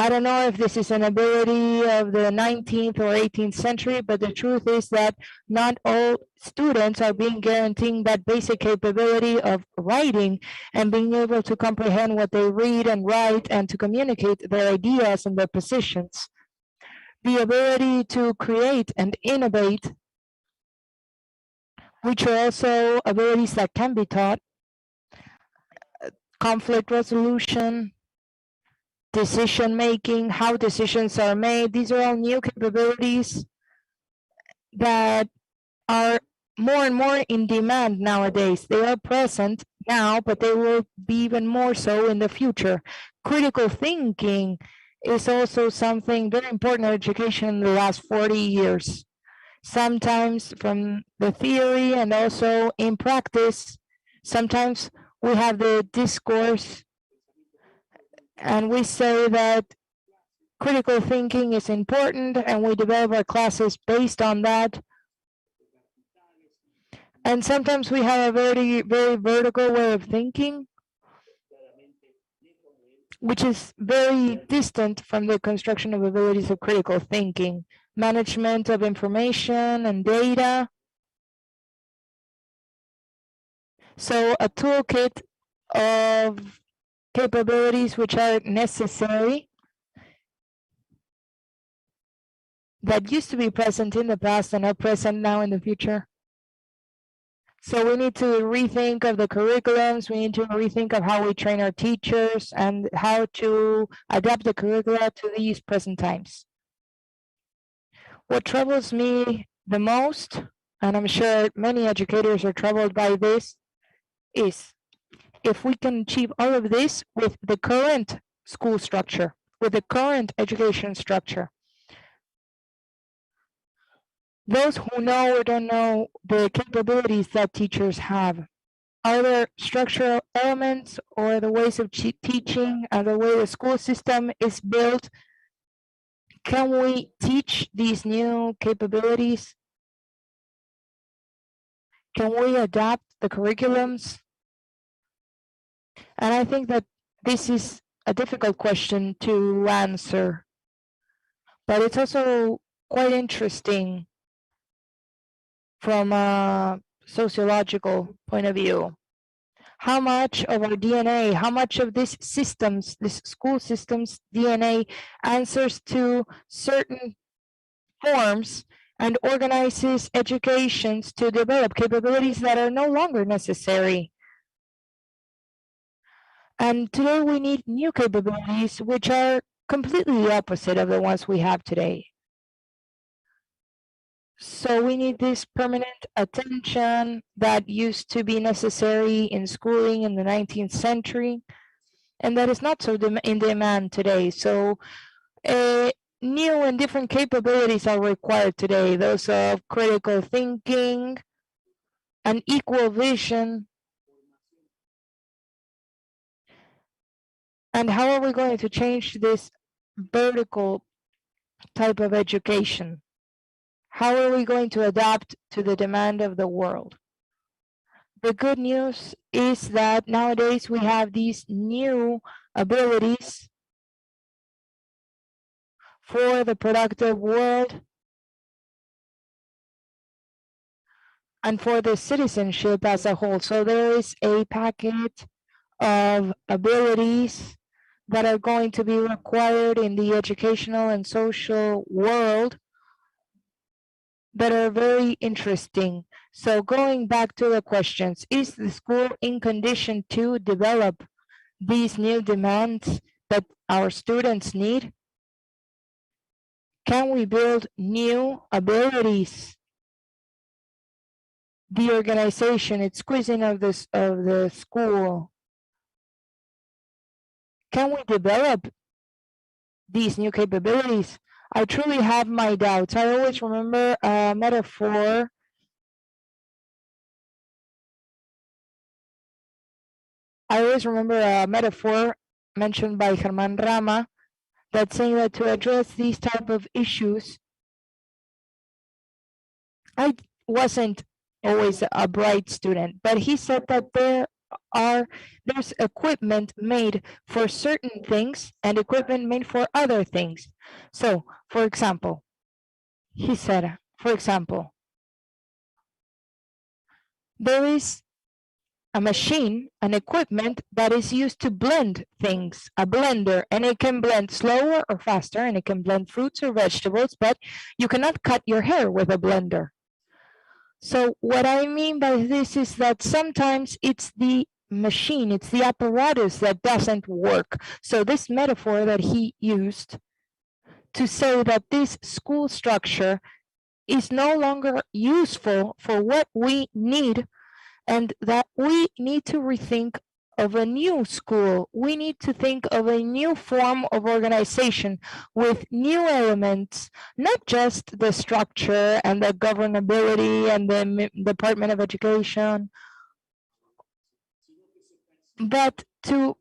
I don't know if this is an ability of the 19th or 18th century, but the truth is that not all students are being guaranteed that basic capability of writing and being able to comprehend what they read and write and to communicate their ideas and their positions. The ability to create and innovate, which are also abilities that can be taught, conflict resolution, decision making, how decisions are made. These are all new capabilities that are more and more in demand nowadays. They are present now, but they will be even more so in the future. Critical thinking is also something very important in education in the last 40 years. Sometimes from the theory and also in practice, sometimes we have the discourse and we say that critical thinking is important and we develop our classes based on that. And sometimes we have a very vertical way of thinking, which is very distant from the construction of abilities of critical thinking, management of information and data. So a toolkit of capabilities which are necessary that used to be present in the past and are present now in the future. So we need to rethink of the curriculums, we need to rethink of how we train our teachers and how to adapt the curricula to these present times. What troubles me the most, and I'm sure many educators are troubled by this, is if we can achieve all of this with the current school structure, with the current education structure. Those who know or don't know the capabilities that teachers have, are there structural elements or the ways of teaching and the way the school system is built? Can we teach these new capabilities? Can we adapt the curriculums? And I think that this is a difficult question to answer, but it's also quite interesting from a sociological point of view. How much of our DNA, how much of this systems, this school system's DNA answers to certain forms and organizes educations to develop capabilities that are no longer necessary. And today we need new capabilities which are completely the opposite of the ones we have today. So we need this permanent attention that used to be necessary in schooling in the 19th century, and that is not so in demand today. So new and different capabilities are required today, those of critical thinking, an equal vision. And how are we going to change this vertical type of education? How are we going to adapt to the demand of the world? The good news is that nowadays we have these new abilities for the productive world and for the citizenship as a whole. So there is a packet of abilities that are going to be required in the educational and social world that are very interesting. So going back to the questions, is the school in condition to develop these new demands that our students need? Can we build new abilities? The organization, its cuisine of the school. Can we develop these new capabilities? I truly have my doubts. I always remember a metaphor mentioned by Germán Rama that's saying that to address these type of issues, I wasn't always a bright student, but he said that there there's equipment made for certain things and equipment made for other things. So, for example, he said, for example, there is a machine, an equipment that is used to blend things, a blender, and it can blend slower or faster, and it can blend fruits or vegetables, but you cannot cut your hair with a blender. So what I mean by this is that sometimes it's the machine, it's the apparatus that doesn't work. So this metaphor that he used to say that this school structure is no longer useful for what we need, and that we need to rethink of a new school. We need to think of a new form of organization with new elements, not just the structure and the governability and the Department of Education, but to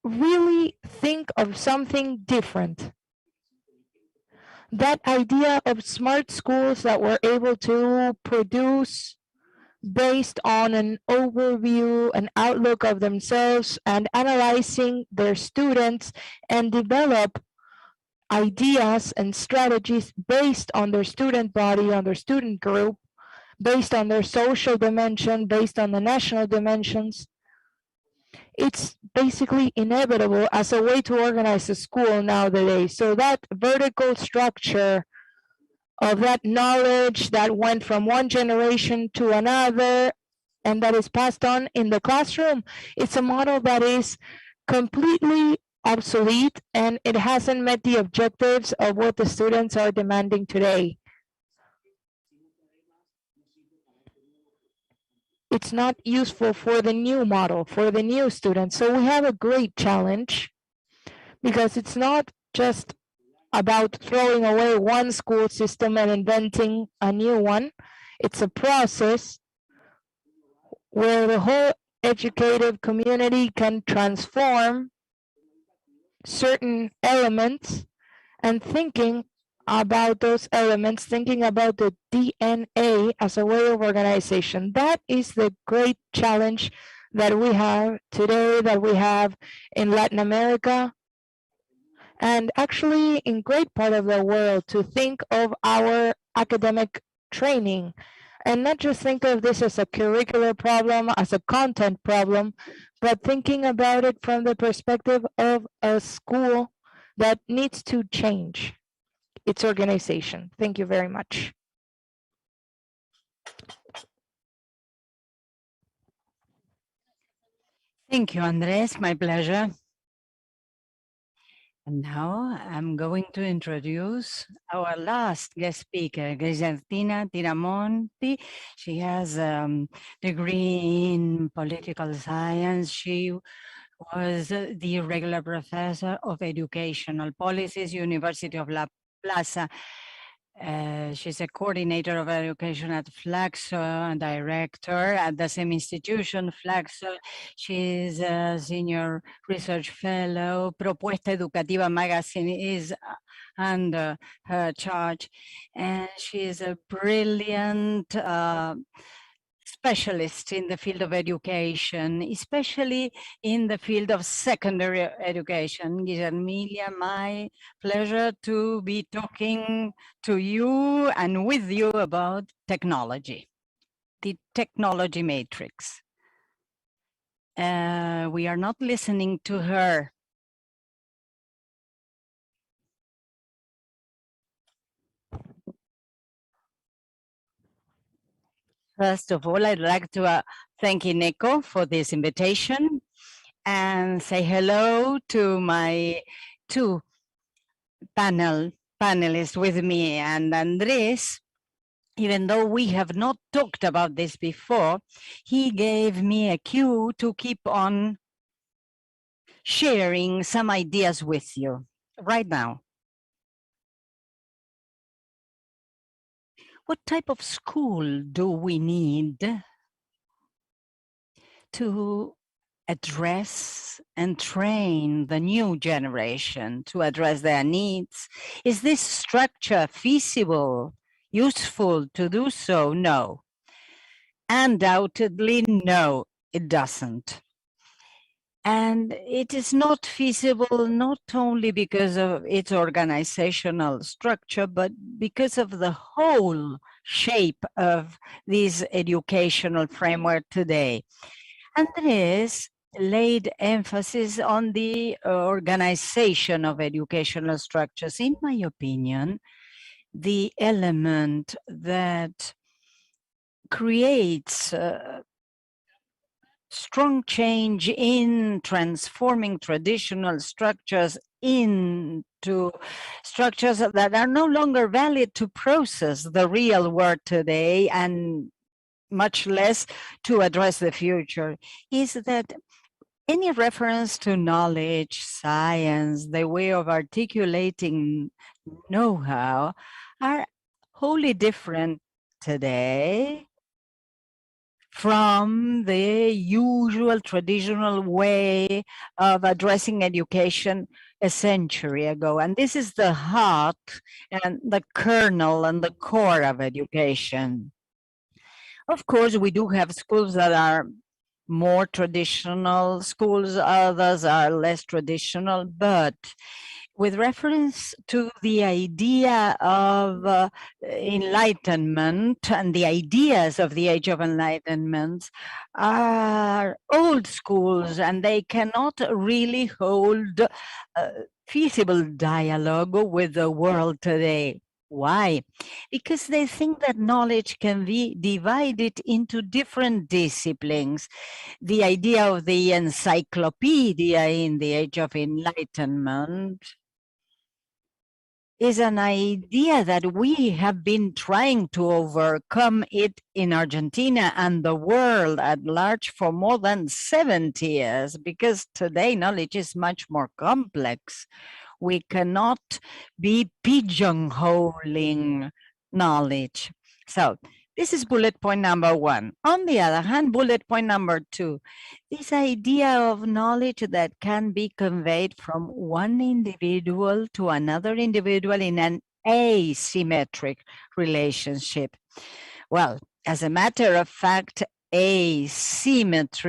really think of something different. That idea of smart schools that were able to produce based on an overview, an outlook of themselves, and analyzing their students, and develop ideas and strategies based on their student body, on their student group, based on their social dimension, based on the national dimensions. It's basically inevitable as a way to organize a school nowadays. So that vertical structure of that knowledge that went from one generation to another and that is passed on in the classroom, it's a model that is completely obsolete, and it hasn't met the objectives of what the students are demanding today. It's not useful for the new model, for the new students. So we have a great challenge, because it's not just about throwing away one school system and inventing a new one. It's a process where the whole educative community can transform certain elements, and thinking about those elements, thinking about the DNA as a way of organization. That is the great challenge that we have today, that we have in Latin America, and actually in great part of the world, to think of our academic training and not just think of this as a curricular problem, as a content problem, but thinking about it from the perspective of a school that needs to change its organization. Thank you very much. Thank you, Andres. My pleasure. And now I'm going to introduce our last guest speaker, Griseltina Tiramonti. She has a degree in political science. She was the regular professor of educational policies, University of La Plaza. She's a coordinator of education at Flaxo and director at the same institution, Flaxo. She's a senior research fellow. Propuesta Educativa magazine is under her charge, and she is a brilliant specialist in the field of education, especially in the field of secondary education. Guillermina, my pleasure to be talking to you and with you about technology, the technology matrix. We are not listening to her. First of all, I'd like to thank INECO for this invitation and say hello to my two panelists with me, and Andres. Even though we have not talked about this before, he gave me a cue to keep on sharing some ideas with you right now. What type of school do we need to address and train the new generation, to address their needs? Is this structure feasible, useful to do so? No. Undoubtedly, no, it doesn't. And it is not feasible not only because of its organizational structure, but because of the whole shape of this educational framework today. Andres laid emphasis on the organization of educational structures. In my opinion, the element that creates strong change in transforming traditional structures into structures that are no longer valid to process the real world today and much less to address the future, is that any reference to knowledge, science, the way of articulating know-how are wholly different today from the usual traditional way of addressing education a century ago. And this is the heart and the kernel and the core of education. Of course, we do have schools that are more traditional schools, others are less traditional, but with reference to the idea of enlightenment and the ideas of the Age of Enlightenment are old schools, and they cannot really hold feasible dialogue with the world today. Why? Because they think that knowledge can be divided into different disciplines. The idea of the encyclopedia in the Age of Enlightenment is an idea that we have been trying to overcome it in Argentina and the world at large for more than 70 years, because today knowledge is much more complex. We cannot be pigeonholing knowledge. So this is bullet point number one. On the other hand, bullet point number two, this idea of knowledge that can be conveyed from one individual to another individual in an asymmetric relationship. Well, as a matter of fact, asymmetry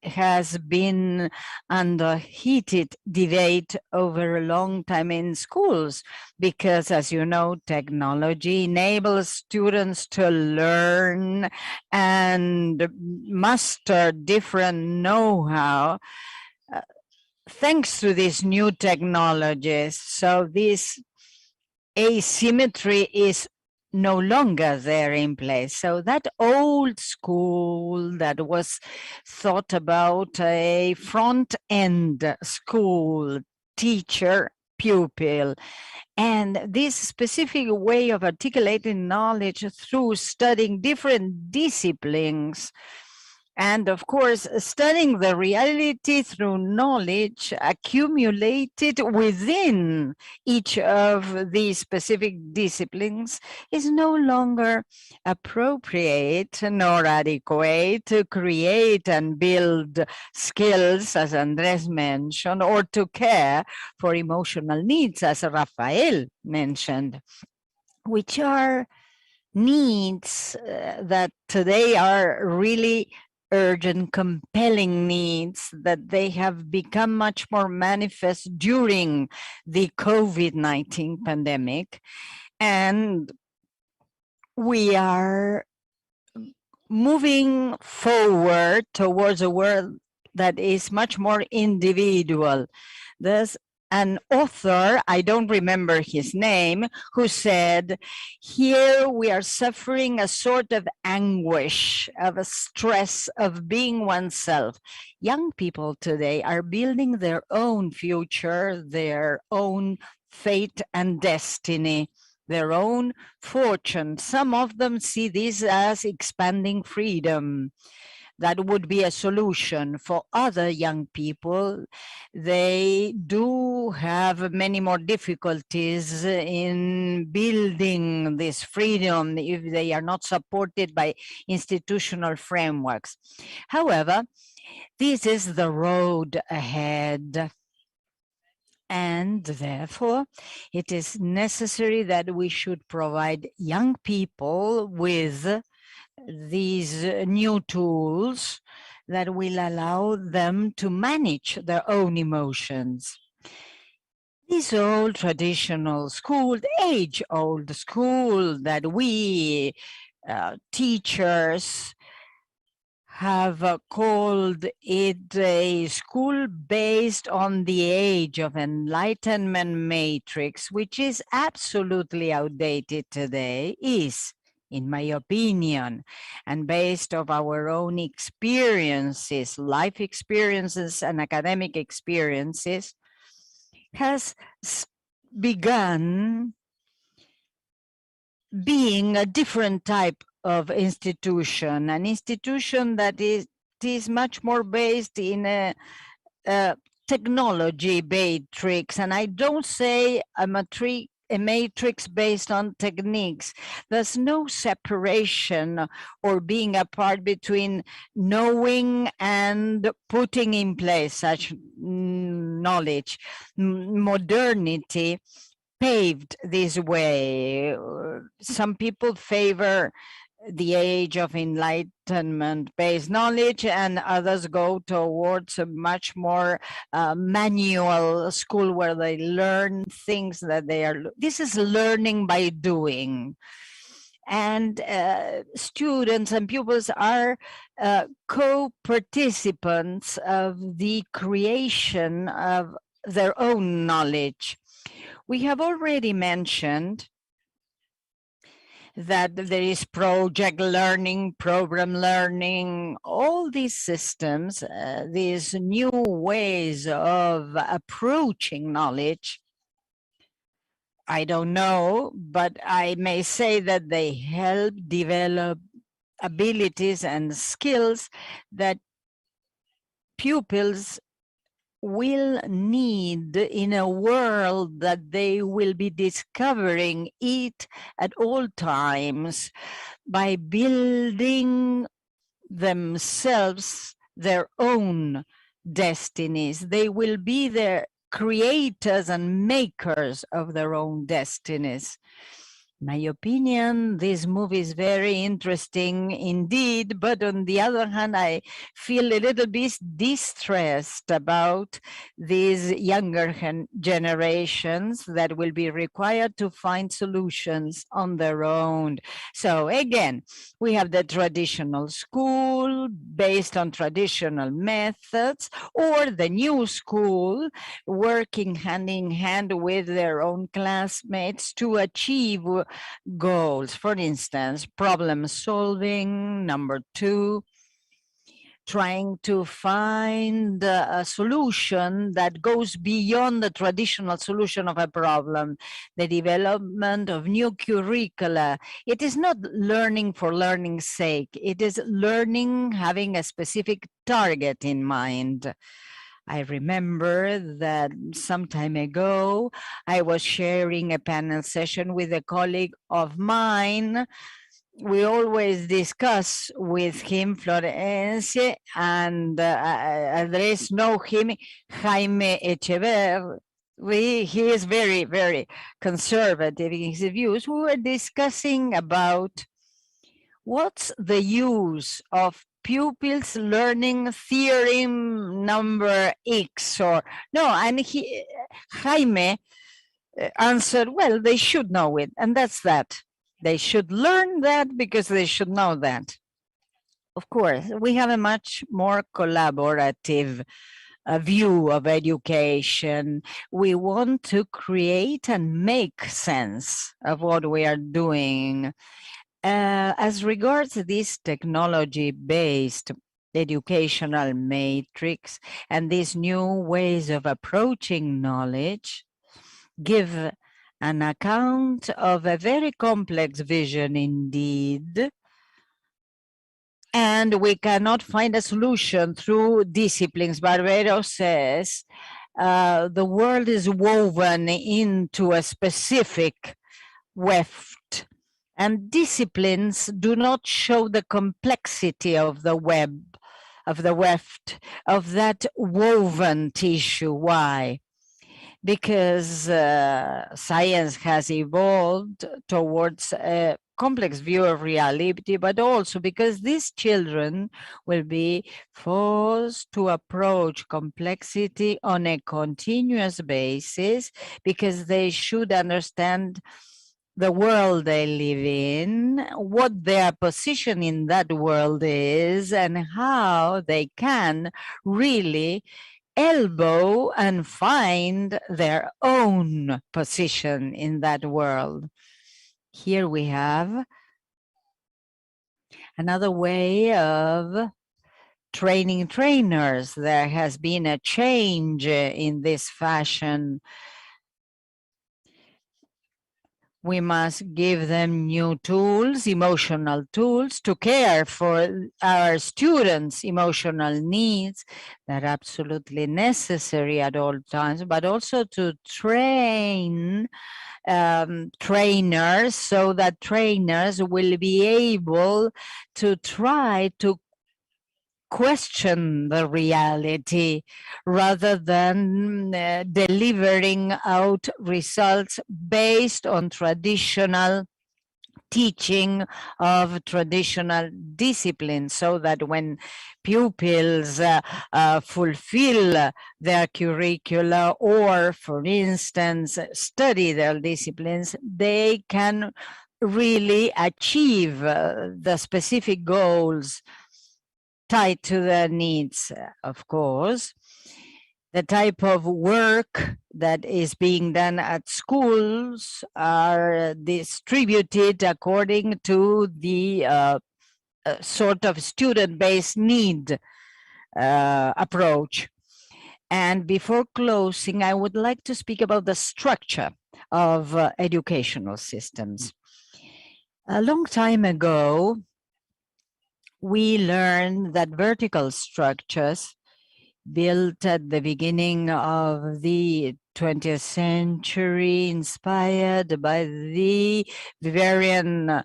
has been under heated debate over a long time in schools because, as you know, technology enables students to learn and master different know-how thanks to these new technologies. So this asymmetry is no longer there in place. So that old school that was thought about a front-end school, teacher, pupil, and this specific way of articulating knowledge through studying different disciplines, and of course, studying the reality through knowledge accumulated within each of these specific disciplines is no longer appropriate nor adequate to create and build skills, as Andres mentioned, or to care for emotional needs, as Rafael mentioned, which are needs that today are really urgent, compelling needs, that they have become much more manifest during the COVID-19 pandemic. And we are moving forward towards a world that is much more individual. There's an author, I don't remember his name, who said, here we are suffering a sort of anguish, of a stress of being oneself. Young people today are building their own future, their own fate and destiny, their own fortune. Some of them see this as expanding freedom. That would be a solution. For other young people, they do have many more difficulties in building this freedom if they are not supported by institutional frameworks. However, this is the road ahead. And therefore, it is necessary that we should provide young people with these new tools that will allow them to manage their own emotions. This old traditional school, age-old school that we teachers have called it a school based on the age of enlightenment matrix, which is absolutely outdated today, is, in my opinion, and based on our own experiences, life experiences and academic experiences, has begun being a different type of institution, an institution that is much more based in a technology matrix. And I don't say a matrix based on techniques. There's no separation or being apart between knowing and putting in place such knowledge. Modernity paved this way. Some people favor the age of enlightenment-based knowledge, and others go towards a much more manual school where they learn things that they are. This is learning by doing. And students and pupils are co-participants of the creation of their own knowledge. We have already mentioned that there is project learning, program learning, all these systems, these new ways of approaching knowledge. I don't know, but I may say that they help develop abilities and skills that pupils will need in a world that they will be discovering it at all times by building themselves their own destinies. They will be the creators and makers of their own destinies. In my opinion, this movie is very interesting indeed, but on the other hand, I feel a little bit distressed about these younger generations that will be required to find solutions on their own. So again, we have the traditional school based on traditional methods, or the new school working hand in hand with their own classmates to achieve goals. For instance, problem solving. Number 2, trying to find a solution that goes beyond the traditional solution of a problem, the development of new curricula. It is not learning for learning's sake. It is learning having a specific target in mind. I remember that some time ago, I was sharing a panel session with a colleague of mine. We always discuss with him, Florence, and Andrés know him, Jaime Echever. He is very, very conservative in his views. We were discussing about what's the use of pupils learning theorem number X, or no, and Jaime answered, well, they should know it, and that's that. They should learn that because they should know that. Of course, we have a much more collaborative view of education. We want to create and make sense of what we are doing. As regards this technology-based educational matrix and these new ways of approaching knowledge, give an account of a very complex vision indeed, and we cannot find a solution through disciplines. Barbero says the world is woven into a specific weft, and disciplines do not show the complexity of the web, of the weft, of that woven tissue. Why? Because science has evolved towards a complex view of reality, but also because these children will be forced to approach complexity on a continuous basis, because they should understand the world they live in, what their position in that world is, and how they can really elbow and find their own position in that world. Here we have another way of training trainers. There has been a change in this fashion. We must give them new tools, emotional tools, to care for our students' emotional needs that are absolutely necessary at all times, but also to train trainers, so that trainers will be able to try to question the reality rather than delivering out results based on traditional teaching of traditional disciplines, so that when pupils fulfill their curricula, or for instance study their disciplines, they can really achieve the specific goals tied to their needs. Of course, the type of work that is being done at schools are distributed according to the sort of student-based need approach. And before closing, I would like to speak about the structure of educational systems. A long time ago, we learned that vertical structures built at the beginning of the 20th century, inspired by the Bavarian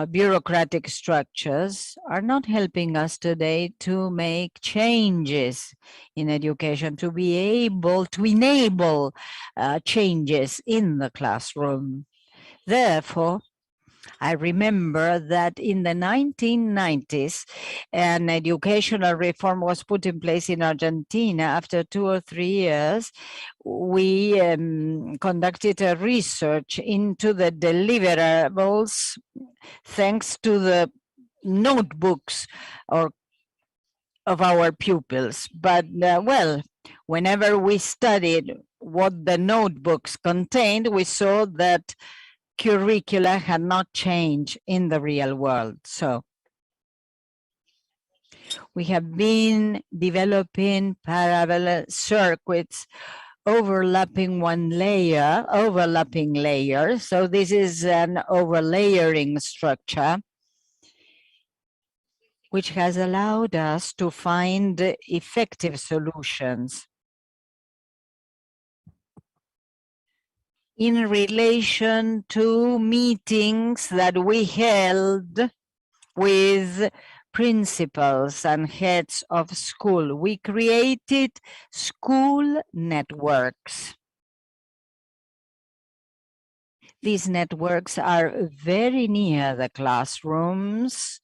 bureaucratic structures, are not helping us today to make changes in education, to be able to enable changes in the classroom. Therefore, I remember that in the 1990s, an educational reform was put in place in Argentina. After 2 or 3 years, we conducted a research into the deliverables thanks to the notebooks of our pupils. But well, whenever we studied what the notebooks contained, we saw that curricula had not changed in the real world. So we have been developing parallel circuits overlapping overlapping layers. So this is an overlayering structure which has allowed us to find effective solutions in relation to meetings that we held with principals and heads of school. We created school networks. These networks are very near the classrooms.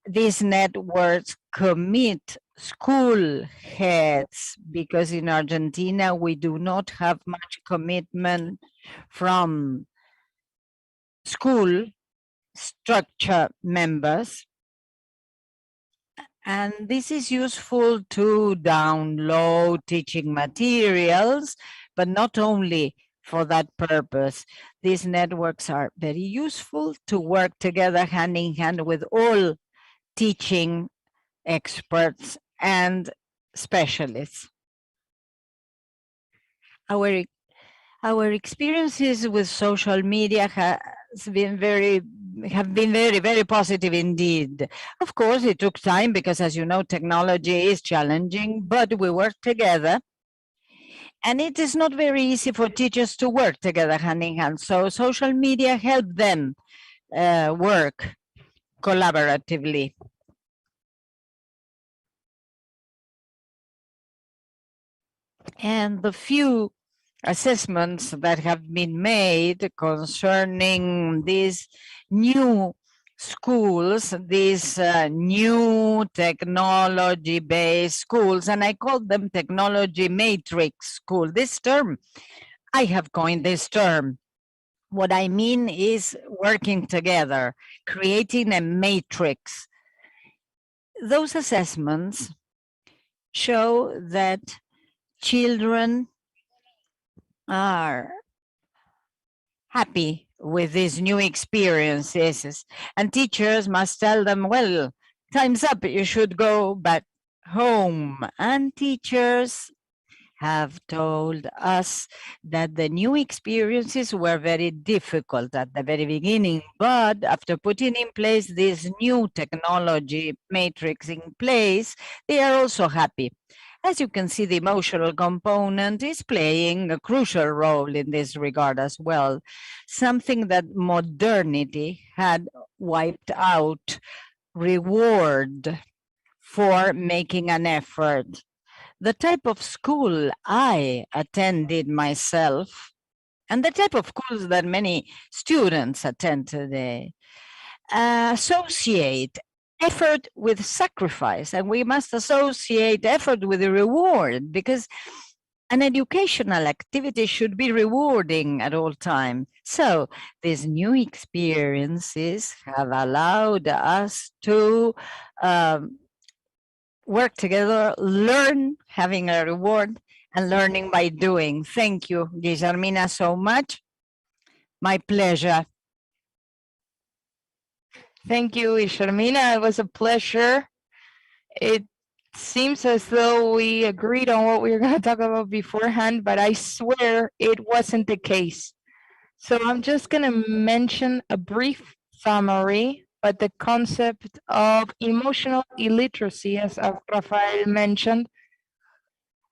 These networks commit school heads, because in Argentina we do not have much commitment from school structure members. And this is useful to download teaching materials, but not only for that purpose. These networks are very useful to work together hand in hand with all teaching experts and specialists. Our experiences with social media have been very, very positive indeed. Of course, it took time because, as you know, technology is challenging, but we worked together. And it is not very easy for teachers to work together hand in hand. So social media helped them work collaboratively. And the few assessments that have been made concerning these new schools, these new technology-based schools, and I call them technology matrix school. This term, I have coined this term. What I mean is working together, creating a matrix. Those assessments show that children are happy with these new experiences, and teachers must tell them, well, time's up, you should go back home. And teachers have told us that the new experiences were very difficult at the very beginning, but after putting in place this new technology matrix in place, they are also happy. As you can see, the emotional component is playing a crucial role in this regard as well, something that modernity had wiped out: reward for making an effort. The type of school I attended myself, and the type of schools that many students attend today, associate effort with sacrifice, and we must associate effort with a reward, because an educational activity should be rewarding at all times. So these new experiences have allowed us to work together, learn, having a reward, and learning by doing. Thank you, Guillermina, so much. My pleasure. Thank you, Sharmina. It was a pleasure. It seems as though we agreed on what we were going to talk about beforehand, but I swear it wasn't the case. So I'm just going to mention a brief summary, but the concept of emotional illiteracy, as Rafael mentioned,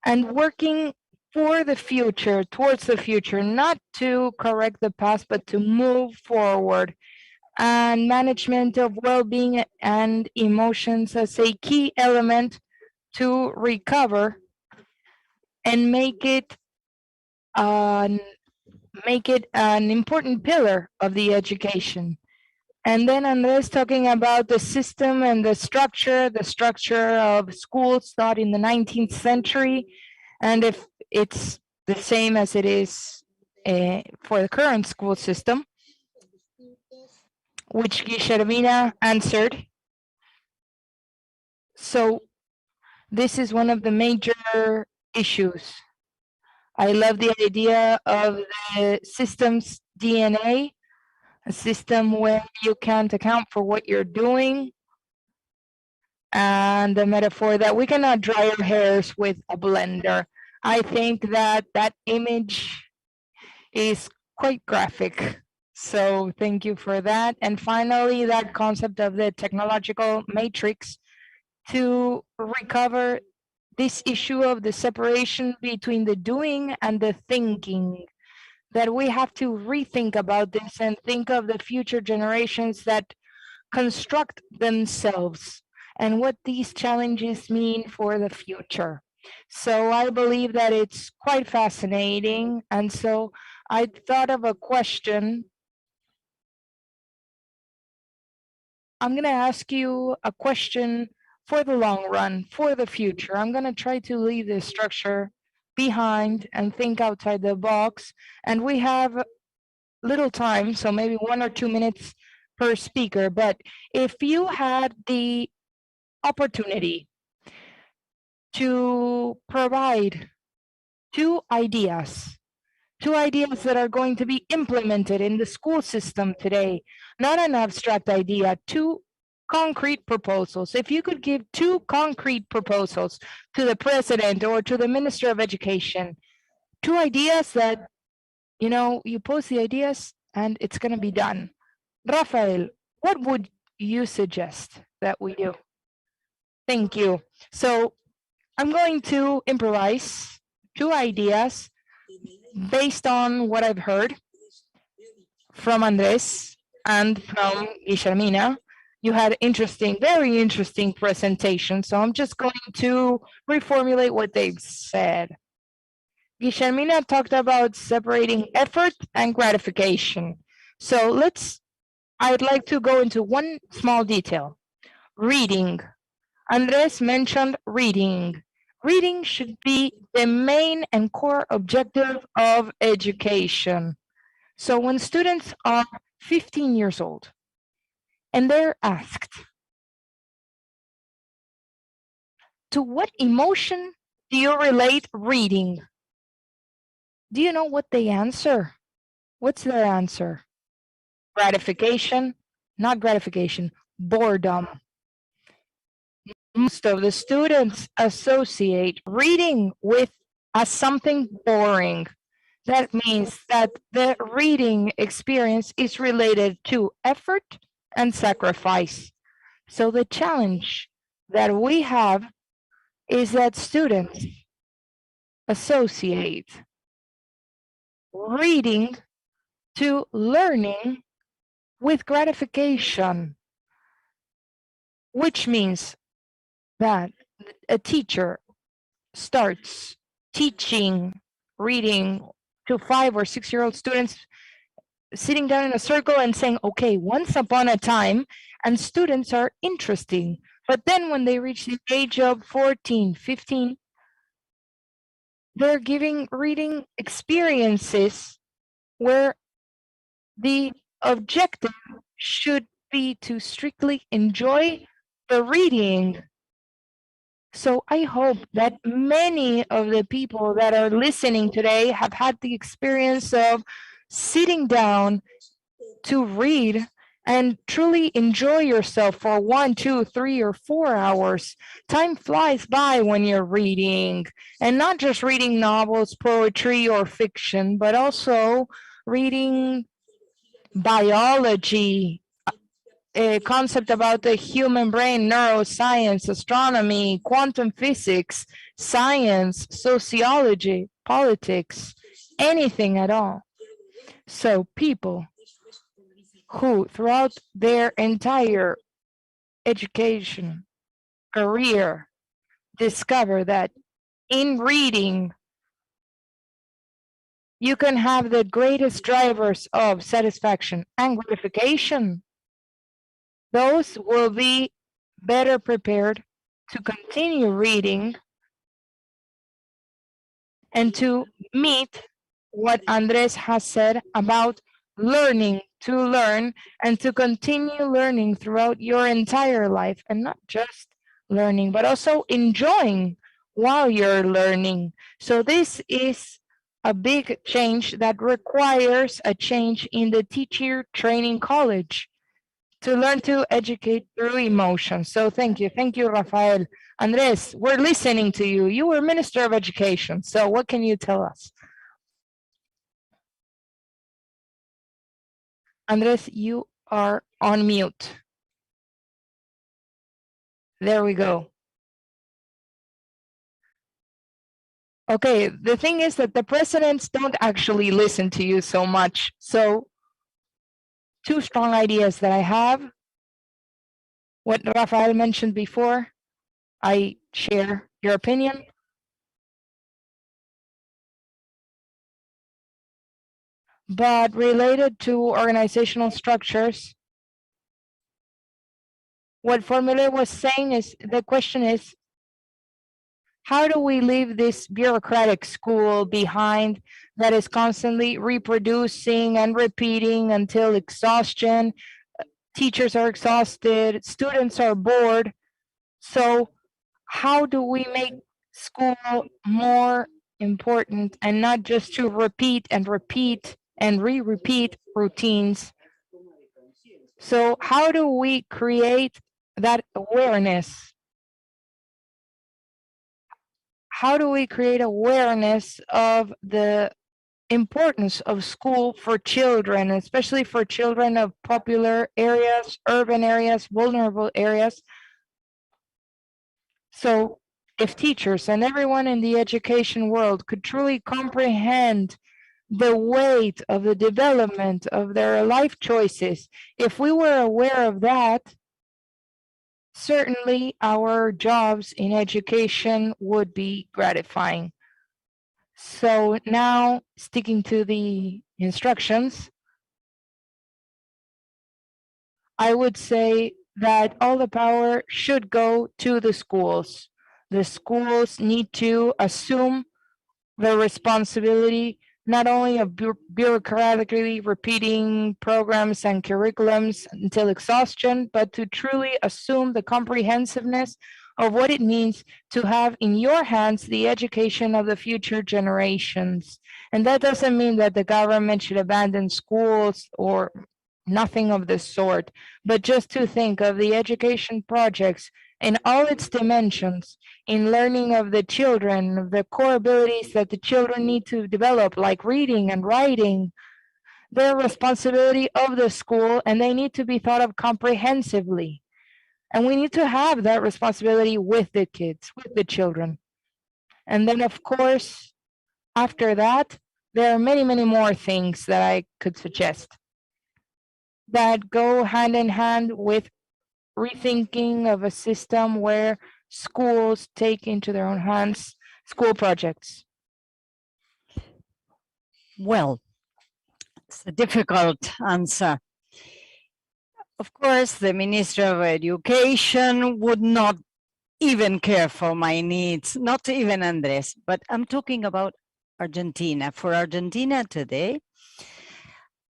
and working for the future, towards the future, not to correct the past, but to move forward. And management of well-being and emotions as a key element to recover and make it an important pillar of the education. And then Andres talking about the system and the structure of schools taught in the 19th century, and if it's the same as it is for the current school system, which Guillermina answered. So this is one of the major issues. I love the idea of the system's DNA, a system where you can't account for what you're doing, and the metaphor that we cannot dry our hairs with a blender. I think that that image is quite graphic. So thank you for that. And finally, that concept of the technological matrix to recover this issue of the separation between the doing and the thinking, that we have to rethink about this and think of the future generations that construct themselves and what these challenges mean for the future. So I believe that it's quite fascinating. And so I thought of a question. I'm going to ask you a question for the long run, for the future. I'm going to try to leave this structure behind and think outside the box. And we have little time, so maybe 1 or 2 minutes per speaker. But if you had the opportunity to provide two ideas that are going to be implemented in the school system today, not an abstract idea, two concrete proposals. If you could give two concrete proposals to the president or to the Minister of Education, two ideas that, you know, you pose the ideas and it's going to be done. Rafael, what would you suggest that we do? Thank you. So I'm going to improvise two ideas based on what I've heard from Andres and from Guillermina. You had very interesting presentation. So I'm just going to reformulate what they've said. Guillermina talked about separating effort and gratification. So I'd like to go into one small detail. Reading. Andres mentioned reading. Reading should be the main and core objective of education. So when students are 15 years old and they're asked, to what emotion do you relate reading? Do you know what they answer? What's their answer? Gratification, not gratification, boredom. Most of the students associate reading with as something boring. That means that the reading experience is related to effort and sacrifice. So the challenge that we have is that students associate reading to learning with gratification, which means that a teacher starts teaching reading to 5 or 6-year-old students, sitting down in a circle and saying, okay, once upon a time, and students are interesting. But then when they reach the age of 14, 15, they're giving reading experiences where the objective should be to strictly enjoy the reading. So I hope that many of the people that are listening today have had the experience of sitting down to read and truly enjoy yourself for 1, 2, 3, or 4 hours. Time flies by when you're reading, and not just reading novels, poetry, or fiction, but also reading biology, a concept about the human brain, neuroscience, astronomy, quantum physics, science, sociology, politics, anything at all. So people who throughout their entire education career discover that in reading you can have the greatest drivers of satisfaction and gratification, those will be better prepared to continue reading and to meet what Andres has said about learning to learn and to continue learning throughout your entire life, and not just learning, but also enjoying while you're learning. So this is a big change that requires a change in the teacher training college to learn to educate through emotion. So thank you, Rafael. Andres, we're listening to you. You were Minister of Education, so what can you tell us? Andres, you are on mute. There we go. Okay, the thing is that the presidents don't actually listen to you so much. So 2 strong ideas that I have. What Rafael mentioned before, I share your opinion. But related to organizational structures, what Formula was saying is, the question is, how do we leave this bureaucratic school behind that is constantly reproducing and repeating until exhaustion? Teachers are exhausted, students are bored. So how do we make school more important and not just to repeat and repeat and re-repeat routines? So how do we create that awareness? How do we create awareness of the importance of school for children, especially for children of popular areas, urban areas, vulnerable areas? So if teachers and everyone in the education world could truly comprehend the weight of the development of their life choices, if we were aware of that, certainly our jobs in education would be gratifying. So now, sticking to the instructions, I would say that all the power should go to the schools. The schools need to assume the responsibility not only of bureaucratically repeating programs and curriculums until exhaustion, but to truly assume the comprehensiveness of what it means to have in your hands the education of the future generations. And that doesn't mean that the government should abandon schools or nothing of the sort, but just to think of the education projects in all its dimensions, in learning of the children, the core abilities that the children need to develop, like reading and writing, they're responsibility of the school, and they need to be thought of comprehensively. And we need to have that responsibility with the kids, with the children. And then, of course, after that, there are many, many more things that I could suggest that go hand in hand with rethinking of a system where schools take into their own hands school projects. Well, it's a difficult answer. Of course, the Minister of Education would not even care for my needs, not even Andres, but I'm talking about Argentina. For Argentina today,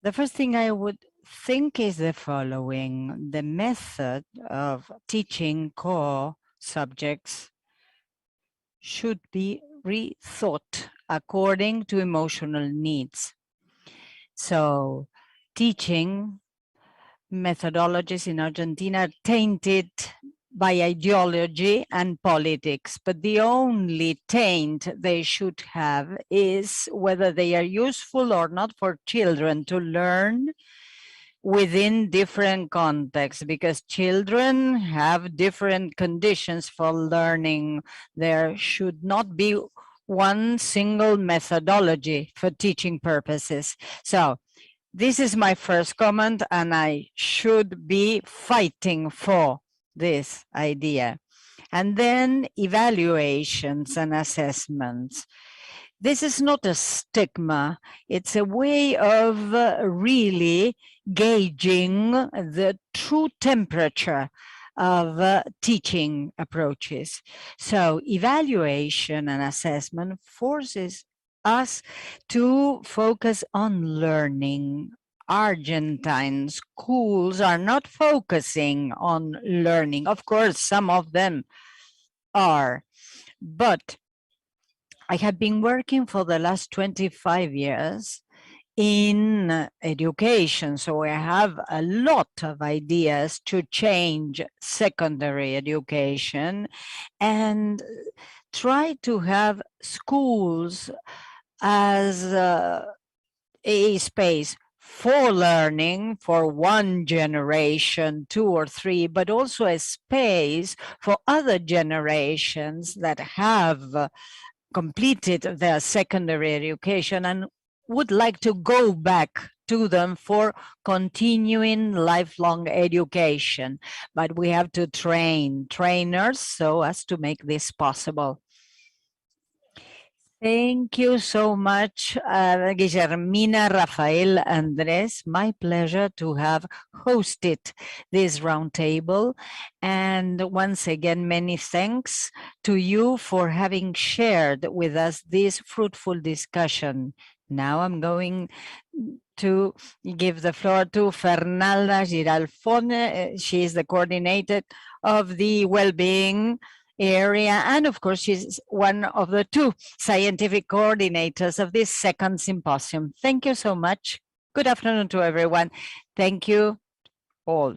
the first thing I would think is the following: the method of teaching core subjects should be rethought according to emotional needs. So teaching methodologies in Argentina are tainted by ideology and politics, but the only taint they should have is whether they are useful or not for children to learn within different contexts, because children have different conditions for learning. There should not be one single methodology for teaching purposes. So this is my first comment, and I should be fighting for this idea. And then evaluations and assessments. This is not a stigma. It's a way of really gauging the true temperature of teaching approaches. So evaluation and assessment forces us to focus on learning. Argentine schools are not focusing on learning. Of course, some of them are, but I have been working for the last 25 years in education, so I have a lot of ideas to change secondary education and try to have schools as a space for learning for one generation, 2 or 3, but also a space for other generations that have completed their secondary education and would like to go back to them for continuing lifelong education. But we have to train trainers so as to make this possible. Thank you so much, Guillermina, Rafael, Andres. My pleasure to have hosted this roundtable. And once again, many thanks to you for having shared with us this fruitful discussion. Now I'm going to give the floor to Fernanda Giralfone. She is the coordinator of the well-being area, and of course she's one of the 2 scientific coordinators of this second symposium. Thank you so much. Good afternoon to everyone. Thank you all.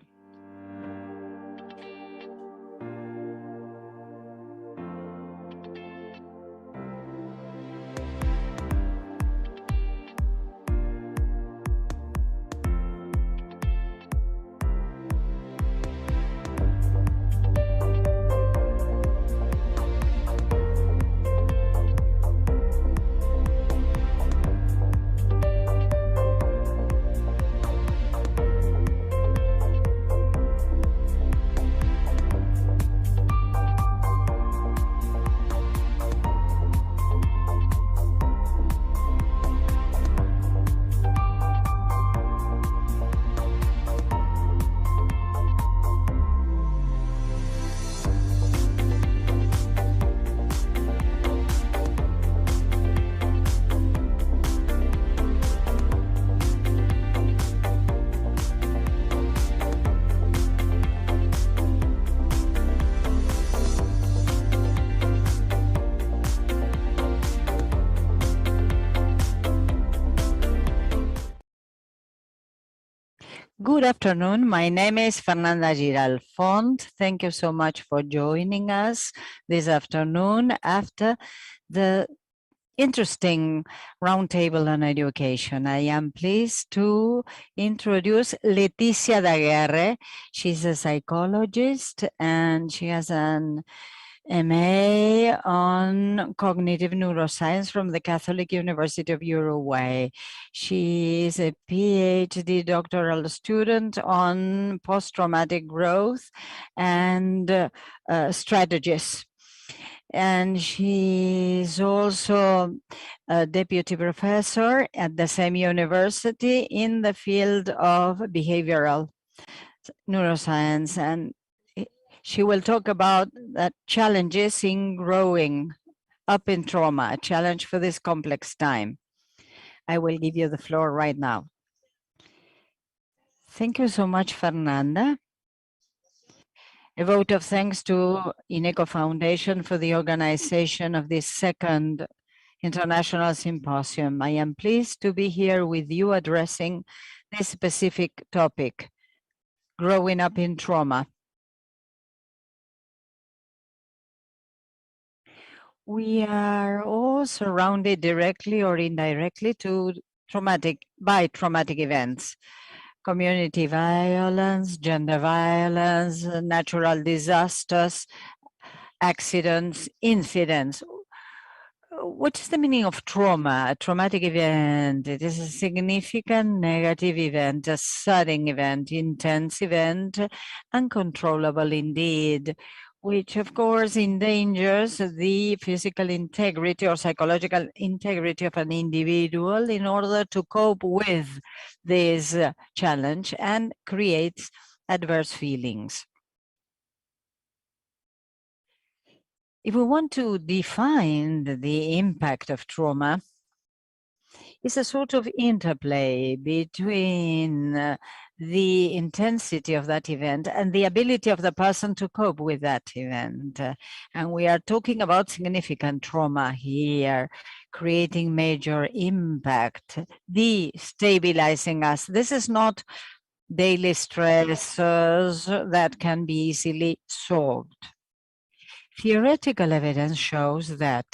Good afternoon. My name is Fernanda Giralfont. Thank you so much for joining us this afternoon after the interesting roundtable on education. I am pleased to introduce Leticia Daguerre. She's a psychologist and she has an MA on cognitive neuroscience from the Catholic University of Uruguay. She is a PhD doctoral student on post-traumatic growth and strategies. And she is also a deputy professor at the same university in the field of behavioral neuroscience. And she will talk about the challenges in growing up in trauma, a challenge for this complex time. I will give you the floor right now. Thank you so much, Fernanda. A vote of thanks to INECO Foundation for the organization of this second International Symposium. I am pleased to be here with you addressing this specific topic, growing up in trauma. We are all surrounded directly or indirectly by traumatic events. Community violence, gender violence, natural disasters, accidents, incidents. What is the meaning of trauma? A traumatic event. It is a significant negative event, a sudden event, intense event, uncontrollable indeed, which of course endangers the physical integrity or psychological integrity of an individual in order to cope with this challenge and creates adverse feelings. If we want to define the impact of trauma, it's a sort of interplay between the intensity of that event and the ability of the person to cope with that event. And we are talking about significant trauma here, creating major impact, destabilizing us. This is not daily stressors that can be easily solved. Theoretical evidence shows that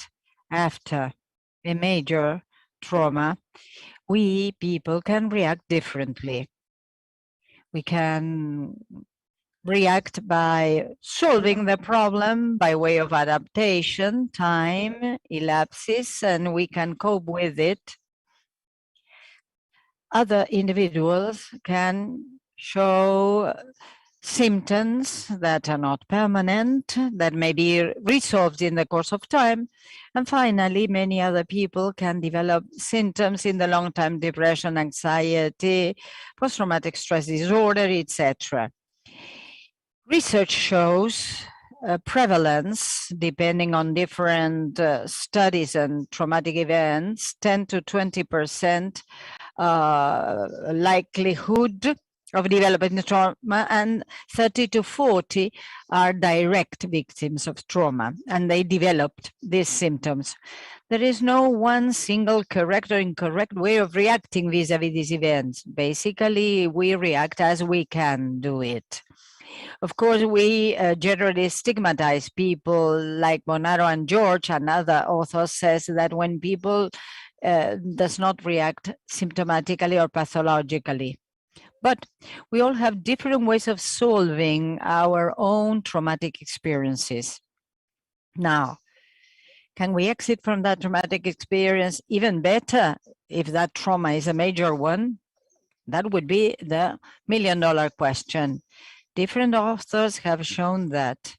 after a major trauma, we people can react differently. We can react by solving the problem by way of adaptation, time elapses, and we can cope with it. Other individuals can show symptoms that are not permanent, that may be resolved in the course of time. And finally, many other people can develop symptoms in the long-term depression, anxiety, post-traumatic stress disorder, etc. Research shows prevalence, depending on different studies and traumatic events, 10 to 20% likelihood of developing trauma, and 30 to 40 are direct victims of trauma, and they developed these symptoms. There is no one single correct or incorrect way of reacting vis-a-vis these events. Basically, we react as we can do it. Of course, we generally stigmatize people like Bonaro and George, and other authors says that when people does not react symptomatically or pathologically. But we all have different ways of solving our own traumatic experiences. Now, can we exit from that traumatic experience even better if that trauma is a major one? That would be the million-dollar question. Different authors have shown that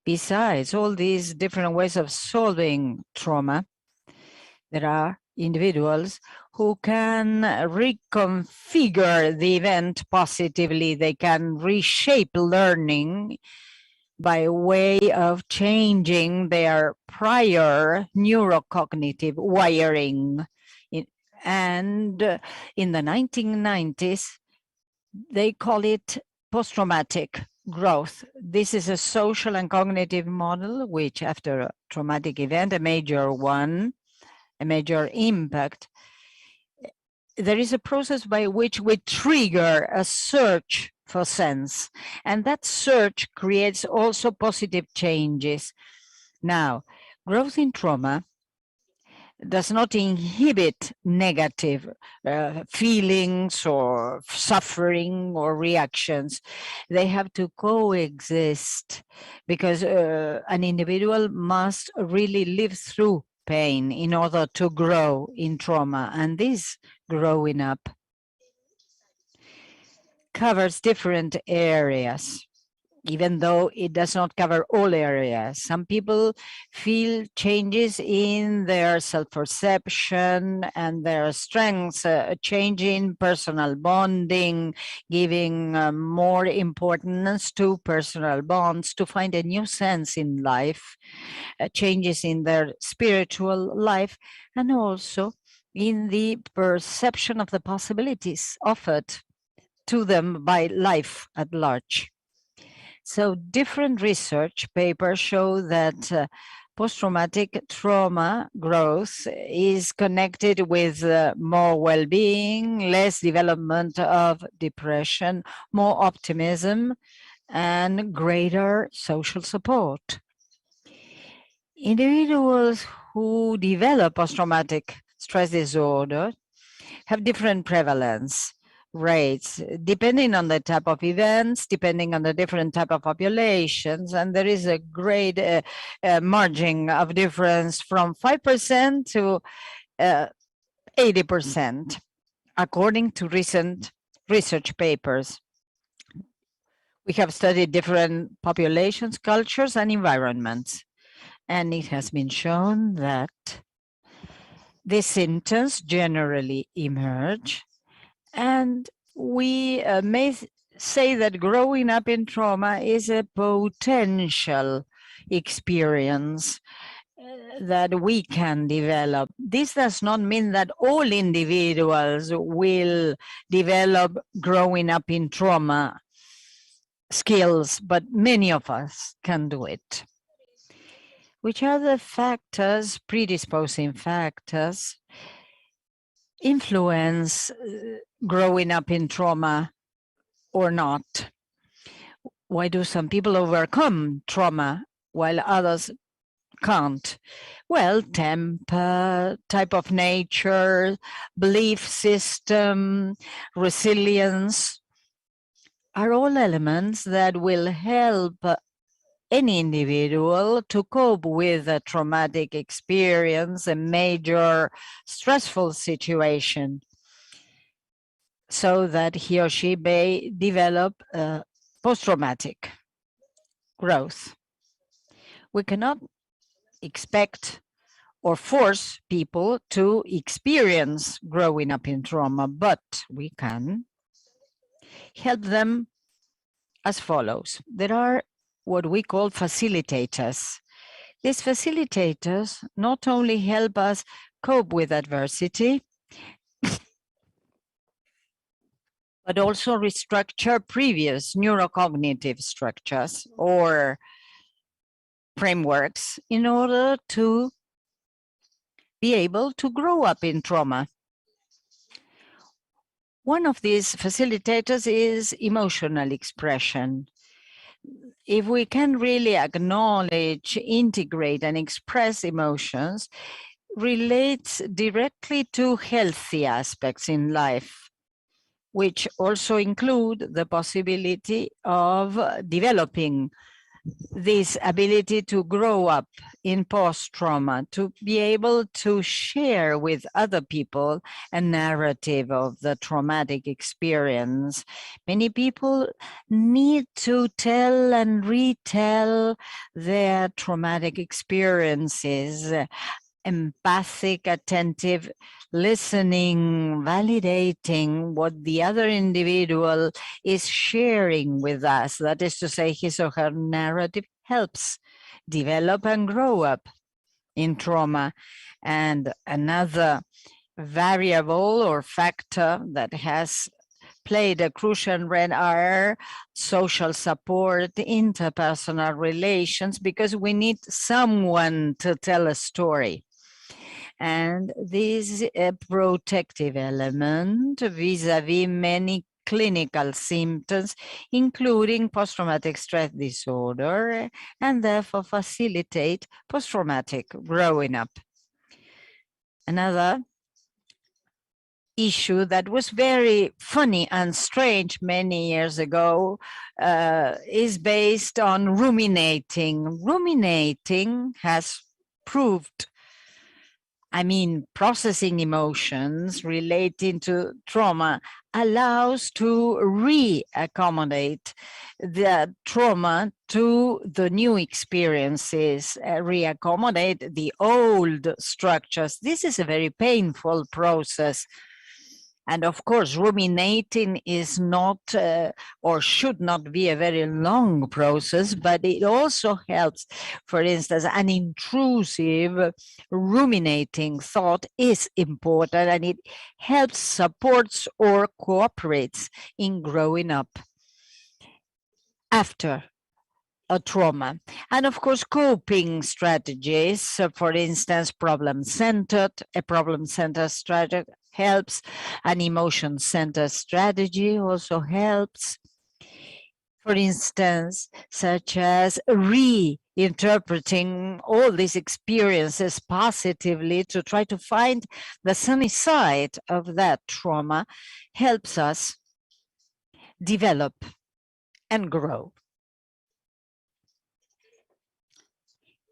besides all these different ways of solving trauma, there are individuals who can reconfigure the event positively. They can reshape learning by way of changing their prior neurocognitive wiring. And in the 1990s, they call it post-traumatic growth. This is a social and cognitive model which, after a traumatic event, a major one, a major impact, there is a process by which we trigger a search for sense, and that search creates also positive changes. Now, growth in trauma does not inhibit negative feelings or suffering or reactions. They have to coexist, because an individual must really live through pain in order to grow in trauma. And this growing up covers different areas, even though it does not cover all areas. Some people feel changes in their self-perception and their strengths, changing personal bonding, giving more importance to personal bonds, to find a new sense in life, changes in their spiritual life, and also in the perception of the possibilities offered to them by life at large. So different research papers show that post-traumatic trauma growth is connected with more well-being, less development of depression, more optimism, and greater social support. Individuals who develop post-traumatic stress disorder have different prevalence rates, depending on the type of events, depending on the different type of populations, and there is a great margin of difference from 5% to 80%, according to recent research papers. We have studied different populations, cultures, and environments, and it has been shown that these symptoms generally emerge, and we may say that growing up in trauma is a potential experience that we can develop. This does not mean that all individuals will develop growing up in trauma skills, but many of us can do it. Which are the factors, predisposing factors, influence growing up in trauma or not? Why do some people overcome trauma while others can't? Well, temper, type of nature, belief system, resilience are all elements that will help any individual to cope with a traumatic experience, a major stressful situation, so that he or she may develop post-traumatic growth. We cannot expect or force people to experience growing up in trauma, but we can help them as follows. There are what we call facilitators. These facilitators not only help us cope with adversity, but also restructure previous neurocognitive structures or frameworks in order to be able to grow up in trauma. One of these facilitators is emotional expression. If we can really acknowledge, integrate, and express emotions, relates directly to healthy aspects in life, which also include the possibility of developing this ability to grow up in post-trauma, to be able to share with other people a narrative of the traumatic experience. Many people need to tell and retell their traumatic experiences, empathic, attentive, listening, validating what the other individual is sharing with us. That is to say, his or her narrative helps develop and grow up in trauma. And another variable or factor that has played a crucial role are social support, interpersonal relations, because we need someone to tell a story. And this is a protective element vis-a-vis many clinical symptoms, including post-traumatic stress disorder, and therefore facilitate post-traumatic growing up. Another issue that was very funny and strange many years ago is based on ruminating. Ruminating has proved, processing emotions relating to trauma allows to re-accommodate the trauma to the new experiences, re-accommodate the old structures. This is a very painful process. And of course, ruminating is not or should not be a very long process, but it also helps. For instance, an intrusive ruminating thought is important, and it helps, supports, or cooperates in growing up after a trauma. And of course, coping strategies, for instance, a problem-centered strategy helps, an emotion-centered strategy also helps. For instance, such as reinterpreting all these experiences positively to try to find the sunny side of that trauma helps us develop and grow.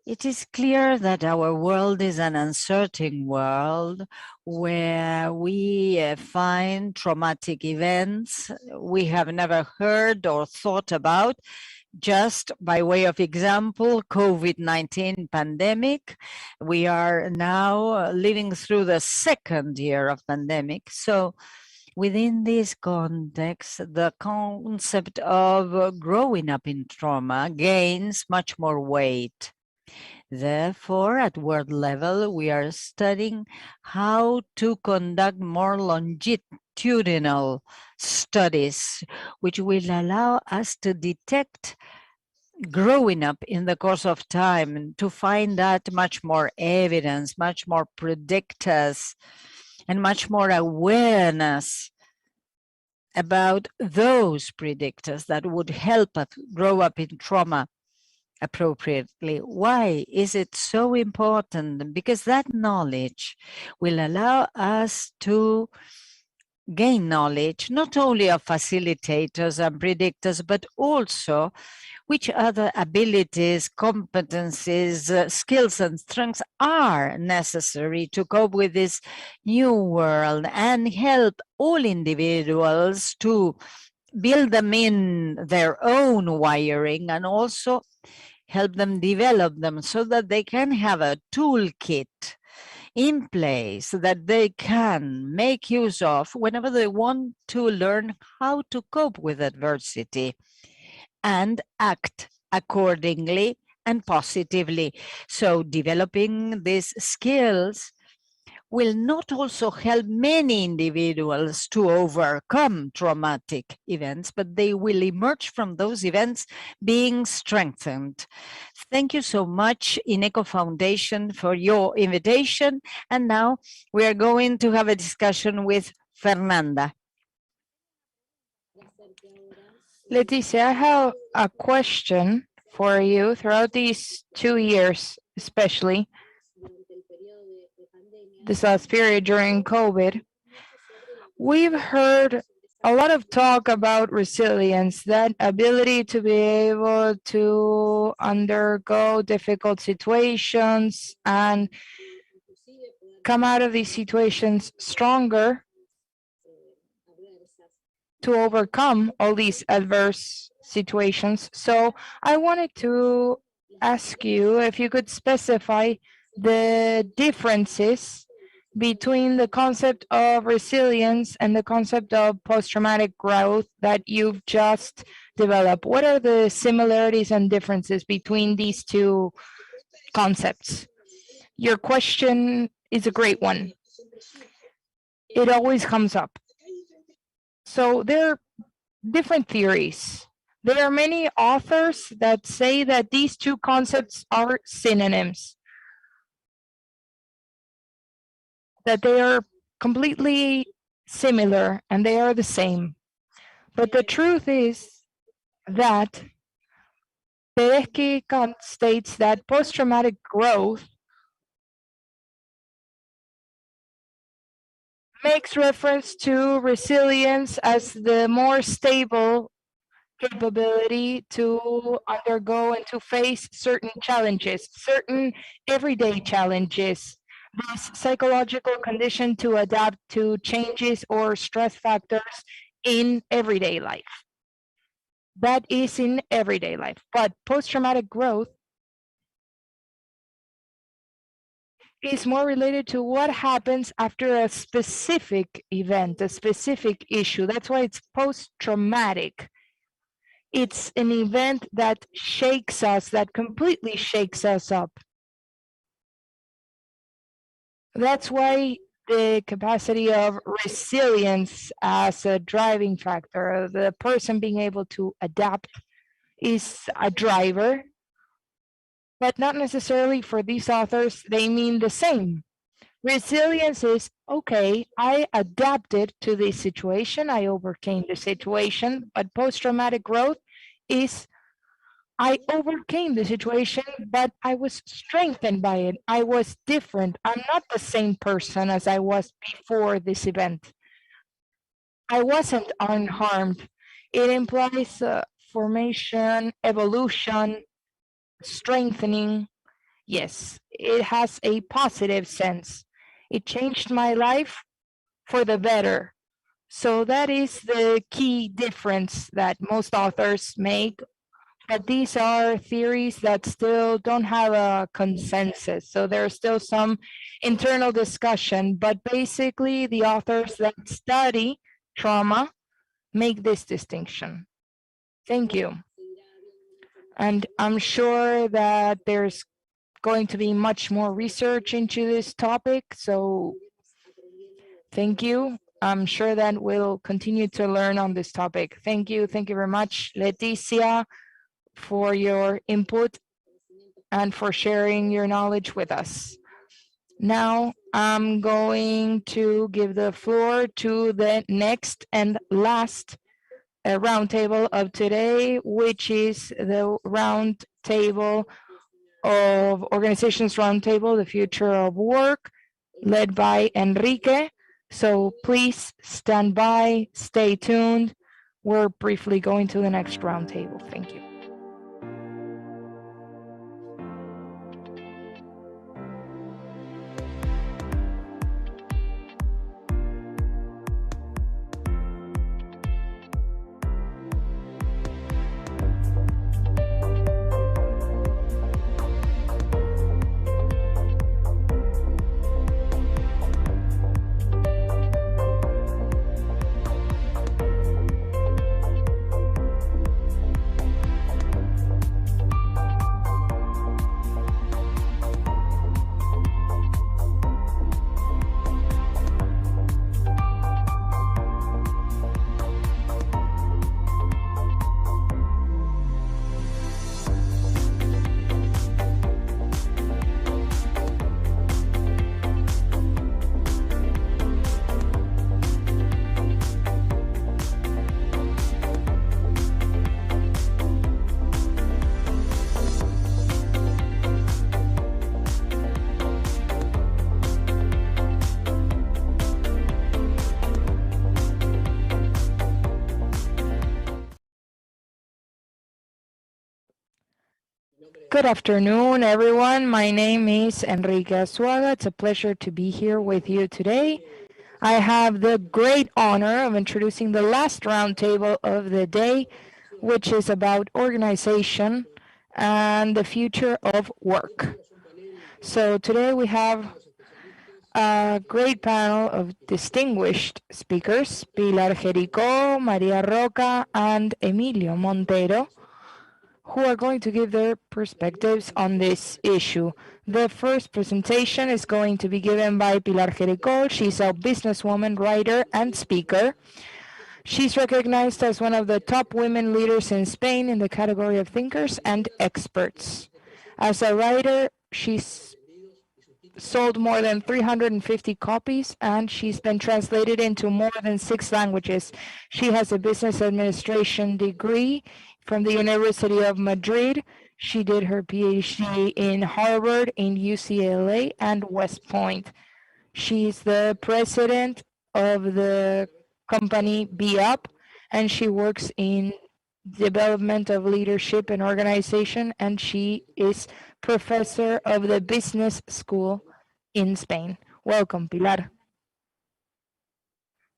It is clear that our world is an uncertain world where we find traumatic events we have never heard or thought about. Just by way of example, COVID-19 pandemic. We are now living through the second year of pandemic. So within this context, the concept of growing up in trauma gains much more weight. Therefore, at world level, we are studying how to conduct more longitudinal studies, which will allow us to detect growing up in the course of time and to find out much more evidence, much more predictors, and much more awareness about those predictors that would help us grow up in trauma appropriately. Why is it so important? Because that knowledge will allow us to gain knowledge, not only of facilitators and predictors, but also which other abilities, competencies, skills, and strengths are necessary to cope with this new world and help all individuals to build them in their own wiring and also help them develop them so that they can have a toolkit in place that they can make use of whenever they want to learn how to cope with adversity and act accordingly and positively. So developing these skills will not also help many individuals to overcome traumatic events, but they will emerge from those events being strengthened. Thank you so much, INECO Foundation, for your invitation. And now we are going to have a discussion with Fernanda. Leticia, I have a question for you. Throughout these 2 years, especially this last period during COVID, we've heard a lot of talk about resilience, that ability to be able to undergo difficult situations and come out of these situations stronger to overcome all these adverse situations. So I wanted to ask you if you could specify the differences between the concept of resilience and the concept of post-traumatic growth that you've just developed. What are the similarities and differences between these two concepts? Your question is a great one. It always comes up. So there are different theories. There are many authors that say that these two concepts are synonyms. that they are completely similar and they are the same. But the truth is that Tedeschi states that post-traumatic growth makes reference to resilience as the more stable capability to undergo and to face certain challenges, certain everyday challenges. This psychological condition to adapt to changes or stress factors in everyday life. That is in everyday life. But post-traumatic growth is more related to what happens after a specific event, a specific issue. That's why it's post-traumatic. It's an event that shakes us, that completely shakes us up. That's why the capacity of resilience as a driving factor, the person being able to adapt, is a driver, but not necessarily for these authors, they mean the same. Resilience is, okay, I adapted to this situation, I overcame the situation, but post-traumatic growth is, I overcame the situation, but I was strengthened by it. I was different. I'm not the same person as I was before this event. I wasn't unharmed. It implies formation, evolution, strengthening. Yes, it has a positive sense. It changed my life for the better. So that is the key difference that most authors make. But these are theories that still don't have a consensus. So there's still some internal discussion, but basically the authors that study trauma make this distinction. Thank you. And I'm sure that there's going to be much more research into this topic. So thank you. I'm sure that we'll continue to learn on this topic. Thank you. Thank you very much, Leticia, for your input and for sharing your knowledge with us. Now I'm going to give the floor to the next and last roundtable of today, which is the roundtable of Organizations Roundtable, the Future of Work, led by Enrique. So please stand by, stay tuned. We're briefly going to the next roundtable. Thank you. Good afternoon, everyone. My name is Enrique Azuaga. It's a pleasure to be here with you today. I have the great honor of introducing the last roundtable of the day, which is about organization and the future of work. So today we have a great panel of distinguished speakers, Pilar Jericó, Maria Roca, and Emilio Montero, who are going to give their perspectives on this issue. The first presentation is going to be given by Pilar Jericó. She's a businesswoman, writer, and speaker. She's recognized as one of the top women leaders in Spain in the category of thinkers and experts. As a writer, she's sold more than 350 copies, and she's been translated into more than 6 languages. She has a business administration degree from the University of Madrid. She did her PhD in Harvard, in UCLA, and West Point. She's the president of the company Be Up, and she works in development of leadership and organization, and she is professor of the business school in Spain. Welcome, Pilar.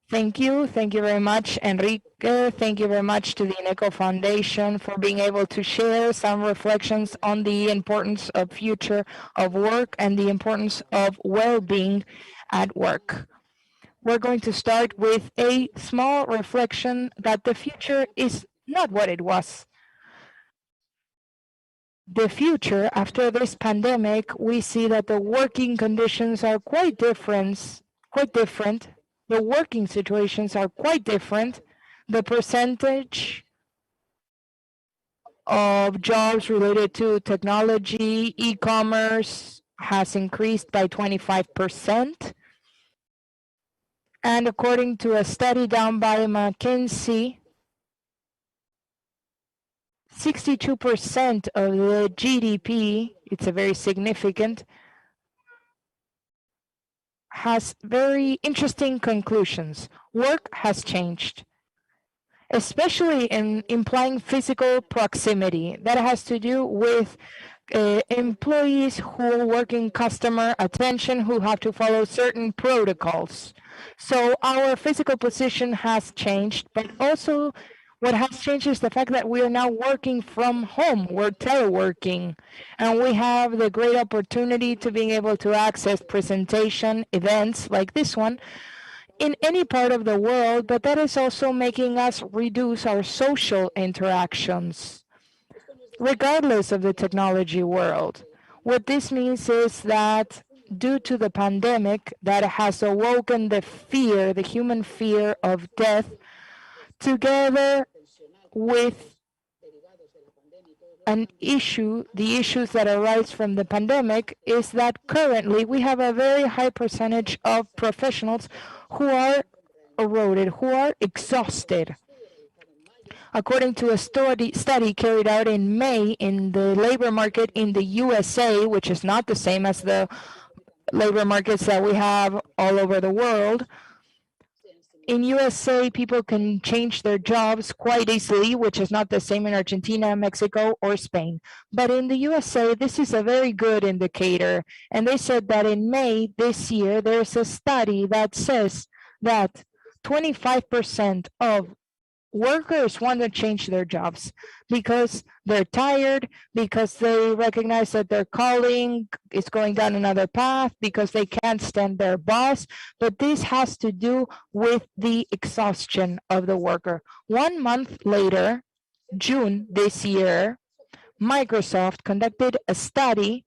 Thank you very much, Enrique. Thank you very much to the INECO Foundation for being able to share some reflections on the importance of future of work and the importance of well-being at work. We're going to start with a small reflection that the future is not what it was. The future, after this pandemic, we see that the working conditions are quite different. The working situations are quite different. The percentage of jobs related to technology, e-commerce has increased by 25%. And according to a study done by McKinsey, 62% of the GDP, it's a very significant, has very interesting conclusions. Work has changed, especially in implying physical proximity. That has to do with employees who work in customer attention, who have to follow certain protocols. So our physical position has changed, but also what has changed is the fact that we are now working from home. We're teleworking, and we have the great opportunity to being able to access presentation events like this one in any part of the world, but that is also making us reduce our social interactions, regardless of the technology world. What this means is that due to the pandemic that has awoken the fear, the human fear of death, together with the issues that arise from the pandemic, is that currently we have a very high percentage of professionals who are eroded, who are exhausted. According to a study carried out in May in the labor market in the USA, which is not the same as the labor markets that we have all over the world, in USA, people can change their jobs quite easily, which is not the same in Argentina, Mexico, or Spain. But in the USA, this is a very good indicator. And they said that in May this year, there's a study that says that 25% of workers want to change their jobs because they're tired, because they recognize that their calling is going down another path, because they can't stand their boss. But this has to do with the exhaustion of the worker. 1 month later, June this year, Microsoft conducted a study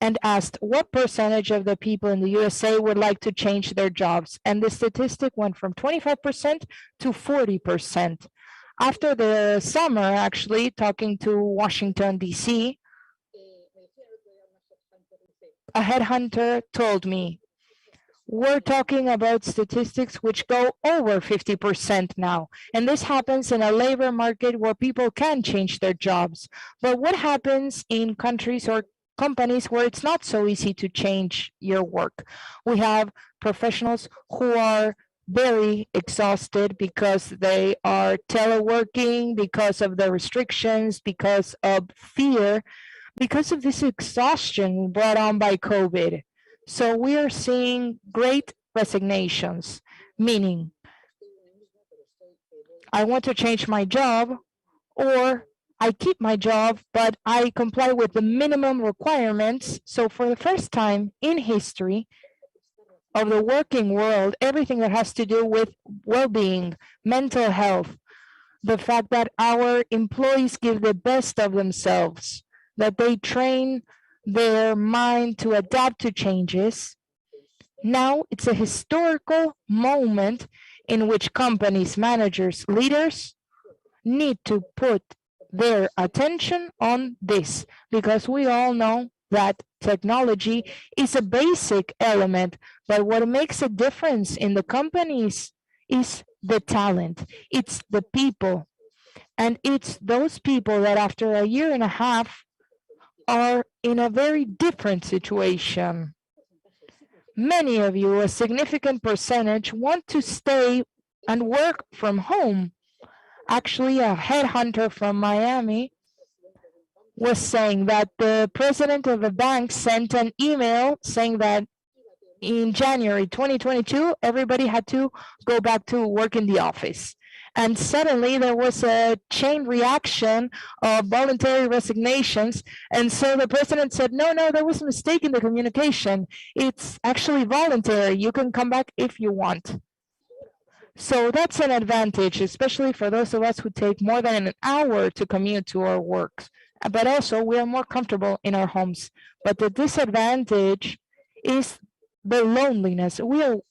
and asked what percentage of the people in the USA would like to change their jobs. And the statistic went from 25% to 40%. After the summer, actually, talking to Washington, D.C., a headhunter told me, we're talking about statistics which go over 50% now. And this happens in a labor market where people can change their jobs. But what happens in countries or companies where it's not so easy to change your work? We have professionals who are very exhausted because they are teleworking, because of the restrictions, because of fear, because of this exhaustion brought on by COVID. So we are seeing great resignations, meaning I want to change my job, or I keep my job, but I comply with the minimum requirements. So for the first time in history of the working world, everything that has to do with well-being, mental health, the fact that our employees give the best of themselves, that they train their mind to adapt to changes. Now it's a historical moment in which companies, managers, leaders need to put their attention on this, because we all know that technology is a basic element, but what makes a difference in the companies is the talent. It's the people. And it's those people that after a year and a half are in a very different situation. Many of you, a significant percentage, want to stay and work from home. Actually, a headhunter from Miami was saying that the president of a bank sent an email saying that in January 2022, everybody had to go back to work in the office. And suddenly there was a chain reaction of voluntary resignations. And so the president said, no, there was a mistake in the communication. It's actually voluntary. You can come back if you want. So that's an advantage, especially for those of us who take more than an hour to commute to our work. But also we are more comfortable in our homes. But the disadvantage is the loneliness.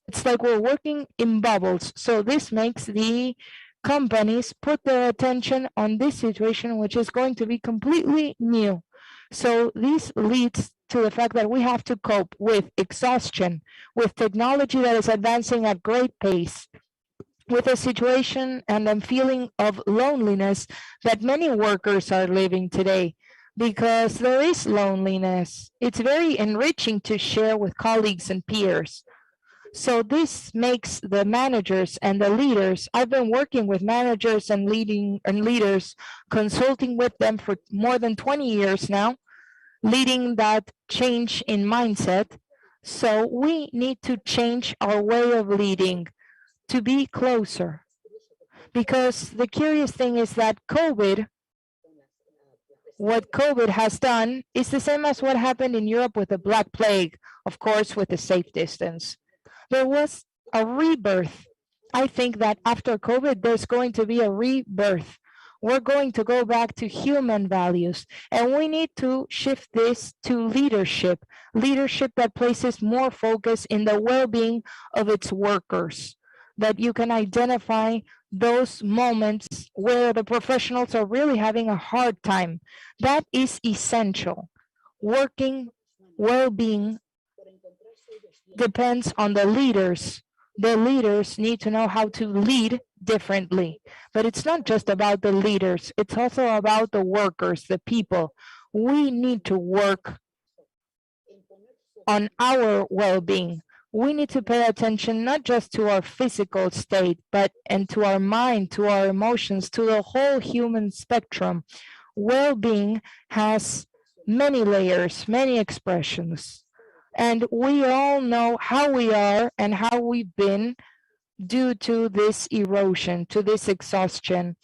It's like we're working in bubbles. So this makes the companies put their attention on this situation, which is going to be completely new. So this leads to the fact that we have to cope with exhaustion, with technology that is advancing at great pace, with a situation and a feeling of loneliness that many workers are living today. Because there is loneliness. It's very enriching to share with colleagues and peers. So this makes the managers and the leaders, I've been working with managers and leaders, consulting with them for more than 20 years now, leading that change in mindset. So we need to change our way of leading to be closer. Because the curious thing is that what COVID has done is the same as what happened in Europe with the Black Plague, of course, with the safe distance. There was a rebirth. I think that after COVID, there's going to be a rebirth. We're going to go back to human values, and we need to shift this to leadership that places more focus in the well-being of its workers, that you can identify those moments where the professionals are really having a hard time. That is essential. Working well-being depends on the leaders. The leaders need to know how to lead differently. But it's not just about the leaders. It's also about the workers, the people. We need to work on our well-being. We need to pay attention not just to our physical state, but to our mind, to our emotions, to the whole human spectrum. Well-being has many layers, many expressions. And we all know how we are and how we've been due to this erosion, to this exhaustion.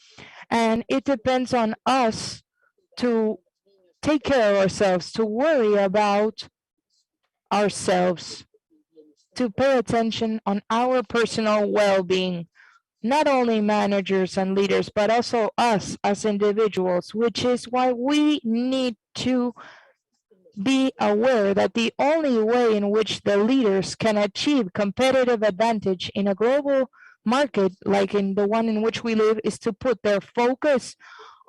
And it depends on us to take care of ourselves, to worry about ourselves, to pay attention on our personal well-being, not only managers and leaders, but also us as individuals, which is why we need to be aware that the only way in which the leaders can achieve competitive advantage in a global market, like in the one in which we live, is to put their focus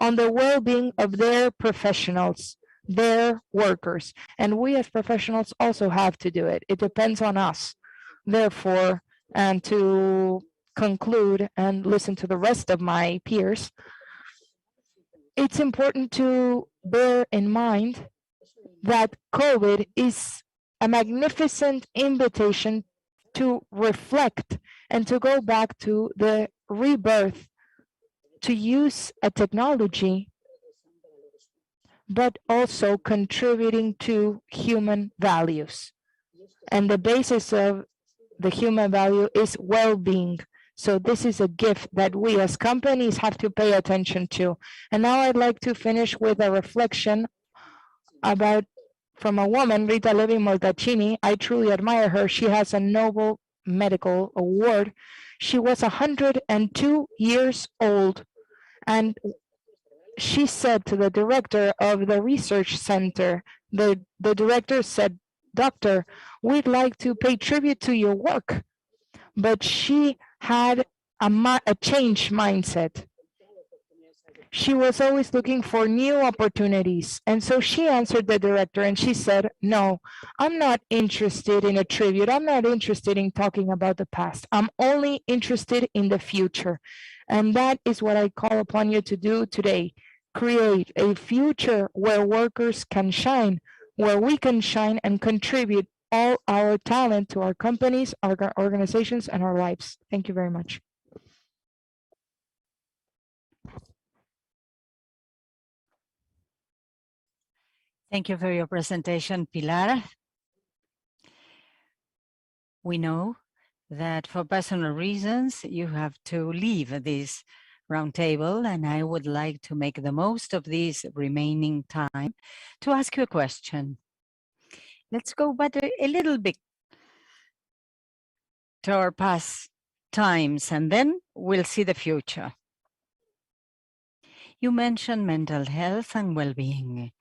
on the well-being of their professionals, their workers. And we as professionals also have to do it. It depends on us. Therefore, and to conclude and listen to the rest of my peers, it's important to bear in mind that COVID is a magnificent invitation to reflect and to go back to the rebirth, to use a technology, but also contributing to human values. And the basis of the human value is well-being. So this is a gift that we as companies have to pay attention to. And now I'd like to finish with a reflection from a woman, Rita Levi-Montalcini. I truly admire her. She has a Nobel Medical Award. She was 102 years old, and she said to the director of the research center, the director said, "Doctor, we'd like to pay tribute to your work." But she had a changed mindset. She was always looking for new opportunities. And so she answered the director and she said, no, I'm not interested in a tribute. I'm not interested in talking about the past. I'm only interested in the future. And that is what I call upon you to do today. Create a future where workers can shine, where we can shine and contribute all our talent to our companies, our organizations, and our lives. Thank you very much. Thank you for your presentation, Pilar. We know that for personal reasons, you have to leave this roundtable, and I would like to make the most of this remaining time to ask you a question. Let's go back a little bit to our past times, and then we'll see the future. You mentioned mental health and well-being.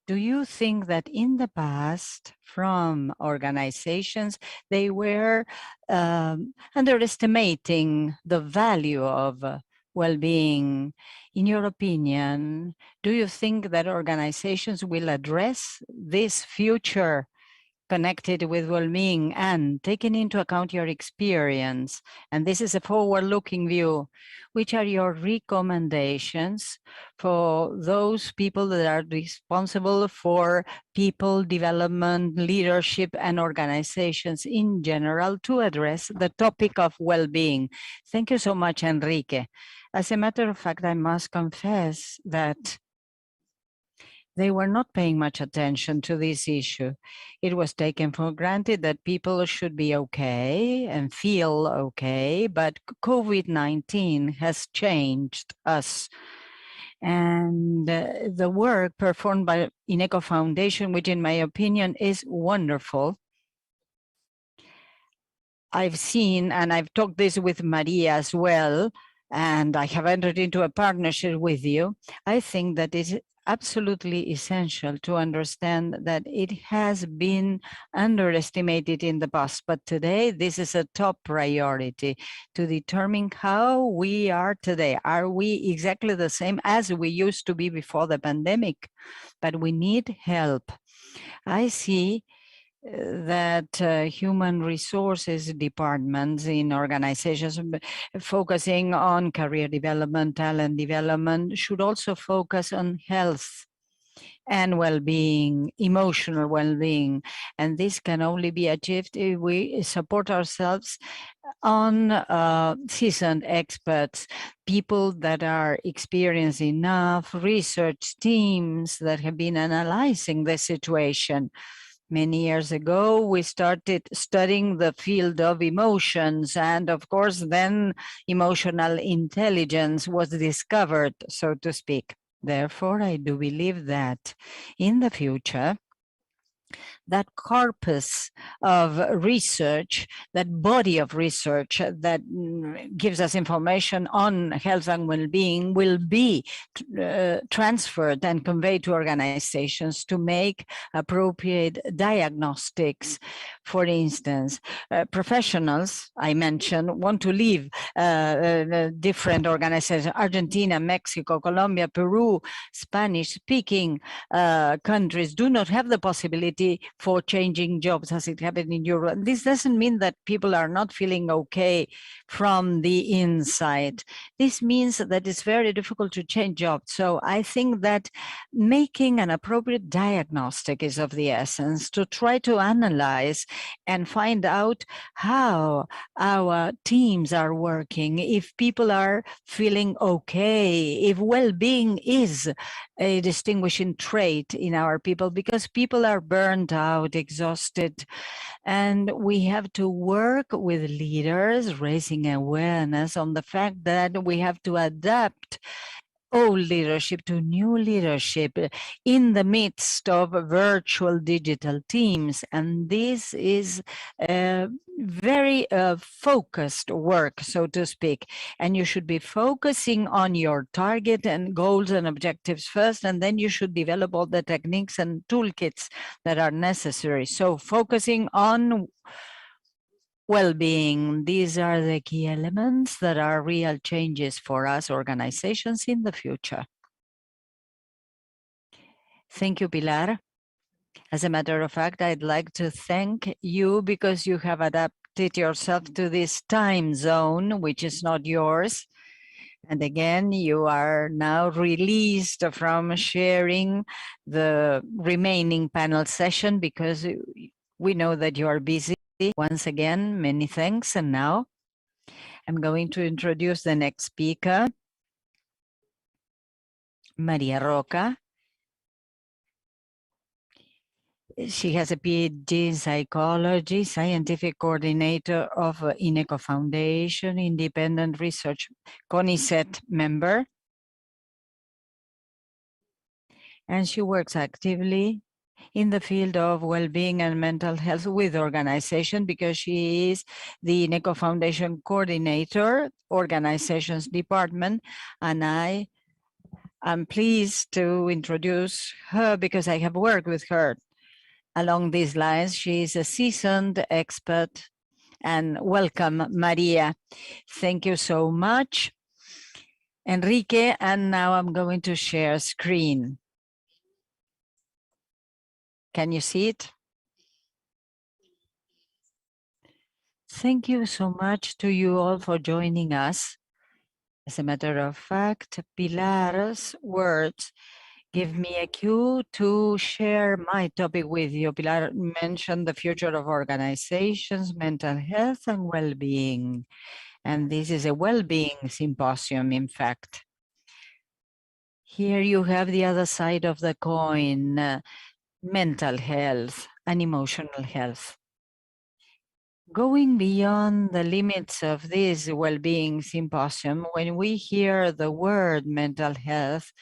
Do you think that in the past, from organizations, they were underestimating the value of well-being? In your opinion, do you think that organizations will address this future connected with well-being and taking into account your experience? And this is a forward-looking view. Which are your recommendations for those people that are responsible for people development, leadership, and organizations in general to address the topic of well-being? Thank you so much, Enrique. As a matter of fact, I must confess that they were not paying much attention to this issue. It was taken for granted that people should be okay and feel okay, but COVID-19 has changed us. And the work performed by INECO Foundation, which in my opinion is wonderful. I've seen, and I've talked this with Maria as well, and I have entered into a partnership with you. I think that it's absolutely essential to understand that it has been underestimated in the past, but today this is a top priority to determine how we are today. Are we exactly the same as we used to be before the pandemic? But we need help. I see that human resources departments in organizations focusing on career development, talent development, should also focus on health and well-being, emotional well-being. And this can only be achieved if we support ourselves on seasoned experts, people that are experienced enough, research teams that have been analyzing the situation. Many years ago, we started studying the field of emotions, and of course, then emotional intelligence was discovered, so to speak. Therefore, I do believe that in the future, that corpus of research, that body of research that gives us information on health and well-being will be transferred and conveyed to organizations to make appropriate diagnostics. For instance, professionals, I mentioned, want to leave different organizations, Argentina, Mexico, Colombia, Peru, Spanish-speaking countries do not have the possibility for changing jobs as it happened in Europe. This doesn't mean that people are not feeling okay from the inside. This means that it's very difficult to change jobs. So I think that making an appropriate diagnostic is of the essence, to try to analyze and find out how our teams are working, if people are feeling okay, if well-being is a distinguishing trait in our people, because people are burned out, exhausted, and we have to work with leaders, raising awareness on the fact that we have to adapt old leadership to new leadership in the midst of virtual digital teams. And this is very focused work, so to speak. And you should be focusing on your target and goals and objectives first, and then you should develop all the techniques and toolkits that are necessary. So focusing on well-being, these are the key elements that are real changes for us organizations in the future. Thank you, Pilar. As a matter of fact, I'd like to thank you because you have adapted yourself to this time zone, which is not yours. And again, you are now released from sharing the remaining panel session because we know that you are busy. Once again, many thanks. And now I'm going to introduce the next speaker, Maria Roca. She has a PhD in psychology, scientific coordinator of INECO Foundation, independent research CONICET member. And she works actively in the field of well-being and mental health with organization because she is the INECO Foundation coordinator, organizations department, and I am pleased to introduce her because I have worked with her along these lines. She is a seasoned expert. And welcome, Maria. Thank you so much, Enrique. And now I'm going to share screen. Can you see it? Thank you so much to you all for joining us. As a matter of fact, Pilar's words give me a cue to share my topic with you. Pilar mentioned the future of organizations, mental health, and well-being. And this is a well-being symposium, in fact. Here you have the other side of the coin, mental health and emotional health. Going beyond the limits of this well-being symposium, when we hear the word mental health,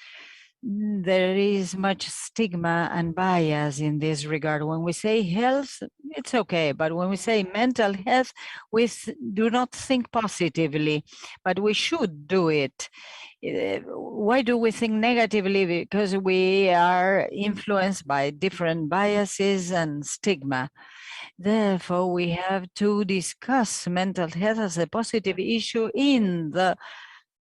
there is much stigma and bias in this regard. When we say health, it's okay. But when we say mental health, we do not think positively, but we should do it. Why do we think negatively? Because we are influenced by different biases and stigma. Therefore, we have to discuss mental health as a positive issue in the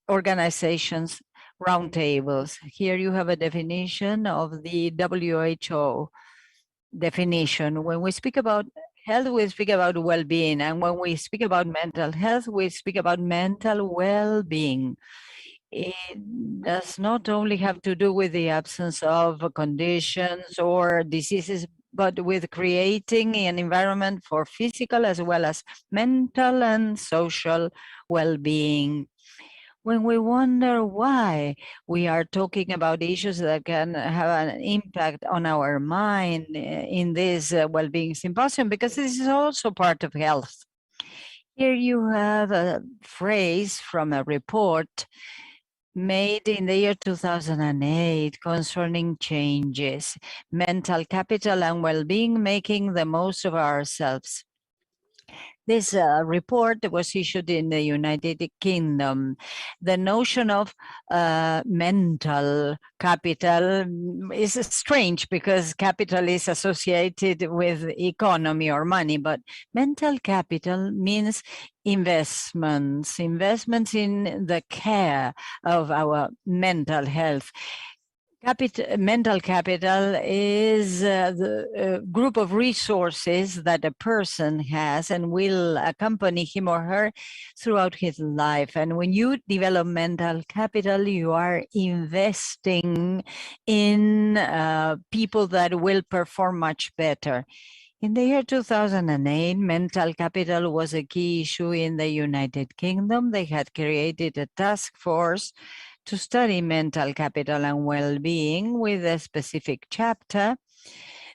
organizations roundtables. Here you have a definition of the WHO definition. When we speak about health, we speak about well-being. And when we speak about mental health, we speak about mental well-being. It does not only have to do with the absence of conditions or diseases, but with creating an environment for physical as well as mental and social well-being. When we wonder why we are talking about issues that can have an impact on our mind in this well-being symposium, because this is also part of health. Here you have a phrase from a report made in the year 2008 concerning changes, mental capital and well-being, making the most of ourselves. This report was issued in the United Kingdom. The notion of mental capital is strange because capital is associated with economy or money, but mental capital means investments in the care of our mental health. Mental capital is the group of resources that a person has and will accompany him or her throughout his life. And when you develop mental capital, you are investing in people that will perform much better. In the year 2008, mental capital was a key issue in the United Kingdom. They had created a task force to study mental capital and well-being with a specific chapter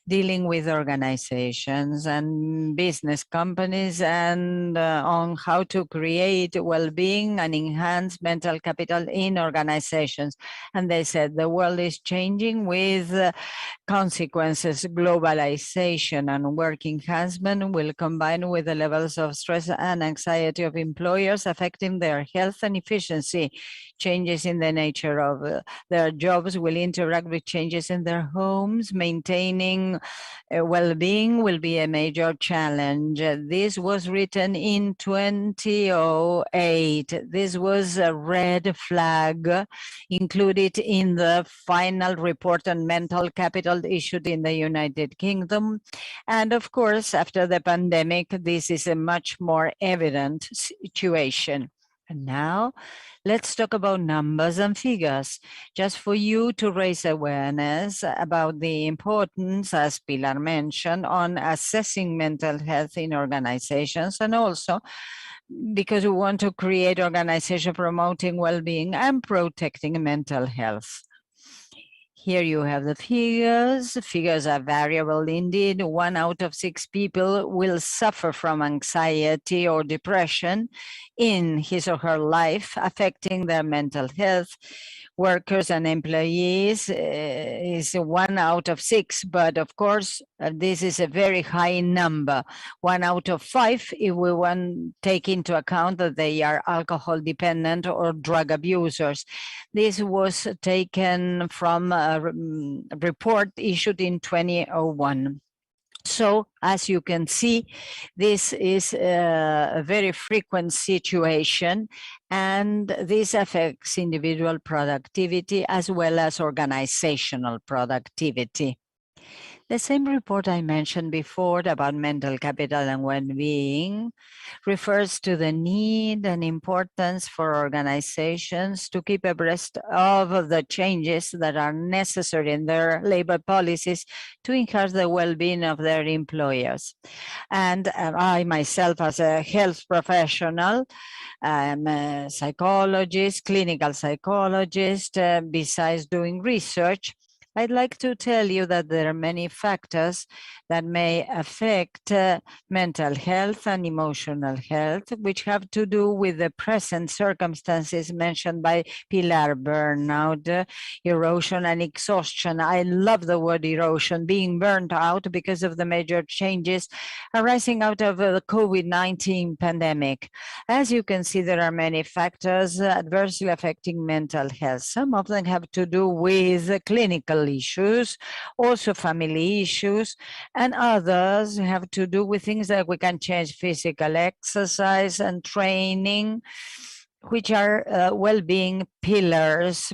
dealing with organizations and business companies and on how to create well-being and enhance mental capital in organizations. And they said the world is changing with consequences. Globalization and work enhancement will combine with the levels of stress and anxiety of employers affecting their health and efficiency. Changes in the nature of their jobs will interact with changes in their homes, maintaining well-being will be a major challenge. This was written in 2008. This was a red flag included in the final report on mental capital issued in the United Kingdom. And of course, after the pandemic, this is a much more evident situation. And now, let's talk about numbers and figures, just for you to raise awareness about the importance, as Pilar mentioned, on assessing mental health in organizations, and also because we want to create organizations promoting well-being and protecting mental health. Here you have the figures. Figures are variable indeed. 1 out of 6 people will suffer from anxiety or depression in his or her life, affecting their mental health. Workers and employees is 1 out of 6, but of course, this is a very high number. 1 out of 5 if we want to take into account that they are alcohol dependent or drug abusers. This was taken from a report issued in 2001. So, as you can see, this is a very frequent situation, and this affects individual productivity as well as organizational productivity. The same report I mentioned before about mental capital and well-being refers to the need and importance for organizations to keep abreast of the changes that are necessary in their labor policies to enhance the well-being of their employers. And I myself, as a health professional, I'm a psychologist, clinical psychologist, besides doing research, I'd like to tell you that there are many factors that may affect mental health and emotional health, which have to do with the present circumstances mentioned by Pilar: burnout, erosion, and exhaustion. I love the word erosion, being burnt out because of the major changes arising out of the COVID-19 pandemic. As you can see, there are many factors adversely affecting mental health. Some of them have to do with clinical issues, also family issues, and others have to do with things that we can change: physical exercise and training, which are well-being pillars.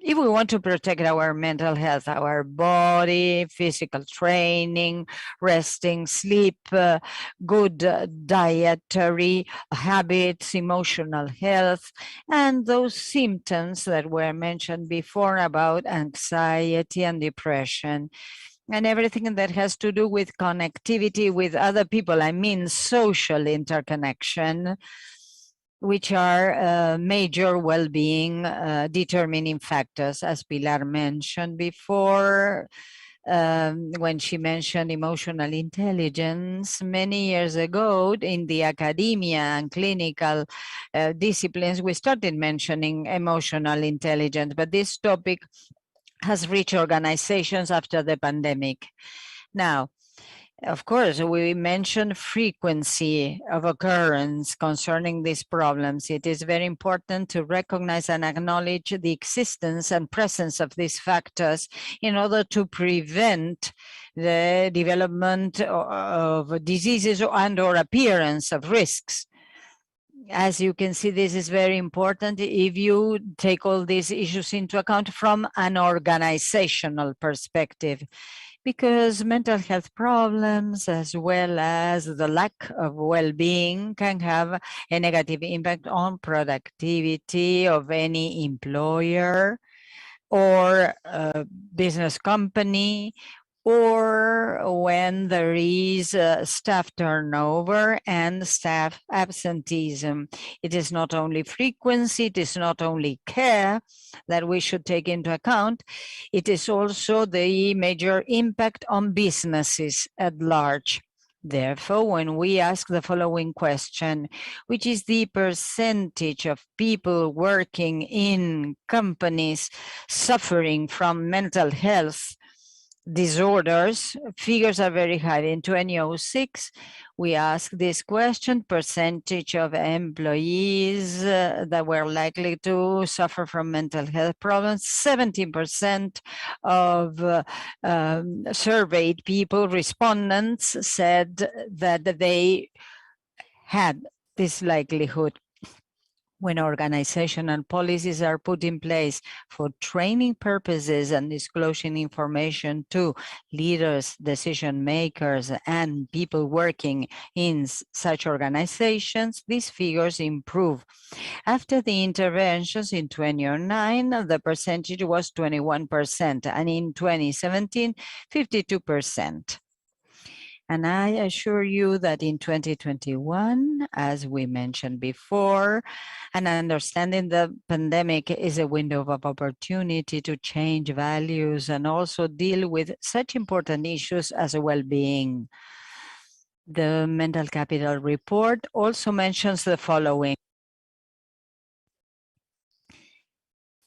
If we want to protect our mental health, our body, physical training, resting, sleep, good dietary habits, emotional health, and those symptoms that were mentioned before about anxiety and depression, and everything that has to do with connectivity with other people, I mean social interconnection, which are major well-being determining factors, as Pilar mentioned before, when she mentioned emotional intelligence. Many years ago, in the academia and clinical disciplines, we started mentioning emotional intelligence, but this topic has reached organizations after the pandemic. Now, of course, we mentioned frequency of occurrence concerning these problems. It is very important to recognize and acknowledge the existence and presence of these factors in order to prevent the development of diseases and/or appearance of risks. As you can see, this is very important if you take all these issues into account from an organizational perspective, because mental health problems as well as the lack of well-being can have a negative impact on productivity of any employer or business company, or when there is staff turnover and staff absenteeism. It is not only frequency, it is not only care that we should take into account, it is also the major impact on businesses at large. Therefore, when we ask the following question, which is the percentage of people working in companies suffering from mental health, disorders, figures are very high. In 2006, we asked this question: percentage of employees that were likely to suffer from mental health problems. 70% of surveyed people, respondents, said that they had this likelihood. When organizational policies are put in place for training purposes and disclosing information to leaders, decision makers, and people working in such organizations, these figures improve. After the interventions in 2009, the percentage was 21%, and in 2017, 52%. And I assure you that in 2021, as we mentioned before, and understanding the pandemic is a window of opportunity to change values and also deal with such important issues as well-being. The Mental Capital Report also mentions the following: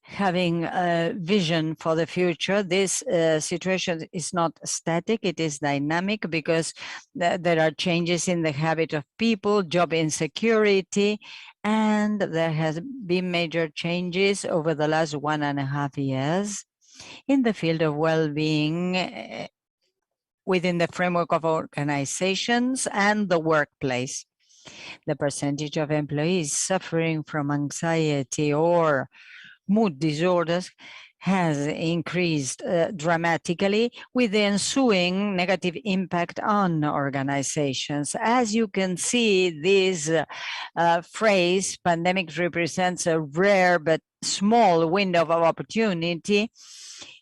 having a vision for the future. This situation is not static, it is dynamic, because there are changes in the habit of people, job insecurity, and there has been major changes over the last 1.5 years in the field of well-being within the framework of organizations and the workplace. The percentage of employees suffering from anxiety or mood disorders has increased dramatically, with the ensuing negative impact on organizations. As you can see, this phrase, pandemic represents a rare but small window of opportunity,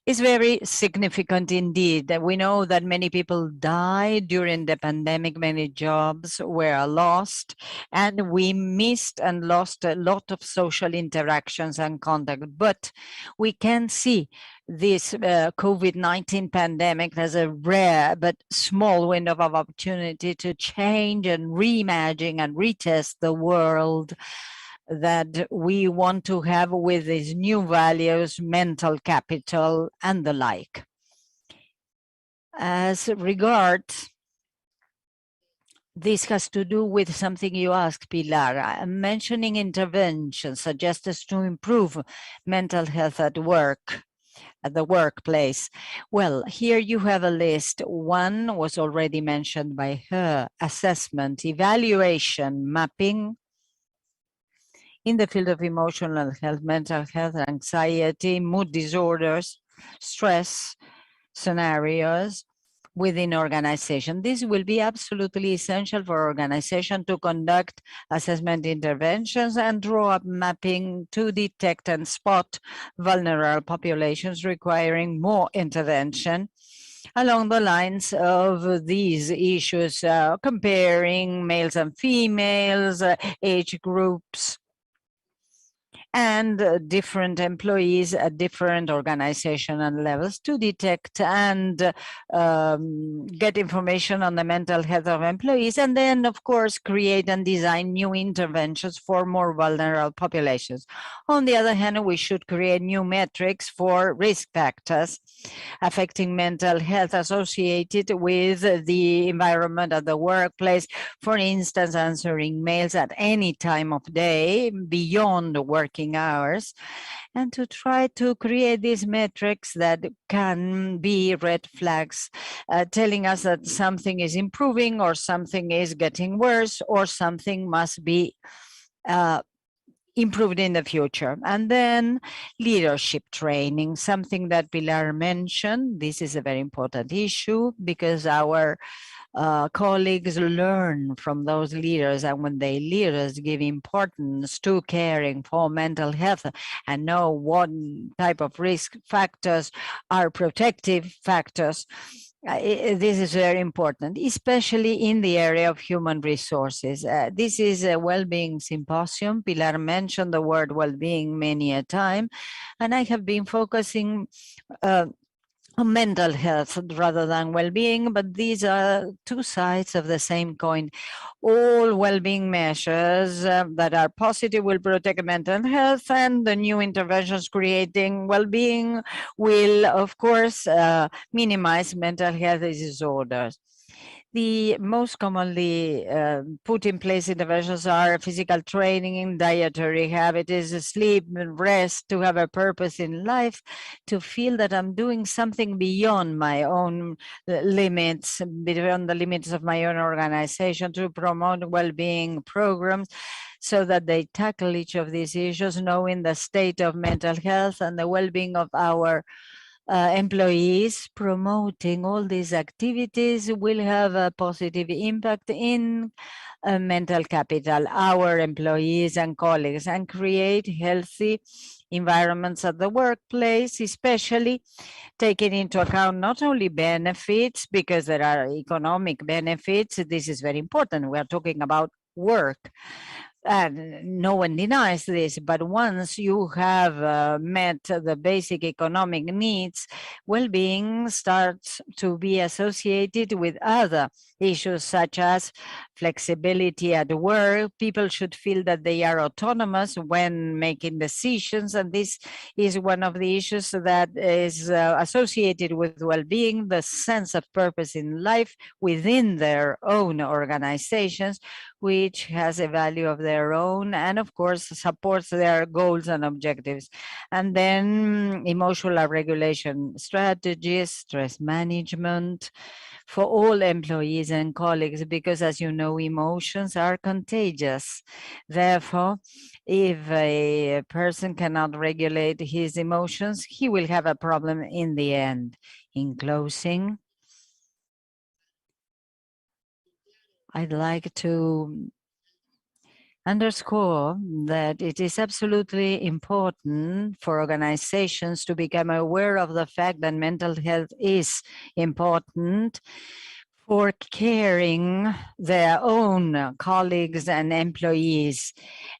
is very significant indeed. We know that many people died during the pandemic, many jobs were lost, and we missed and lost a lot of social interactions and contact. But we can see this COVID-19 pandemic as a rare but small window of opportunity to change and reimagine and retest the world that we want to have with these new values, mental capital, and the like. As regards, this has to do with something you asked, Pilar. I'm mentioning interventions suggested to improve mental health at work, at the workplace. Well, here you have a list. One was already mentioned by her: assessment, evaluation, mapping, in the field of emotional health, mental health, anxiety, mood disorders, stress scenarios within organization. This will be absolutely essential for organization to conduct assessment interventions and draw up mapping to detect and spot vulnerable populations requiring more intervention along the lines of these issues, comparing males and females, age groups, and different employees at different organizational levels to detect and get information on the mental health of employees, and then, of course, create and design new interventions for more vulnerable populations. On the other hand, we should create new metrics for risk factors affecting mental health associated with the environment of the workplace. For instance, answering mails at any time of day beyond working hours, and to try to create these metrics that can be red flags, telling us that something is improving or something is getting worse or something must be improved in the future. And then leadership training, something that Pilar mentioned. This is a very important issue because our colleagues learn from those leaders, and when they leaders give importance to caring for mental health and know what type of risk factors are protective factors, this is very important, especially in the area of human resources. This is a well-being symposium. Pilar mentioned the word well-being many a time, and I have been focusing mental health rather than well-being, but these are two sides of the same coin. All well-being measures that are positive will protect mental health, and the new interventions creating well-being will, of course, minimize mental health disorders. The most commonly put in place interventions are physical training, dietary habits, sleep, rest, to have a purpose in life, to feel that I'm doing something beyond my own limits, beyond the limits of my own organization, to promote well-being programs so that they tackle each of these issues, knowing the state of mental health and the well-being of our employees. Promoting all these activities will have a positive impact in mental capital, our employees and colleagues, and create healthy environments at the workplace, especially taking into account not only benefits, because there are economic benefits. This is very important. We are talking about work, and no one denies this, but once you have met the basic economic needs, well-being starts to be associated with other issues such as flexibility at work. People should feel that they are autonomous when making decisions, and this is one of the issues that is associated with well-being, the sense of purpose in life within their own organizations, which has a value of their own and of course supports their goals and objectives. And then emotional regulation strategies, stress management for all employees and colleagues, because as you know, emotions are contagious. Therefore, if a person cannot regulate his emotions, he will have a problem in the end. In closing, I'd like to underscore that it is absolutely important for organizations to become aware of the fact that mental health is important for caring their own colleagues and employees,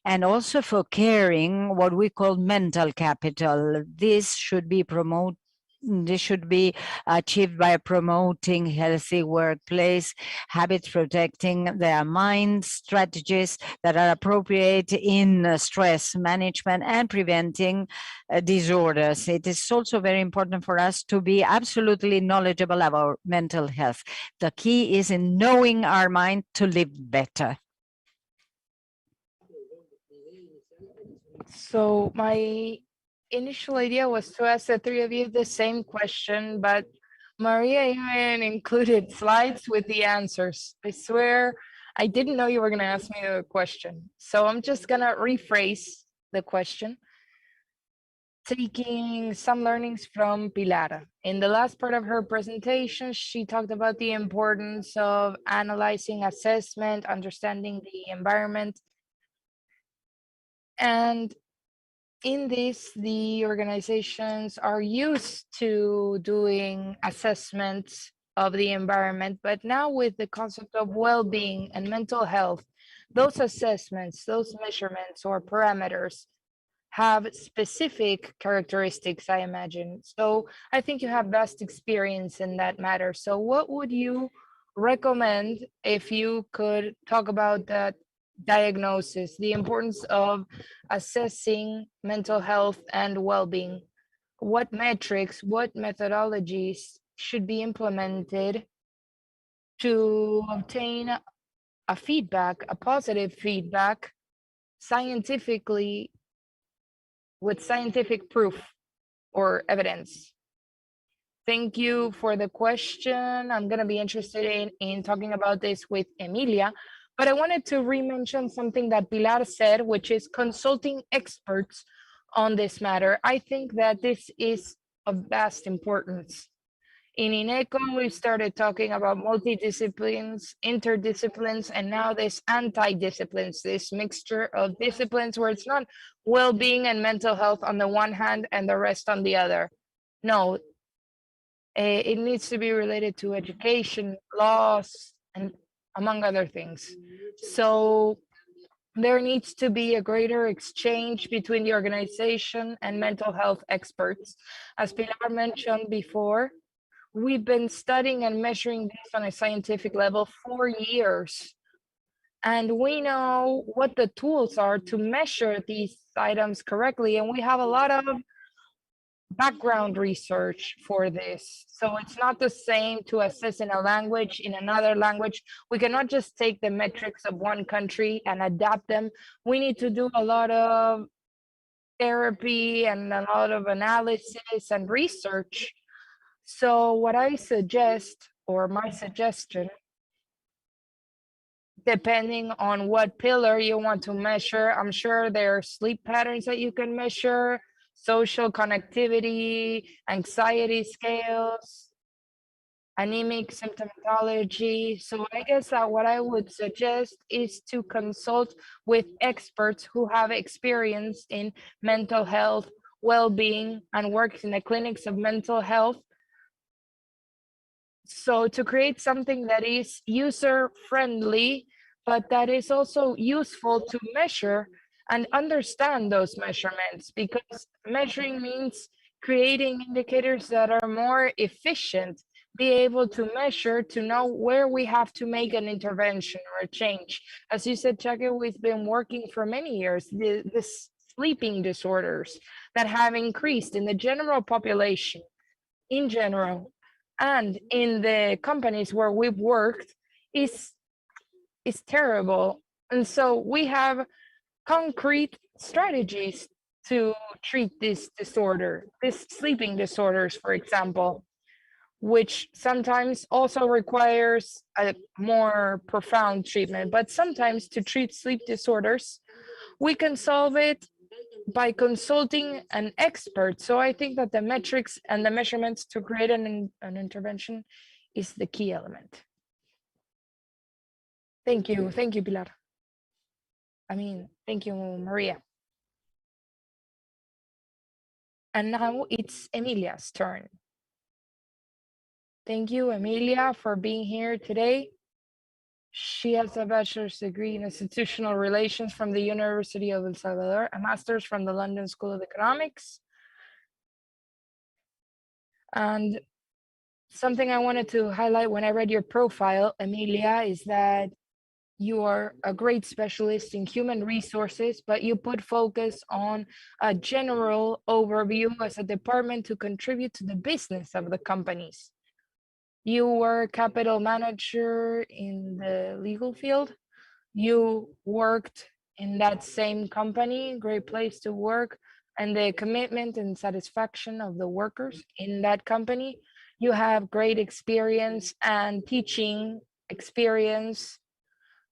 and also for caring what we call mental capital. This should be promoted. This should be achieved by promoting healthy workplace habits, protecting their minds, strategies that are appropriate in stress management and preventing disorders. It is also very important for us to be absolutely knowledgeable about mental health. The key is in knowing our mind to live better. So my initial idea was to ask the three of you the same question, but Maria even included slides with the answers. I swear I didn't know you were going to ask me a question. So I'm just going to rephrase the question, taking some learnings from Pilar. In the last part of her presentation, she talked about the importance of analyzing assessment, understanding the environment. And in this, the organizations are used to doing assessments of the environment, but now with the concept of well-being and mental health, those assessments, those measurements or parameters have specific characteristics, I imagine. So I think you have vast experience in that matter. So what would you recommend if you could talk about that diagnosis, the importance of assessing mental health and well-being? What metrics, what methodologies should be implemented to obtain a feedback, a positive feedback, scientifically, with scientific proof or evidence? Thank you for the question. I'm going to be interested in talking about this with Emilia, but I wanted to re-mention something that Pilar said, which is consulting experts on this matter. I think that this is of vast importance. In INECO, we started talking about multidisciplines, interdisciplines, and now this anti-disciplines, this mixture of disciplines where it's not well-being and mental health on the one hand and the rest on the other. No, it needs to be related to education, laws, and among other things. So there needs to be a greater exchange between the organization and mental health experts. As Pilar mentioned before, We've been studying and measuring this on a scientific level for years. And we know what the tools are to measure these items correctly. And we have a lot of background research for this. So it's not the same to assess in a language, in another language. We cannot just take the metrics of one country and adapt them. We need to do a lot of therapy and a lot of analysis and research. So what I suggest, or my suggestion, depending on what pillar you want to measure, I'm sure there are sleep patterns that you can measure, social connectivity, anxiety scales, anemic symptomatology. So I guess that what I would suggest is to consult with experts who have experience in mental health, well-being, and works in the clinics of mental health. So to create something that is user-friendly, but that is also useful to measure and understand those measurements, because measuring means creating indicators that are more efficient, be able to measure, to know where we have to make an intervention or a change. As you said, Chaka, we've been working for many years, the sleeping disorders that have increased in the general population in general and in the companies where we've worked is terrible. And so we have concrete strategies to treat this disorder, this sleeping disorders, for example, which sometimes also requires a more profound treatment. But sometimes to treat sleep disorders, we can solve it by consulting an expert. So I think that the metrics and the measurements to create an intervention is the key element. Thank you, Pilar. Thank you, Maria. And now it's Emilia's turn. Thank you, Emilia, for being here today. She has a bachelor's degree in institutional relations from the University of El Salvador, a master's from the London School of Economics. And something I wanted to highlight when I read your profile, Emilia, is that you are a great specialist in human resources, but you put focus on a general overview as a department to contribute to the business of the companies. You were capital manager in the legal field. You worked in that same company, great place to work, and the commitment and satisfaction of the workers in that company. You have great experience and teaching experience,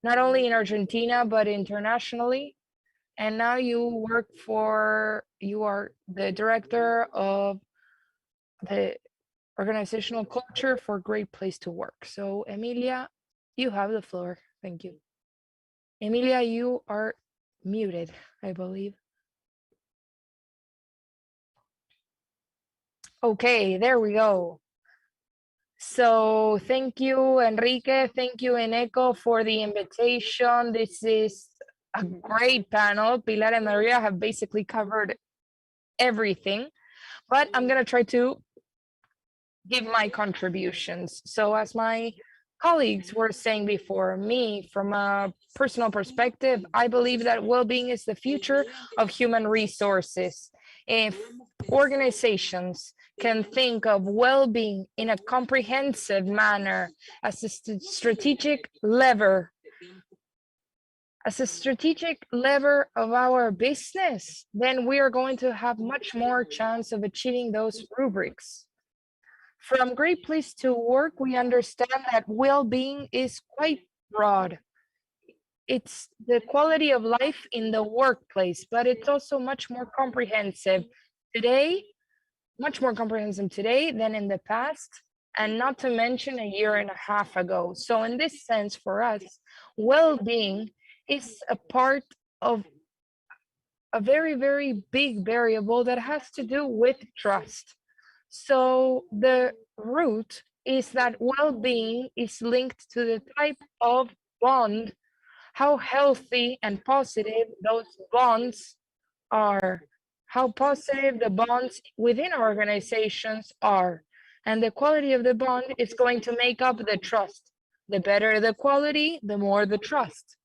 not only in Argentina, but internationally. And now you are the director of the organizational culture for Great Place to Work. So Emilia, you have the floor. Thank you. Emilia, you are muted, I believe. Okay, there we go. So thank you, Enrique. Thank you, INECO, for the invitation. This is a great panel. Pilar and Maria have basically covered everything, but I'm going to try to give my contributions. So as my colleagues were saying before me, from a personal perspective, I believe that well-being is the future of human resources. If organizations can think of well-being in a comprehensive manner as a strategic lever of our business, then we are going to have much more chance of achieving those rubrics. From Great Place to Work, we understand that well-being is quite broad. It's the quality of life in the workplace, but it's also much more comprehensive today, much more comprehensive today than in the past, and not to mention a year and a half ago. So in this sense, for us, well-being is a part of a very, very big variable that has to do with trust. So the root is that well-being is linked to the type of bond, how healthy and positive those bonds are, how positive the bonds within organizations are. And the quality of the bond is going to make up the trust. The better the quality, the more the trust.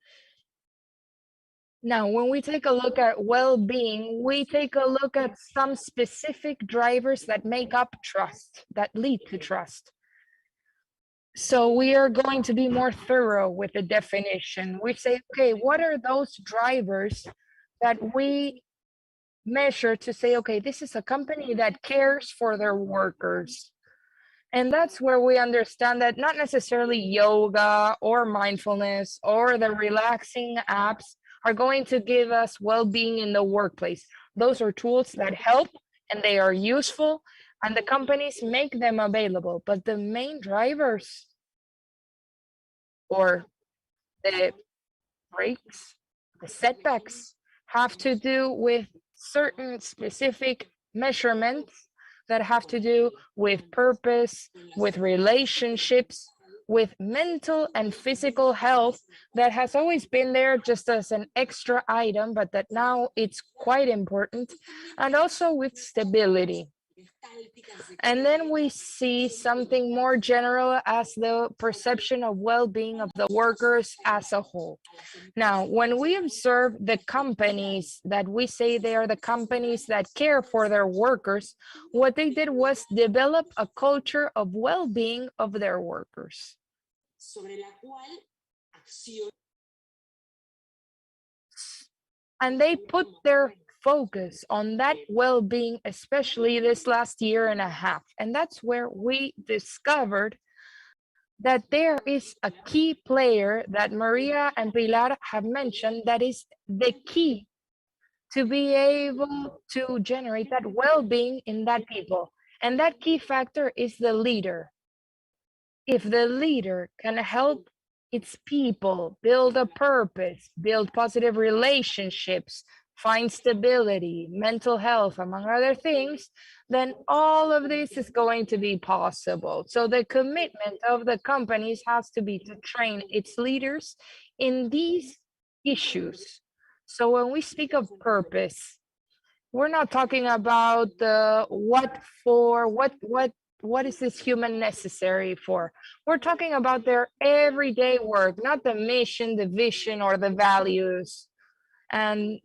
Now, when we take a look at well-being, we take a look at some specific drivers that make up trust, that lead to trust. So we are going to be more thorough with the definition. We say, okay, what are those drivers that we measure to say, okay, this is a company that cares for their workers? And that's where we understand that not necessarily yoga or mindfulness or the relaxing apps are going to give us well-being in the workplace. Those are tools that help and they are useful and the companies make them available. But the main drivers or the breaks, the setbacks have to do with certain specific measurements that have to do with purpose, with relationships, with mental and physical health that has always been there just as an extra item, but that now it's quite important, and also with stability. And then we see something more general as the perception of well-being of the workers as a whole. Now, when we observe the companies that we say they are the companies that care for their workers, what they did was develop a culture of well-being of their workers. And they put their focus on that well-being, especially this last year and a half. And that's where we discovered that there is a key player that Maria and Pilar have mentioned that is the key to be able to generate that well-being in that people. And that key factor is the leader. If the leader can help its people build a purpose, build positive relationships, find stability, mental health, among other things, then all of this is going to be possible. So the commitment of the companies has to be to train its leaders in these issues. So when we speak of purpose, we're not talking about the what for, what is this human necessary for? We're talking about their everyday work, not the mission, the vision, or the values and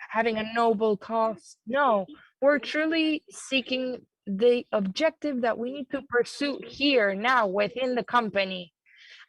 having a noble cause. No, we're truly seeking the objective that we need to pursue here now within the company.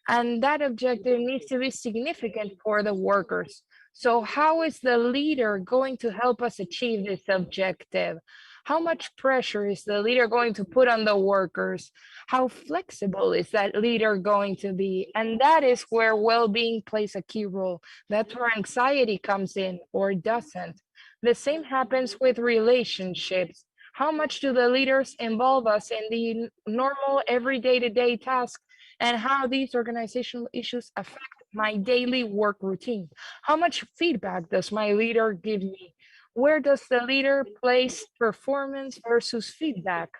And that objective needs to be significant for the workers. So how is the leader going to help us achieve this objective? How much pressure is the leader going to put on the workers? How flexible is that leader going to be? And that is where well-being plays a key role. That's where anxiety comes in or doesn't. The same happens with relationships. How much do the leaders involve us in the normal every day-to-day task and how these organizational issues affect my daily work routine? How much feedback does my leader give me? Where does the leader place performance versus feedback?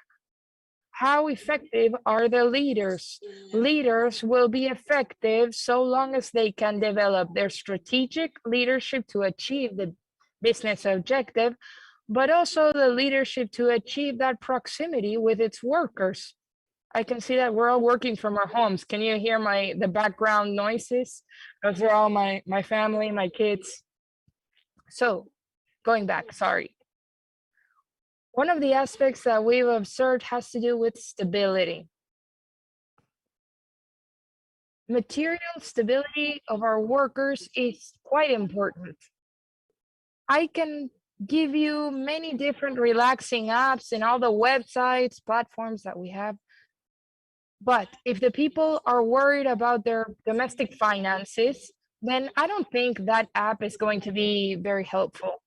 How effective are the leaders? Leaders will be effective so long as they can develop their strategic leadership to achieve the business objective, but also the leadership to achieve that proximity with its workers. I can see that we're all working from our homes. Can you hear the background noises? Those are all my family, my kids. So going back, sorry. One of the aspects that we've observed has to do with stability. Material stability of our workers is quite important. I can give you many different relaxing apps and all the websites, platforms that we have. But if the people are worried about their domestic finances, then I don't think that app is going to be very helpful.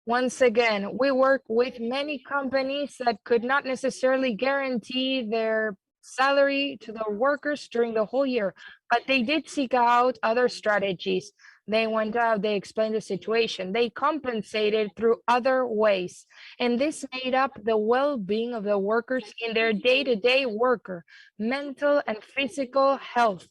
Once again, we work with many companies that could not necessarily guarantee their salary to the workers during the whole year, but they did seek out other strategies. They went out, they explained the situation, they compensated through other ways. And this made up the well-being of the workers in their day-to-day worker, mental and physical health.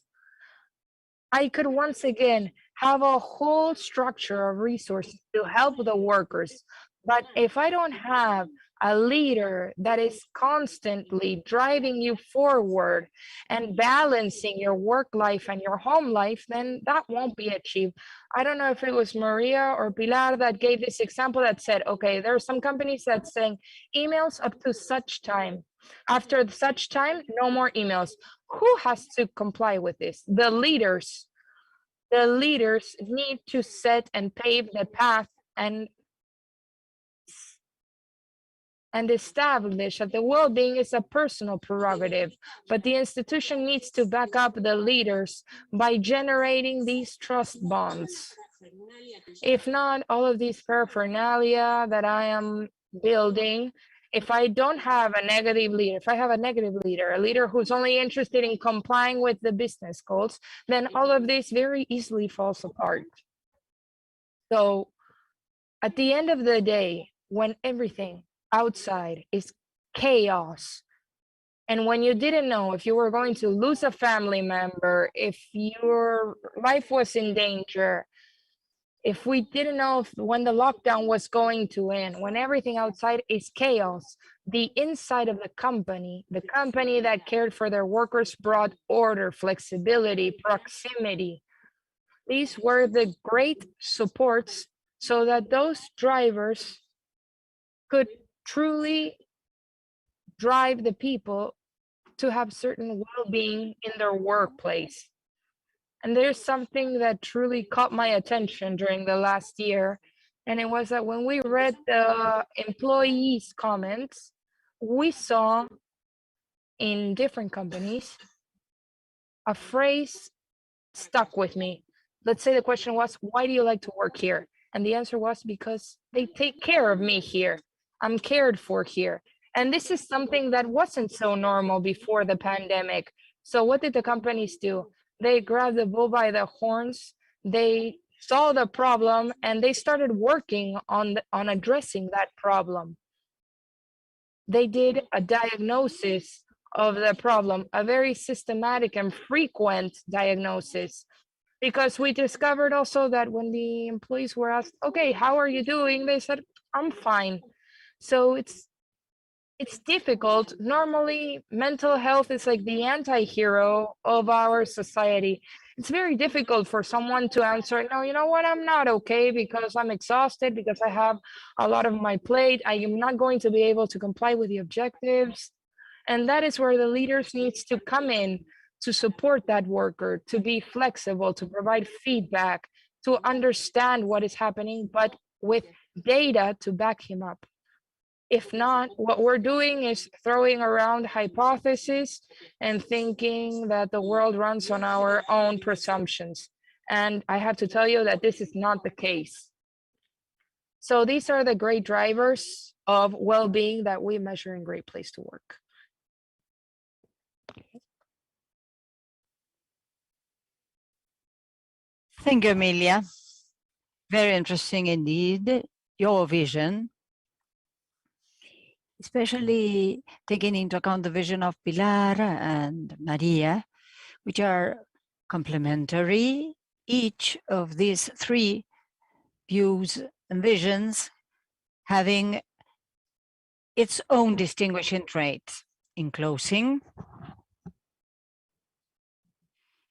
I could once again have a whole structure of resources to help the workers. But if I don't have a leader that is constantly driving you forward and balancing your work life and your home life, then that won't be achieved. I don't know if it was Maria or Pilar that gave this example that said, okay, there are some companies that saying emails up to such time. After such time, no more emails. Who has to comply with this? The leaders. The leaders need to set and pave the path and establish that the well-being is a personal prerogative, but the institution needs to back up the leaders by generating these trust bonds. If not, all of these paraphernalia that I am building, if I don't have a negative leader, if I have a negative leader, a leader who's only interested in complying with the business goals, then all of this very easily falls apart. So at the end of the day, when everything outside is chaos, and when you didn't know if you were going to lose a family member, if your life was in danger, if we didn't know if, when the lockdown was going to end, when everything outside is chaos, the inside of the company that cared for their workers brought order, flexibility, proximity. These were the great supports so that those drivers could truly drive the people to have certain well-being in their workplace. And there's something that truly caught my attention during the last year. And it was that when we read the employees' comments, we saw in different companies a phrase stuck with me. Let's say the question was, why do you like to work here? And the answer was, because they take care of me here. I'm cared for here. And this is something that wasn't so normal before the pandemic. So what did the companies do? They grabbed the bull by the horns, they saw the problem, and they started working on addressing that problem. They did a diagnosis of the problem, a very systematic and frequent diagnosis, because we discovered also that when the employees were asked, okay, how are you doing? They said, I'm fine. So it's difficult. Normally, mental health is like the anti-hero of our society. It's very difficult for someone to answer, no, you know what, I'm not okay because I'm exhausted, because I have a lot of my plate. I am not going to be able to comply with the objectives. And that is where the leaders needs to come in to support that worker, to be flexible, to provide feedback, to understand what is happening, but with data to back him up. If not, what we're doing is throwing around hypotheses and thinking that the world runs on our own presumptions. And I have to tell you that this is not the case. So these are the great drivers of well-being that we measure in Great Place to Work. Thank you, Emilia. Very interesting indeed, your vision, especially taking into account the vision of Pilar and Maria, which are complementary. Each of these three views and visions having its own distinguishing traits. In closing,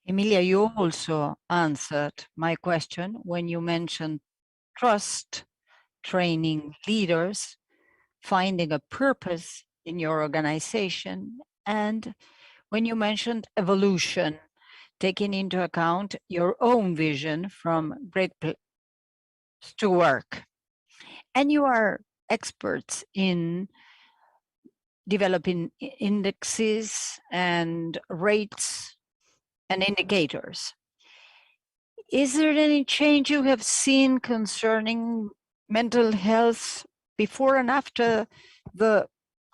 Emilia, you also answered my question when you mentioned trust, training leaders, finding a purpose in your organization, and when you mentioned evolution, taking into account your own vision from Great Place to Work. And you are experts in developing indexes and rates and indicators. Is there any change you have seen concerning mental health before and after the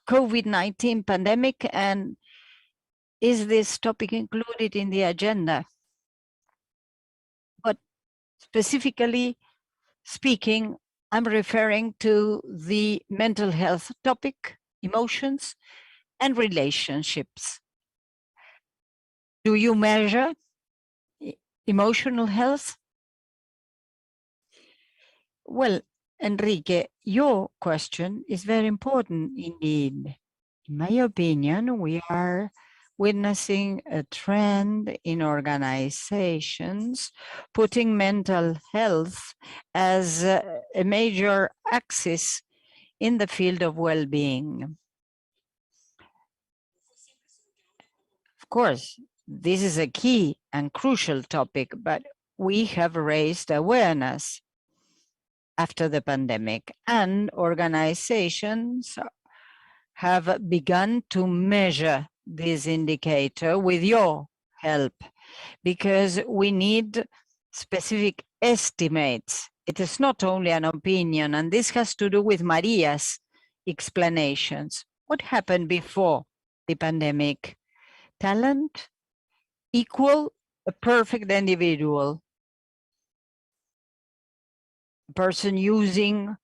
COVID-19 pandemic? And is this topic included in the agenda? But specifically speaking, I'm referring to the mental health topic, emotions, and relationships. Do you measure emotional health? Well, Enrique, your question is very important indeed. In my opinion, we are witnessing a trend in organizations putting mental health as a major axis in the field of well-being. Of course, this is a key and crucial topic, but we have raised awareness after the pandemic, and organizations have begun to measure this indicator with your help, because we need specific estimates. It is not only an opinion, and this has to do with Maria's explanations. What happened before the pandemic? Talent equal a perfect individual, a person using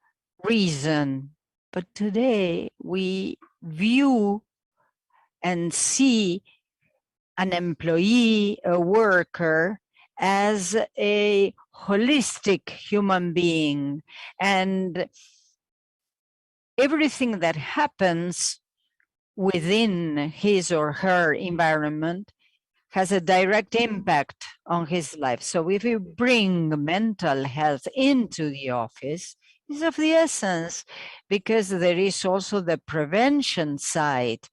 reason. But today we view and see an employee, a worker, as a holistic human being, and everything that happens within his or her environment has a direct impact on his life. So if you bring mental health into the office, it's of the essence, because there is also the prevention side.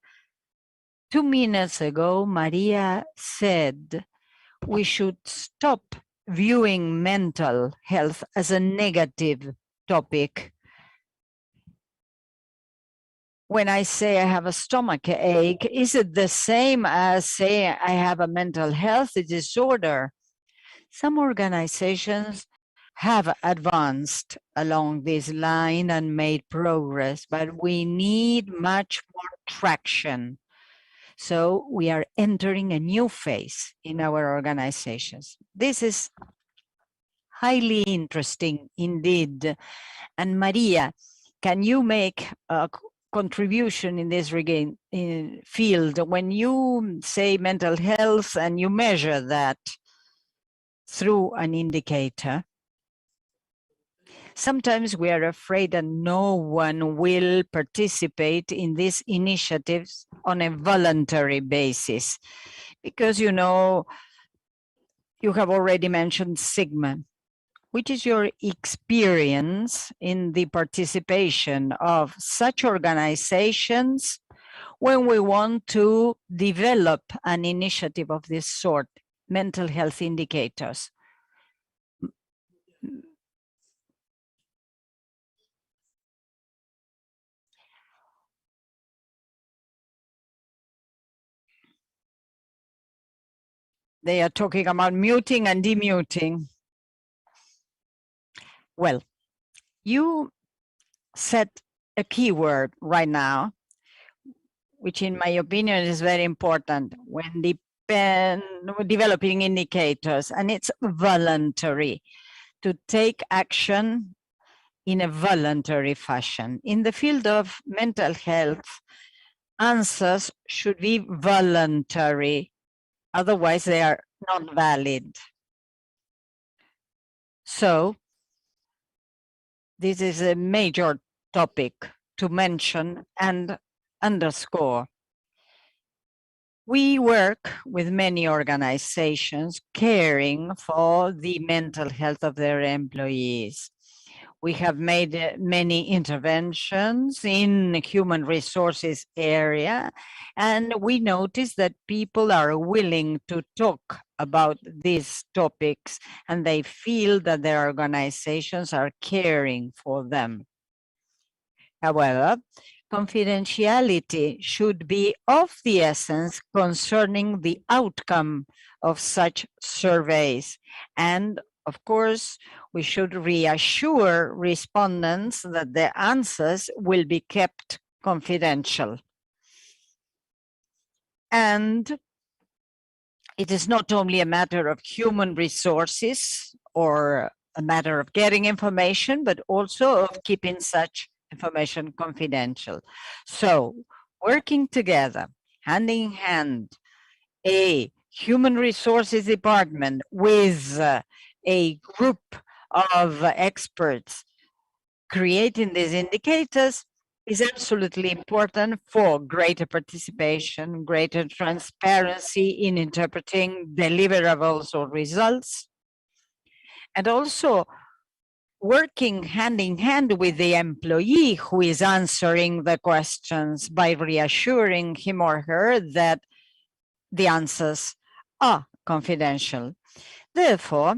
2 minutes ago, Maria said we should stop viewing mental health as a negative topic. When I say I have a stomach ache, is it the same as saying I have a mental health disorder? Some organizations have advanced along this line and made progress, but we need much more traction. So we are entering a new phase in our organizations. This is highly interesting indeed. And Maria, can you make a contribution in this field? When you say mental health and you measure that through an indicator, sometimes we are afraid that no one will participate in these initiatives on a voluntary basis, because, you know, you have already mentioned Sigma. Which is your experience in the participation of such organizations when we want to develop an initiative of this sort, mental health indicators? They are talking about muting and demuting. Well, you said a keyword right now, which in my opinion is very important when developing indicators, and it's voluntary, to take action in a voluntary fashion. In the field of mental health, answers should be voluntary, otherwise they are not valid. So this is a major topic to mention and underscore. We work with many organizations caring for the mental health of their employees. We have made many interventions in human resources area, and we notice that people are willing to talk about these topics, and they feel that their organizations are caring for them. However, confidentiality should be of the essence concerning the outcome of such surveys. And of course, we should reassure respondents that their answers will be kept confidential. And it is not only a matter of human resources or a matter of getting information, but also of keeping such information confidential. So working together, hand in hand, a human resources department with a group of experts creating these indicators is absolutely important for greater participation, greater transparency in interpreting deliverables or results, and also working hand in hand with the employee who is answering the questions by reassuring him or her that the answers are confidential. Therefore,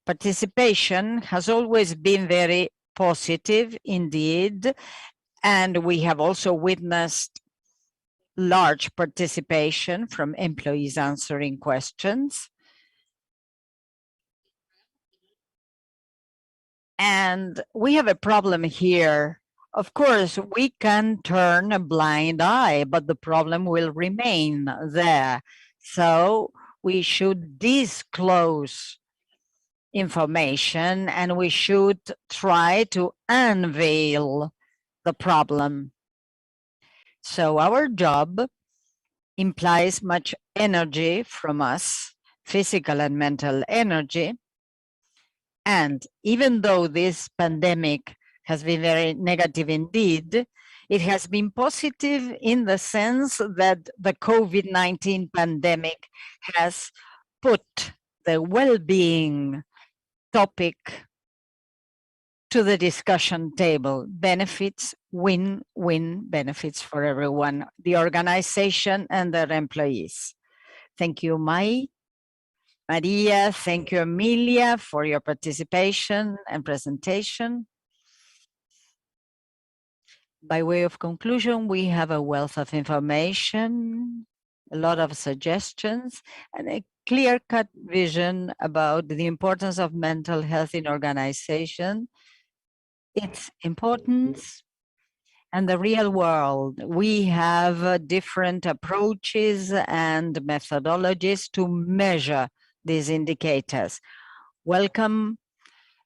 participation has always been very positive indeed, and we have also witnessed large participation from employees answering questions. And we have a problem here. Of course, we can turn a blind eye, but the problem will remain there. So we should disclose information and we should try to unveil the problem. So our job implies much energy from us, physical and mental energy. And even though this pandemic has been very negative indeed, it has been positive in the sense that the COVID-19 pandemic has put the well-being topic to the discussion table. Benefits, win-win benefits for everyone, the organization and their employees. Thank you, Maria, thank you, Emilia, for your participation and presentation. By way of conclusion, we have a wealth of information, a lot of suggestions, and a clear-cut vision about the importance of mental health in organization, its importance, and the real world. We have different approaches and methodologies to measure these indicators. Welcome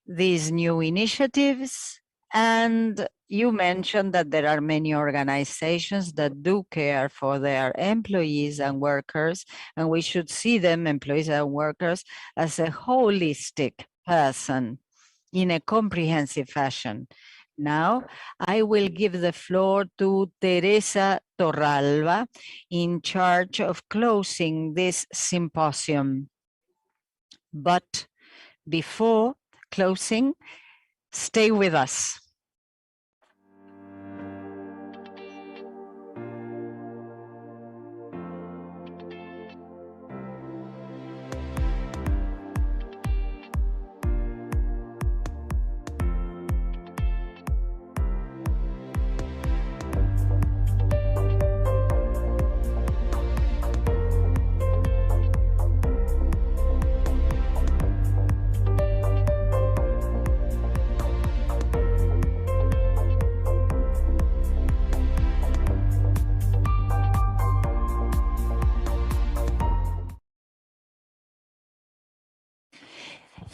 these new initiatives. And you mentioned that there are many organizations that do care for their employees and workers, and we should see them, employees and workers, as a holistic person in a comprehensive fashion. Now, I will give the floor to Teresa Torralba, in charge of closing this symposium. But before closing, stay with us.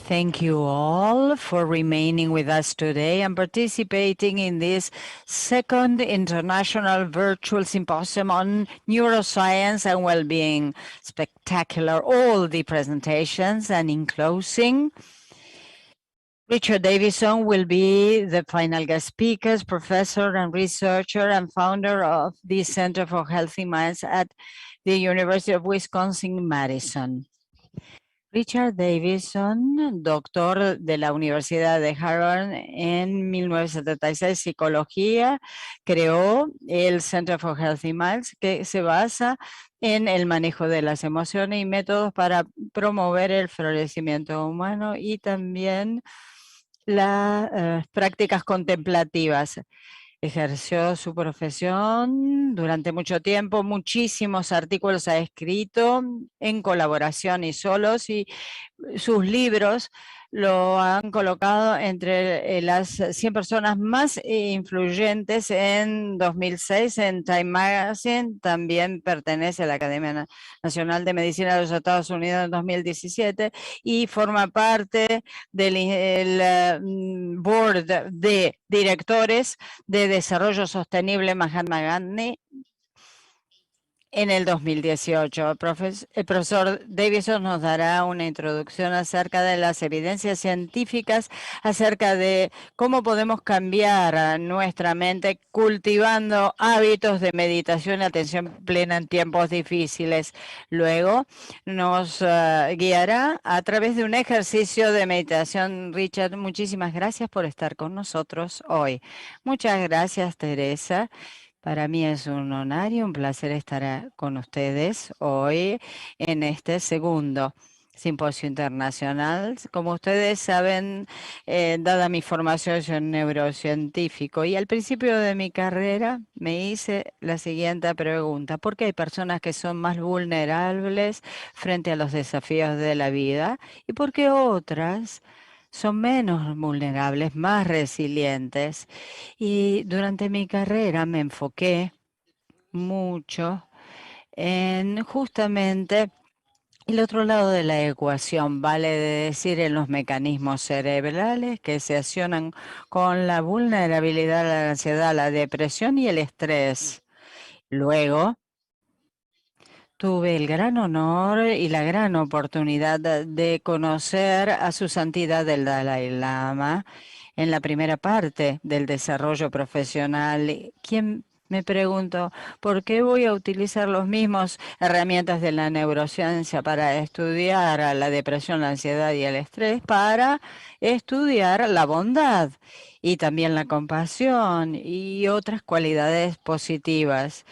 Thank you all for remaining with us today and participating in this second International Virtual Symposium on Neuroscience and Wellbeing. Spectacular, all the presentations. And in closing, Richard Davison will be the final guest speaker, professor and researcher and founder of the Center for Healthy Minds at the University of Wisconsin-Madison. Richard Davison, doctor de la Universidad de Harvard en 1976, psicología, creó el Center for Healthy Minds, que se basa en el manejo de las emociones y métodos para promover el florecimiento humano y también las prácticas contemplativas. Ejerció su profesión durante mucho tiempo, muchísimos artículos ha escrito en colaboración y solos, y sus libros lo han colocado entre las 100 personas más influyentes en 2006 en Time Magazine. También pertenece a la Academia Nacional de Medicina de los Estados Unidos en 2017 y forma parte del board de directores de Desarrollo Sostenible Mahatma Gandhi. en el 2018. El profesor Davison nos dará una introducción acerca de las evidencias científicas, acerca de cómo podemos cambiar a nuestra mente cultivando hábitos de meditación y atención plena en tiempos difíciles. Luego nos guiará a través de un ejercicio de meditación. Richard, muchísimas gracias por estar con nosotros hoy. Muchas gracias, Teresa. Para mí es un honor y un placer estar con ustedes hoy en este segundo Simposio Internacional. Como ustedes saben, dada mi formación, soy un neurocientífico y al principio de mi carrera me hice la siguiente pregunta: ¿por qué hay personas que son más vulnerables frente a los desafíos de la vida y por qué otras son menos vulnerables, más resilientes? Y durante mi carrera me enfoqué mucho en justamente el otro lado de la ecuación, vale decir, en los mecanismos cerebrales que se accionan con la vulnerabilidad, la ansiedad, la depresión y el estrés. Luego, tuve el gran honor y la gran oportunidad de conocer a su santidad el Dalai Lama en la primera parte del desarrollo profesional. ¿Quién? Me pregunto, ¿por qué voy a utilizar los mismos herramientas de la neurociencia para estudiar a la depresión, la ansiedad y el estrés, para estudiar la bondad y también la compasión y otras cualidades positivas?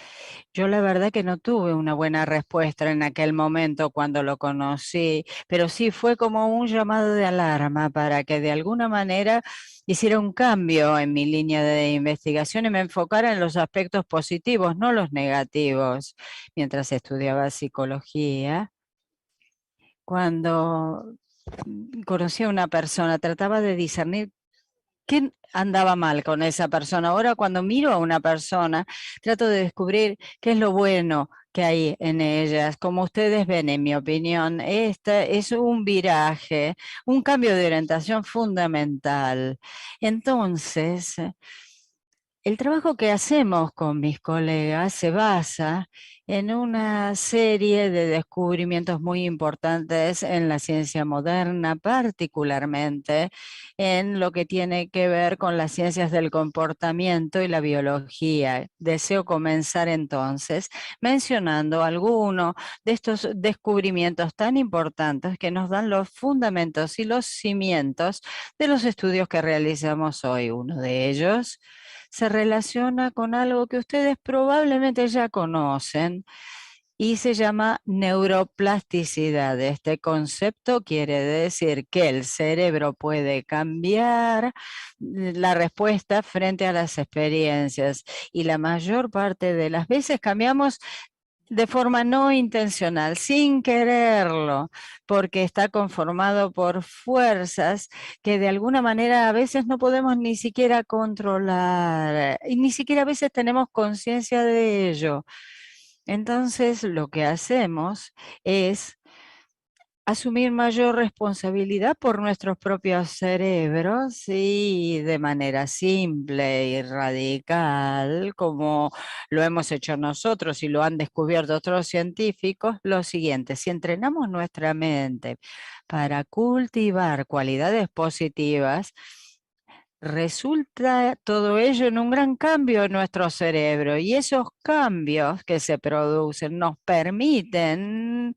Yo la verdad que no tuve una buena respuesta en aquel momento cuando lo conocí, pero sí fue como un llamado de alarma para que de alguna manera hiciera un cambio en mi línea de investigación y me enfocara en los aspectos positivos, no los negativos. Mientras estudiaba psicología, cuando conocí a una persona, trataba de discernir qué andaba mal con esa persona. Ahora cuando miro a una persona, trato de descubrir qué es lo bueno que hay en ellas. Como ustedes ven, en mi opinión, este es un viraje, un cambio de orientación fundamental. Entonces, el trabajo que hacemos con mis colegas se basa en una serie de descubrimientos muy importantes en la ciencia moderna, particularmente en lo que tiene que ver con las ciencias del comportamiento y la biología. Deseo comenzar entonces mencionando algunos de estos descubrimientos tan importantes que nos dan los fundamentos y los cimientos de los estudios que realizamos hoy. Uno de ellos se relaciona con algo que ustedes probablemente ya conocen y se llama neuroplasticidad. Este concepto quiere decir que el cerebro puede cambiar la respuesta frente a las experiencias y la mayor parte de las veces cambiamos de forma no intencional, sin quererlo, porque está conformado por fuerzas que de alguna manera a veces no podemos ni siquiera controlar y ni siquiera a veces tenemos conciencia de ello. Entonces, lo que hacemos es asumir mayor responsabilidad por nuestros propios cerebros y de manera simple y radical, como lo hemos hecho nosotros y lo han descubierto otros científicos, lo siguiente: si entrenamos nuestra mente para cultivar cualidades positivas, resulta todo ello en un gran cambio en nuestro cerebro, y esos cambios que se producen nos permiten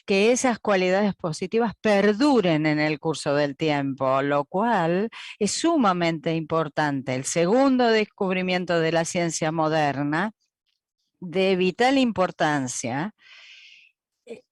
que esas cualidades positivas perduren en el curso del tiempo, lo cual es sumamente importante. El segundo descubrimiento de la ciencia moderna, de vital importancia,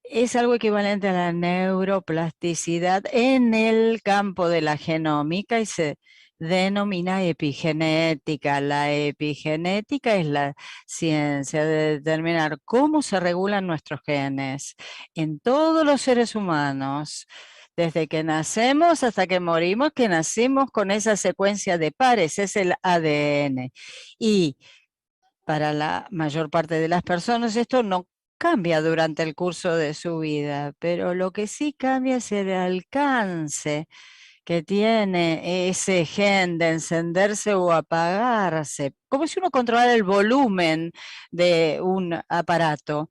es algo equivalente a la neuroplasticidad en el campo de la genómica y se denomina epigenética. La epigenética es la ciencia de determinar cómo se regulan nuestros genes en todos los seres humanos, desde que nacemos hasta que morimos, que nacimos con esa secuencia de pares, es el ADN. Y para la mayor parte de las personas esto no cambia durante el curso de su vida, pero lo que sí cambia es el alcance que tiene ese gen de encenderse o apagarse, como si uno controlara el volumen de un aparato.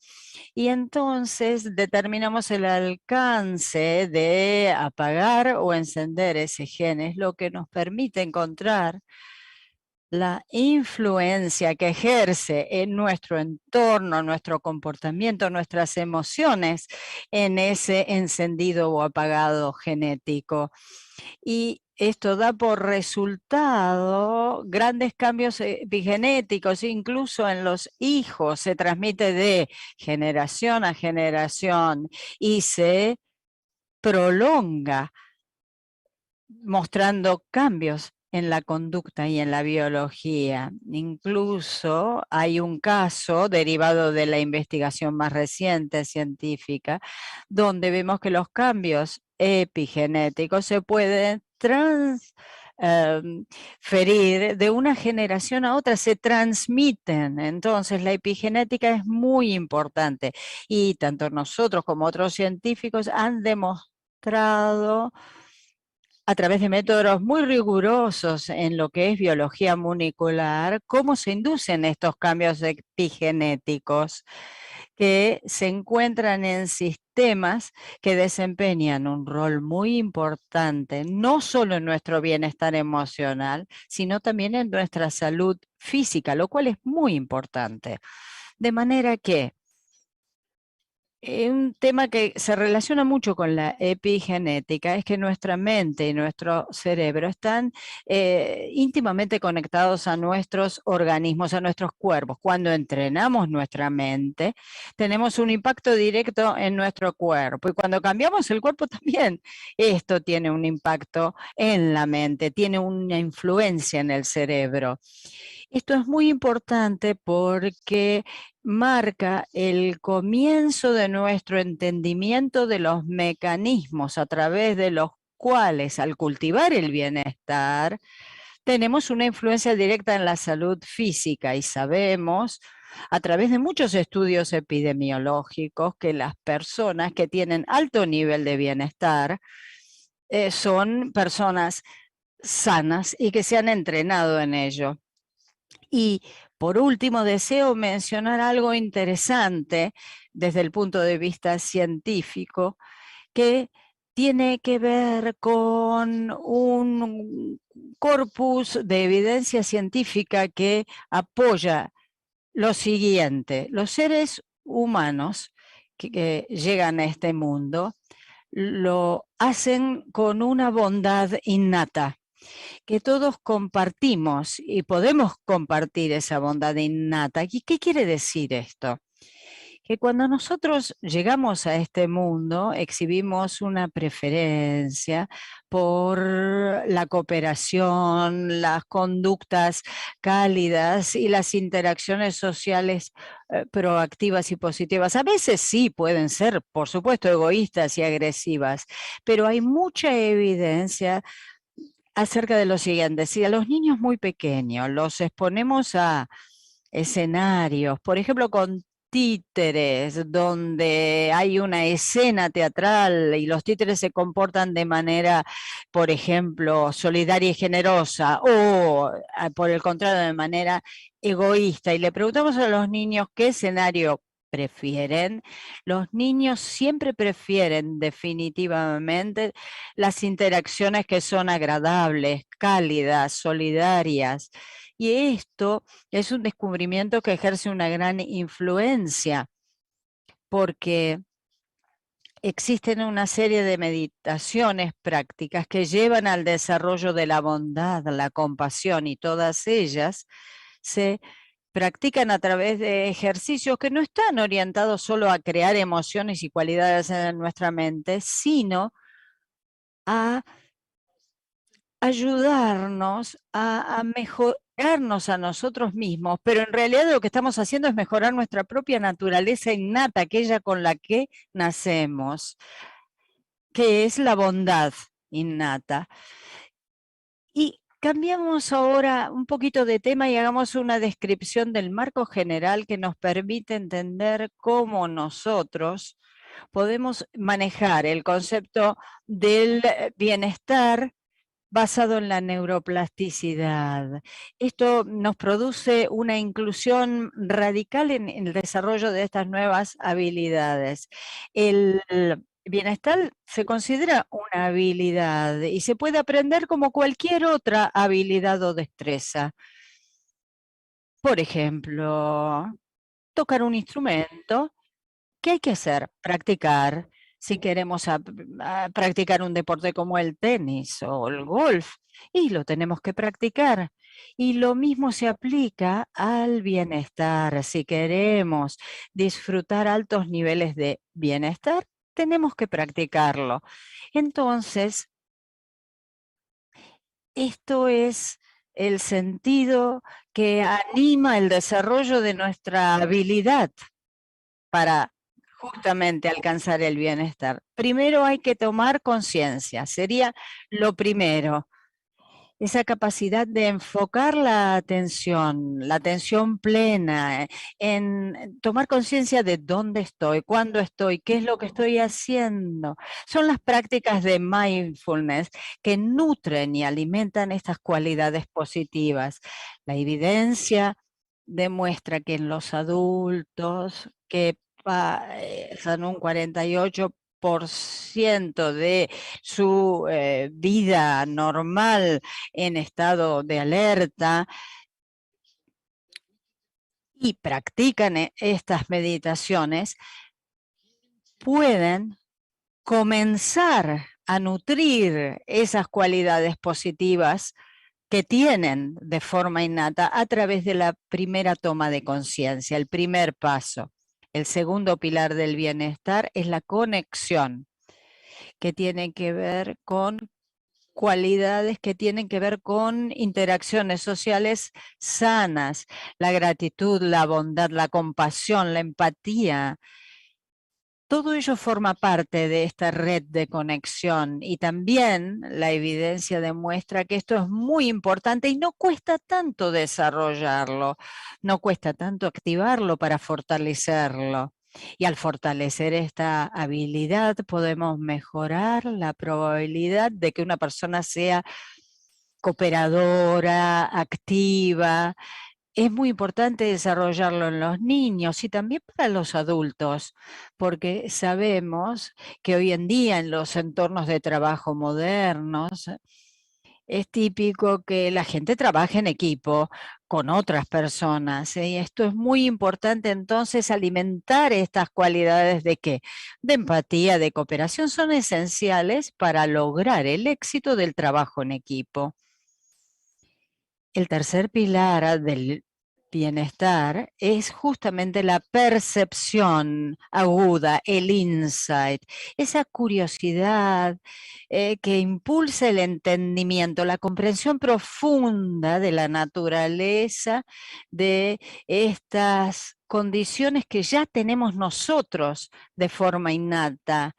Y entonces determinamos el alcance de apagar o encender ese gen. Es lo que nos permite encontrar la influencia que ejerce en nuestro entorno, nuestro comportamiento, nuestras emociones en ese encendido o apagado genético. Y esto da por resultado grandes cambios epigenéticos, incluso en los hijos, se transmite de generación a generación y se prolonga mostrando cambios en la conducta y en la biología. Incluso hay un caso derivado de la investigación más reciente científica, donde vemos que los cambios epigenéticos se pueden transferir de una generación a otra, se transmiten. Entonces la epigenética es muy importante y tanto nosotros como otros científicos han demostrado a través de métodos muy rigurosos en lo que es biología molecular, cómo se inducen estos cambios epigenéticos que se encuentran en sistemas que desempeñan un rol muy importante, no solo en nuestro bienestar emocional, sino también en nuestra salud física, lo cual es muy importante. De manera que un tema que se relaciona mucho con la epigenética es que nuestra mente y nuestro cerebro están íntimamente conectados a nuestros organismos, a nuestros cuerpos. Cuando entrenamos nuestra mente, tenemos un impacto directo en nuestro cuerpo. Y cuando cambiamos el cuerpo también, esto tiene un impacto en la mente, tiene una influencia en el cerebro. Esto es muy importante porque marca el comienzo de nuestro entendimiento de los mecanismos a través de los cuales, al cultivar el bienestar, tenemos una influencia directa en la salud física y sabemos a través de muchos estudios epidemiológicos que las personas que tienen alto nivel de bienestar son personas sanas y que se han entrenado en ello. Y por último, deseo mencionar algo interesante desde el punto de vista científico que tiene que ver con un corpus de evidencia científica que apoya lo siguiente. Los seres humanos que llegan a este mundo lo hacen con una bondad innata que todos compartimos y podemos compartir esa bondad innata. ¿Y qué quiere decir esto? Que cuando nosotros llegamos a este mundo exhibimos una preferencia por la cooperación, las conductas cálidas y las interacciones sociales proactivas y positivas. A veces sí pueden ser, por supuesto, egoístas y agresivas, pero hay mucha evidencia acerca de lo siguiente. Si a los niños muy pequeños los exponemos a escenarios, por ejemplo, con títeres, donde hay una escena teatral y los títeres se comportan de manera, por ejemplo, solidaria y generosa, o por el contrario, de manera egoísta, y le preguntamos a los niños qué escenario prefieren, los niños siempre prefieren definitivamente las interacciones que son agradables, cálidas, solidarias. Y esto es un descubrimiento que ejerce una gran influencia porque existen una serie de meditaciones prácticas que llevan al desarrollo de la bondad, la compasión, y todas ellas se practican a través de ejercicios que no están orientados solo a crear emociones y cualidades en nuestra mente, sino a ayudarnos a mejorarnos a nosotros mismos, pero en realidad lo que estamos haciendo es mejorar nuestra propia naturaleza innata, aquella con la que nacemos, que es la bondad innata. Y cambiamos ahora un poquito de tema y hagamos una descripción del marco general que nos permite entender cómo nosotros podemos manejar el concepto del bienestar basado en la neuroplasticidad. Esto nos produce una inclusión radical en el desarrollo de estas nuevas habilidades. El bienestar se considera una habilidad y se puede aprender como cualquier otra habilidad o destreza. Por ejemplo, tocar un instrumento. ¿Qué hay que hacer? Practicar. Si queremos practicar un deporte como el tenis o el golf, y lo tenemos que practicar. Y lo mismo se aplica al bienestar. Si queremos disfrutar altos niveles de bienestar, tenemos que practicarlo. Entonces, esto es el sentido que anima el desarrollo de nuestra habilidad para justamente alcanzar el bienestar. Primero hay que tomar conciencia, sería lo primero. Esa capacidad de enfocar la atención plena, en tomar conciencia de dónde estoy, cuándo estoy, qué es lo que estoy haciendo. Son las prácticas de mindfulness que nutren y alimentan estas cualidades positivas. La evidencia demuestra que en los adultos que pasan un 48% de su vida normal en estado de alerta y practican estas meditaciones, pueden comenzar a nutrir esas cualidades positivas que tienen de forma innata a través de la primera toma de conciencia, el primer paso. El segundo pilar del bienestar es la conexión, que tiene que ver con cualidades que tienen que ver con interacciones sociales sanas, la gratitud, la bondad, la compasión, la empatía. Todo ello forma parte de esta red de conexión y también la evidencia demuestra que esto es muy importante y no cuesta tanto desarrollarlo, no cuesta tanto activarlo para fortalecerlo. Y al fortalecer esta habilidad podemos mejorar la probabilidad de que una persona sea cooperadora, activa. Es muy importante desarrollarlo en los niños y también para los adultos, porque sabemos que hoy en día en los entornos de trabajo modernos es típico que la gente trabaje en equipo con otras personas. Y esto es muy importante entonces alimentar estas cualidades de qué? De empatía, de cooperación, son esenciales para lograr el éxito del trabajo en equipo. El tercer pilar del bienestar es justamente la percepción aguda, el insight, esa curiosidad que impulsa el entendimiento, la comprensión profunda de la naturaleza de estas condiciones que ya tenemos nosotros de forma innata.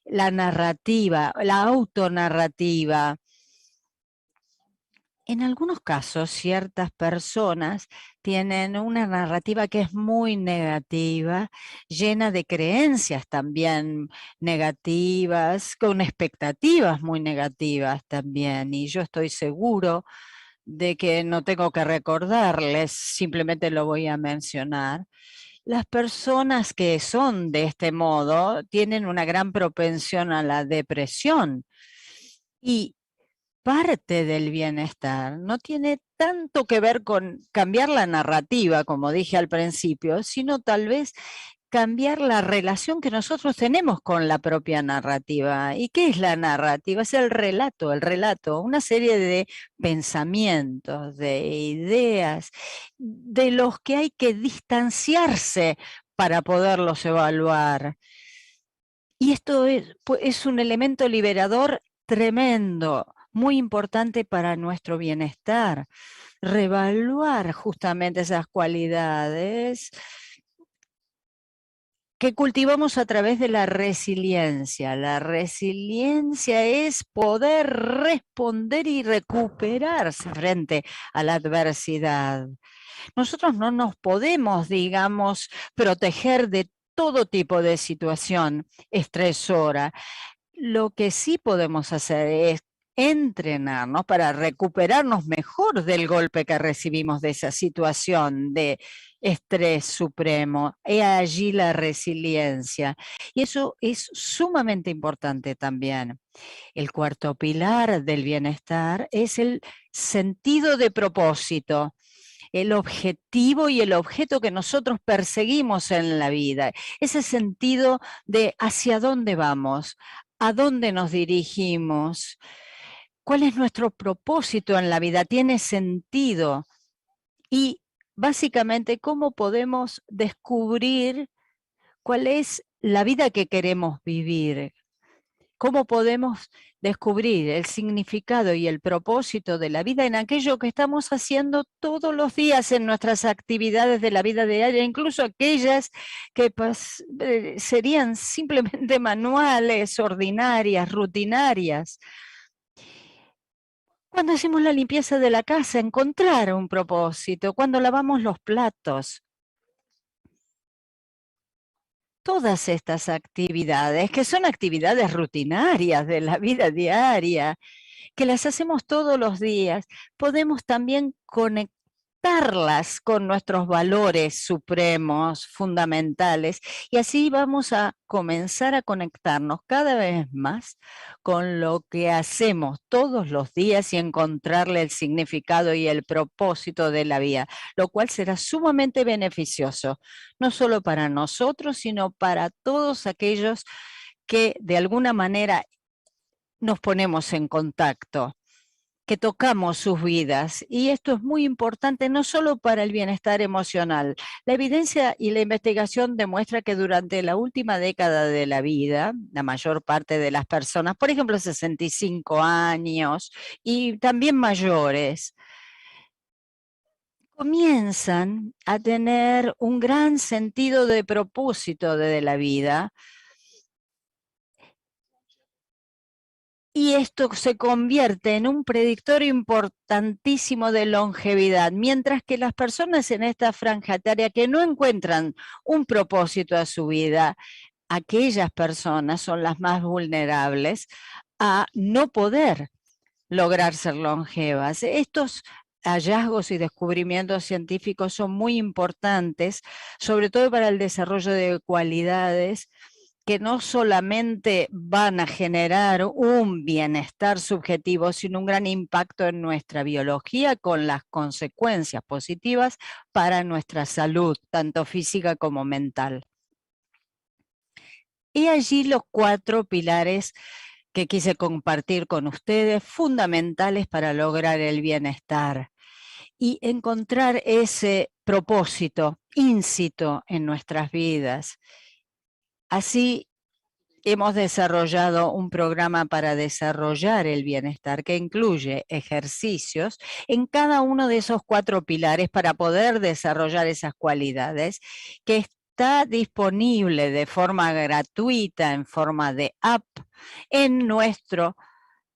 La narrativa, la autonarrativa. En algunos casos, ciertas personas tienen una narrativa que es muy negativa, llena de creencias también negativas, con expectativas muy negativas también. Y yo estoy seguro de que no tengo que recordarles, simplemente lo voy a mencionar. Las personas que son de este modo tienen una gran propensión a la depresión. Y parte del bienestar no tiene tanto que ver con cambiar la narrativa, como dije al principio, sino tal vez cambiar la relación que nosotros tenemos con la propia narrativa. ¿Y qué es la narrativa? Es el relato, una serie de pensamientos, de ideas, de los que hay que distanciarse para poderlos evaluar. Y esto es un elemento liberador tremendo, muy importante para nuestro bienestar. Revaluar justamente esas cualidades que cultivamos a través de la resiliencia. La resiliencia es poder responder y recuperarse frente a la adversidad. Nosotros no nos podemos, digamos, proteger de todo tipo de situación estresora. Lo que sí podemos hacer es entrenarnos para recuperarnos mejor del golpe que recibimos de esa situación de estrés supremo. He allí la resiliencia. Y eso es sumamente importante también. El cuarto pilar del bienestar es el sentido de propósito, el objetivo y el objeto que nosotros perseguimos en la vida, ese sentido de hacia dónde vamos, a dónde nos dirigimos, cuál es nuestro propósito en la vida, tiene sentido y básicamente cómo podemos descubrir cuál es la vida que queremos vivir. ¿Cómo podemos descubrir el significado y el propósito de la vida en aquello que estamos haciendo todos los días en nuestras actividades de la vida diaria, incluso aquellas que serían simplemente manuales, ordinarias, rutinarias? Cuando hacemos la limpieza de la casa, encontrar un propósito. Cuando lavamos los platos. Todas estas actividades, que son actividades rutinarias de la vida diaria, que las hacemos todos los días, podemos también conectarlas con nuestros valores supremos, fundamentales, y así vamos a comenzar a conectarnos cada vez más con lo que hacemos todos los días y encontrarle el significado y el propósito de la vida, lo cual será sumamente beneficioso, no solo para nosotros, sino para todos aquellos que de alguna manera nos ponemos en contacto, que tocamos sus vidas. Y esto es muy importante no solo para el bienestar emocional. La evidencia y la investigación demuestra que durante la última década de la vida, la mayor parte de las personas, por ejemplo, 65 años y también mayores, comienzan a tener un gran sentido de propósito de la vida. Y esto se convierte en un predictor importantísimo de longevidad, mientras que las personas en esta franja etaria que no encuentran un propósito a su vida, aquellas personas son las más vulnerables a no poder lograr ser longevas. Estos hallazgos y descubrimientos científicos son muy importantes, sobre todo para el desarrollo de cualidades que no solamente van a generar un bienestar subjetivo, sino un gran impacto en nuestra biología con las consecuencias positivas para nuestra salud, tanto física como mental. Y allí los 4 pilares que quise compartir con ustedes, fundamentales para lograr el bienestar y encontrar ese propósito íncito en nuestras vidas. Así hemos desarrollado un programa para desarrollar el bienestar que incluye ejercicios en cada uno de esos 4 pilares para poder desarrollar esas cualidades, que está disponible de forma gratuita en forma de app en nuestro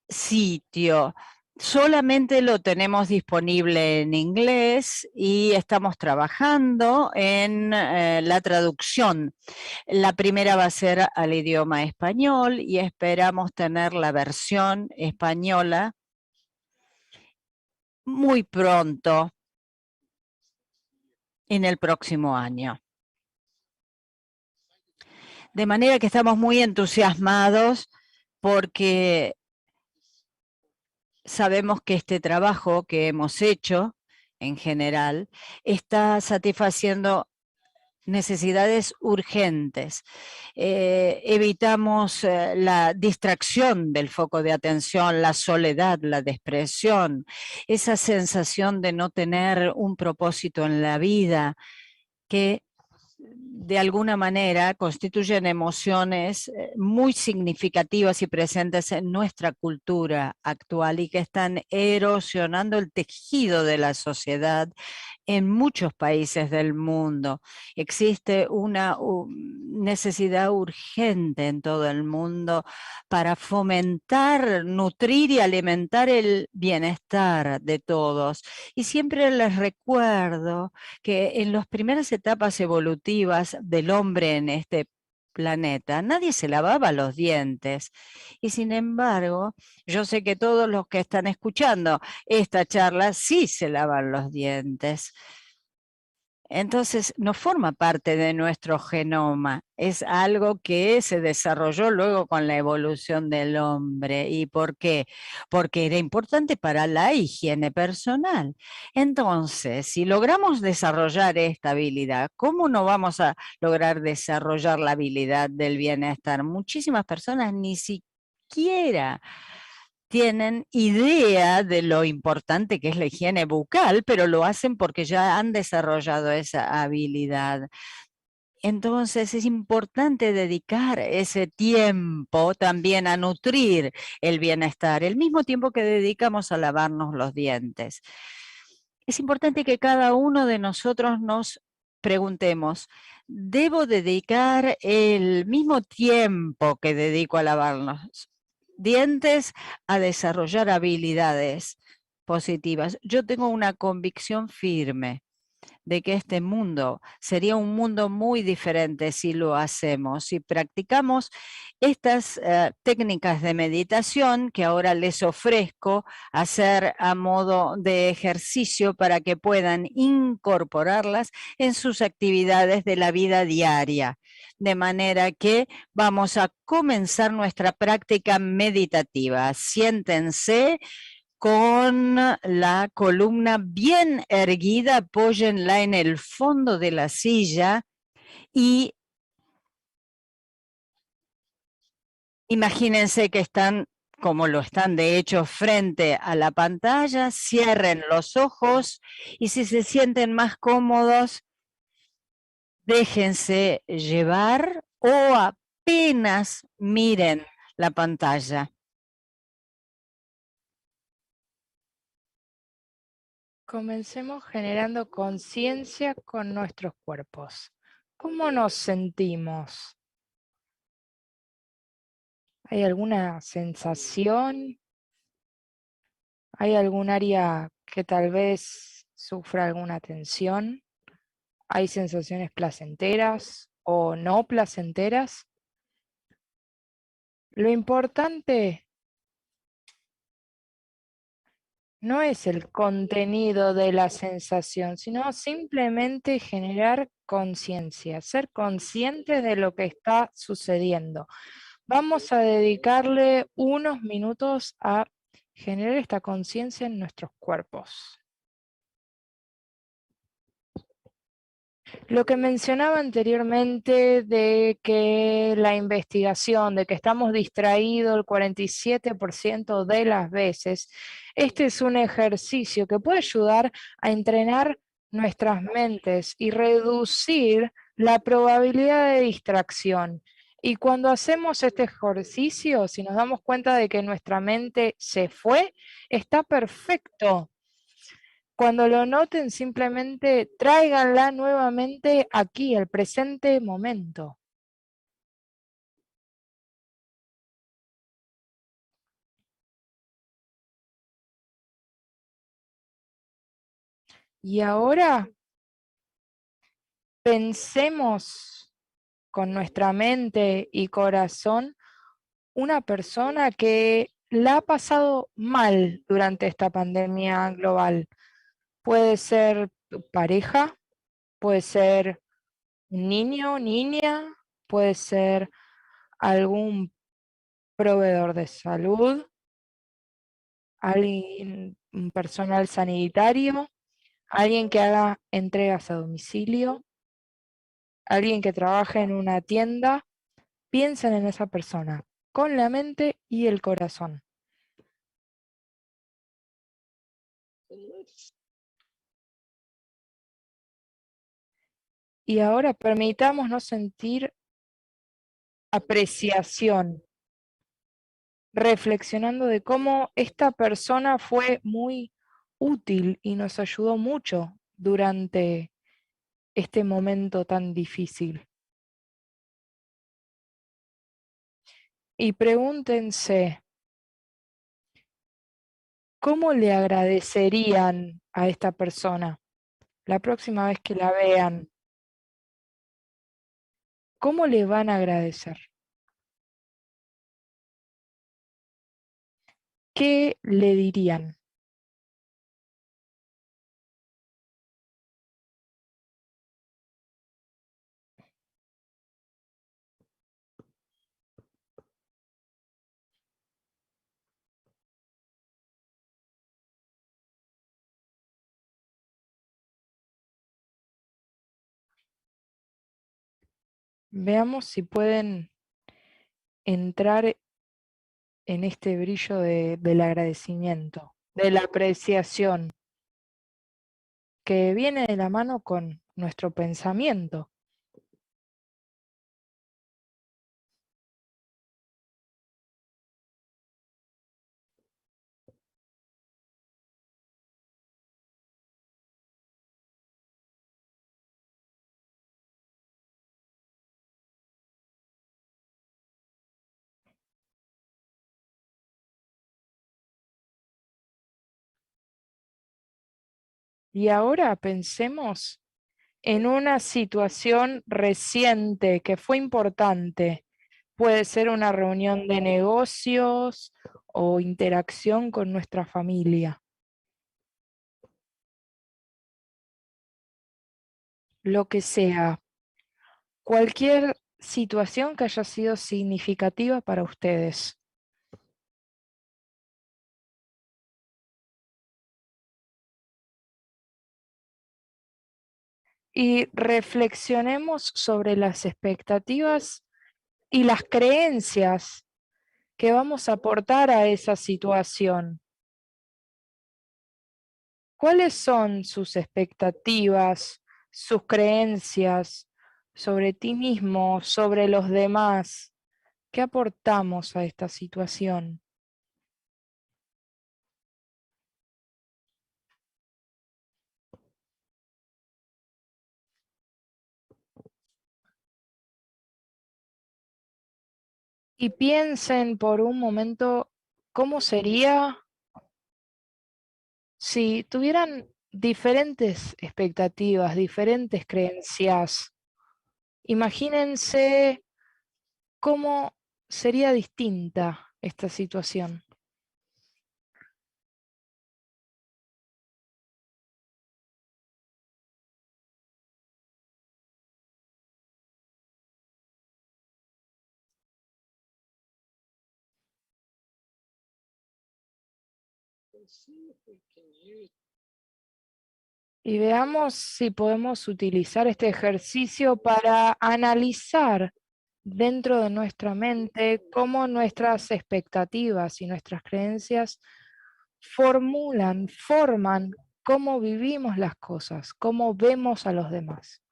sitio. Solamente lo tenemos disponible en inglés y estamos trabajando en la traducción. La primera va a ser al idioma español y esperamos tener la versión española muy pronto en el próximo año. De manera que estamos muy entusiasmados porque sabemos que este trabajo que hemos hecho en general está satisfaciendo necesidades urgentes. Evitamos la distracción del foco de atención, la soledad, la depresión, esa sensación de no tener un propósito en la vida que de alguna manera constituyen emociones muy significativas y presentes en nuestra cultura actual y que están erosionando el tejido de la sociedad en muchos países del mundo. Existe una necesidad urgente en todo el mundo para fomentar, nutrir y alimentar el bienestar de todos. Y siempre les recuerdo que en las primeras etapas evolutivas del hombre en este planeta, nadie se lavaba los dientes. Y sin embargo, yo sé que todos los que están escuchando esta charla sí se lavan los dientes. Entonces, no forma parte de nuestro genoma, es algo que se desarrolló luego con la evolución del hombre. ¿Y por qué? Porque era importante para la higiene personal. Entonces, si logramos desarrollar esta habilidad, ¿cómo no vamos a lograr desarrollar la habilidad del bienestar? Muchísimas personas ni siquiera tienen idea de lo importante que es la higiene bucal, pero lo hacen porque ya han desarrollado esa habilidad. Entonces es importante dedicar ese tiempo también a nutrir el bienestar, el mismo tiempo que dedicamos a lavarnos los dientes. Es importante que cada uno de nosotros nos preguntemos, ¿debo dedicar el mismo tiempo que dedico a lavarnos dientes a desarrollar habilidades positivas? Yo tengo una convicción firme de que este mundo sería un mundo muy diferente si lo hacemos, si practicamos estas técnicas de meditación que ahora les ofrezco hacer a modo de ejercicio para que puedan incorporarlas en sus actividades de la vida diaria. De manera que vamos a comenzar nuestra práctica meditativa. Siéntense con la columna bien erguida, apóyenla en el fondo de la silla y imagínense que están, como lo están de hecho, frente a la pantalla, cierren los ojos y si se sienten más cómodos, déjense llevar o apenas miren la pantalla. Comencemos generando conciencia con nuestros cuerpos. ¿Cómo nos sentimos? ¿Hay alguna sensación? ¿Hay algún área que tal vez sufra alguna tensión? ¿Hay sensaciones placenteras o no placenteras? Lo importante no es el contenido de la sensación, sino simplemente generar conciencia, ser consciente de lo que está sucediendo. Vamos a dedicarle unos minutos a generar esta conciencia en nuestros cuerpos. Lo que mencionaba anteriormente de que la investigación, de que estamos distraídos el 47% de las veces, este es un ejercicio que puede ayudar a entrenar nuestras mentes y reducir la probabilidad de distracción. Y cuando hacemos este ejercicio, si nos damos cuenta de que nuestra mente se fue, está perfecto. Cuando lo noten, simplemente tráiganla nuevamente aquí, al presente momento. Y ahora pensemos con nuestra mente y corazón una persona que la ha pasado mal durante esta pandemia global. Puede ser tu pareja, puede ser un niño, niña, puede ser algún proveedor de salud, alguien, un personal sanitario, alguien que haga entregas a domicilio, alguien que trabaje en una tienda. Piensen en esa persona con la mente y el corazón. Y ahora permitámonos sentir apreciación, reflexionando de cómo esta persona fue muy útil y nos ayudó mucho durante este momento tan difícil. Y pregúntense, ¿cómo le agradecerían a esta persona la próxima vez que la vean? ¿cómo le van a agradecer? ¿Qué le dirían? Veamos si pueden entrar en este brillo del agradecimiento, de la apreciación, que viene de la mano con nuestro pensamiento. Y ahora pensemos en una situación reciente que fue importante. Puede ser una reunión de negocios o interacción con nuestra familia. Lo que sea, cualquier situación que haya sido significativa para ustedes. Y reflexionemos sobre las expectativas y las creencias que vamos a aportar a esa situación. ¿Cuáles son sus expectativas, sus creencias sobre ti mismo, sobre los demás? ¿Qué aportamos a esta situación? Y piensen por un momento cómo sería si tuvieran diferentes expectativas, diferentes creencias. Imagínense cómo sería distinta esta situación. Y veamos si podemos utilizar este ejercicio para analizar dentro de nuestra mente cómo nuestras expectativas y nuestras creencias forman cómo vivimos las cosas, cómo vemos a los demás.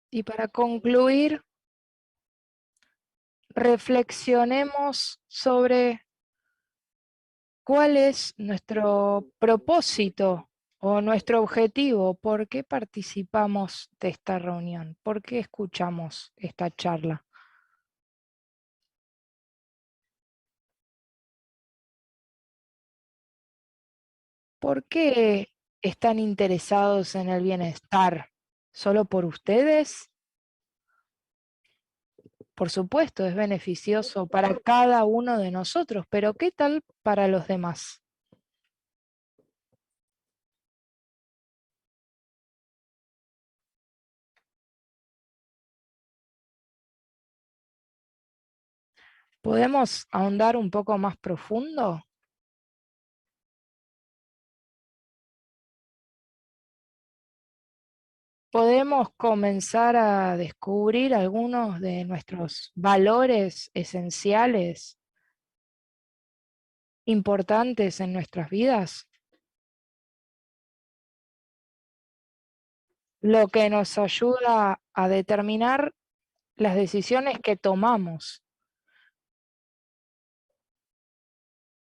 Y para concluir, reflexionemos sobre cuál es nuestro propósito o nuestro objetivo, por qué participamos de esta reunión, por qué escuchamos esta charla. ¿Por qué están interesados en el bienestar? ¿Solo por ustedes? Por supuesto, es beneficioso para cada uno de nosotros, pero ¿qué tal para los demás? ¿Podemos ahondar un poco más profundo? Podemos comenzar a descubrir algunos de nuestros valores esenciales, importantes en nuestras vidas, lo que nos ayuda a determinar las decisiones que tomamos.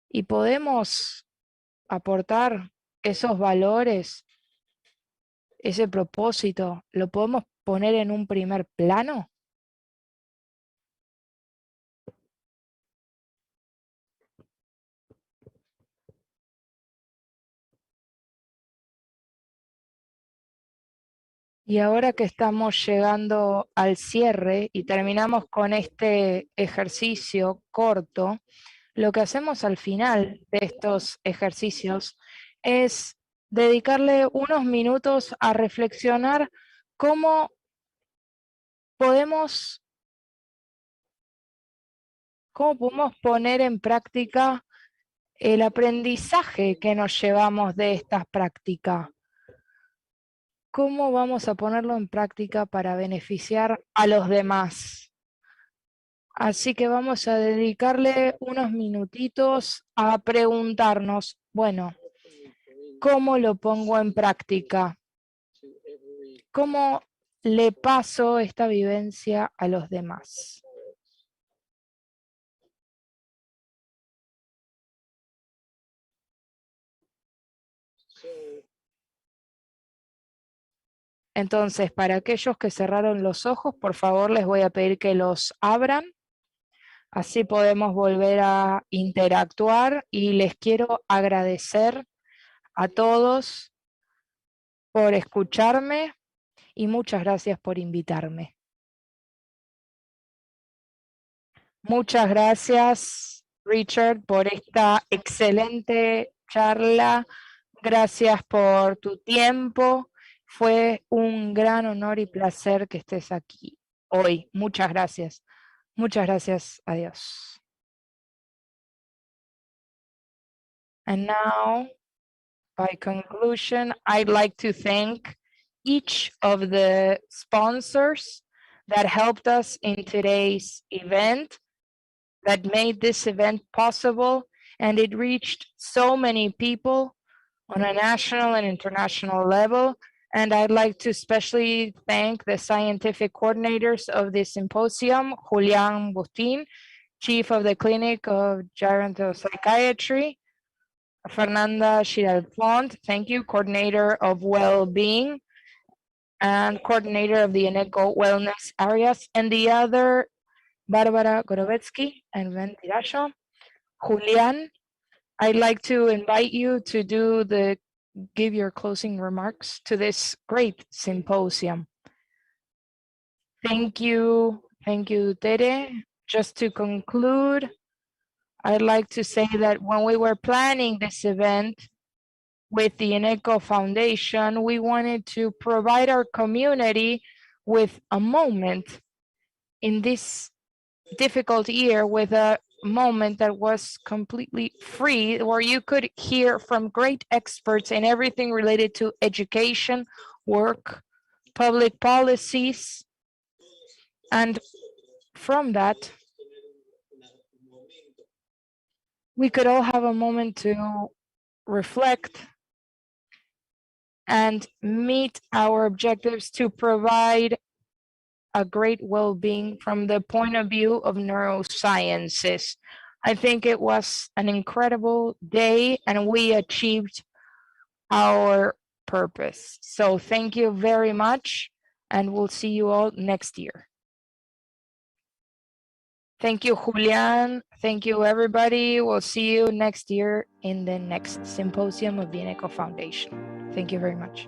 Y podemos aportar esos valores, ese propósito, lo podemos poner en un primer plano? Y ahora que estamos llegando al cierre y terminamos con este ejercicio corto, lo que hacemos al final de estos ejercicios es dedicarle unos minutos a reflexionar cómo podemos poner en práctica el aprendizaje que nos llevamos de estas prácticas. ¿Cómo vamos a ponerlo en práctica para beneficiar a los demás? Así que vamos a dedicarle unos minutitos a preguntarnos, bueno, ¿cómo lo pongo en práctica? ¿Cómo le paso esta vivencia a los demás? Entonces, para aquellos que cerraron los ojos, por favor les voy a pedir que los abran. Así podemos volver a interactuar y les quiero agradecer a todos por escucharme y muchas gracias por invitarme. Muchas gracias, Richard, por esta excelente charla. Gracias por tu tiempo. Fue un gran honor y placer que estés aquí hoy. Muchas gracias. Muchas gracias. Adiós. And now, by conclusion, I'd like to thank each of the sponsors that helped us in today's event, that made this event possible, and it reached so many people on a national and international level. And I'd like to especially thank the scientific coordinators of this symposium, Julián Bustín, Chief of the Clinic of Gerontopsychiatry, Fernanda Giralfont, thank you, Coordinator of Well-Being, and Coordinator of the INECO Wellness Areas, and the other, Barbara Gorovetsky and Ben Tirasho. Julián, I'd like to invite you to give your closing remarks to this great symposium. Thank you, Tere. Just to conclude, I'd like to say that when we were planning this event with the INECO Foundation, we wanted to provide our community with a moment in this difficult year, with a moment that was completely free, where you could hear from great experts in everything related to education, work, public policies, and from that, we could all have a moment to reflect and meet our objectives to provide a great well-being from the point of view of neurosciences. I think it was an incredible day and we achieved our purpose. So thank you very much and we'll see you all next year. Thank you, Julián. Thank you, everybody. We'll see you next year in the next symposium of the INECO Foundation. Thank you very much.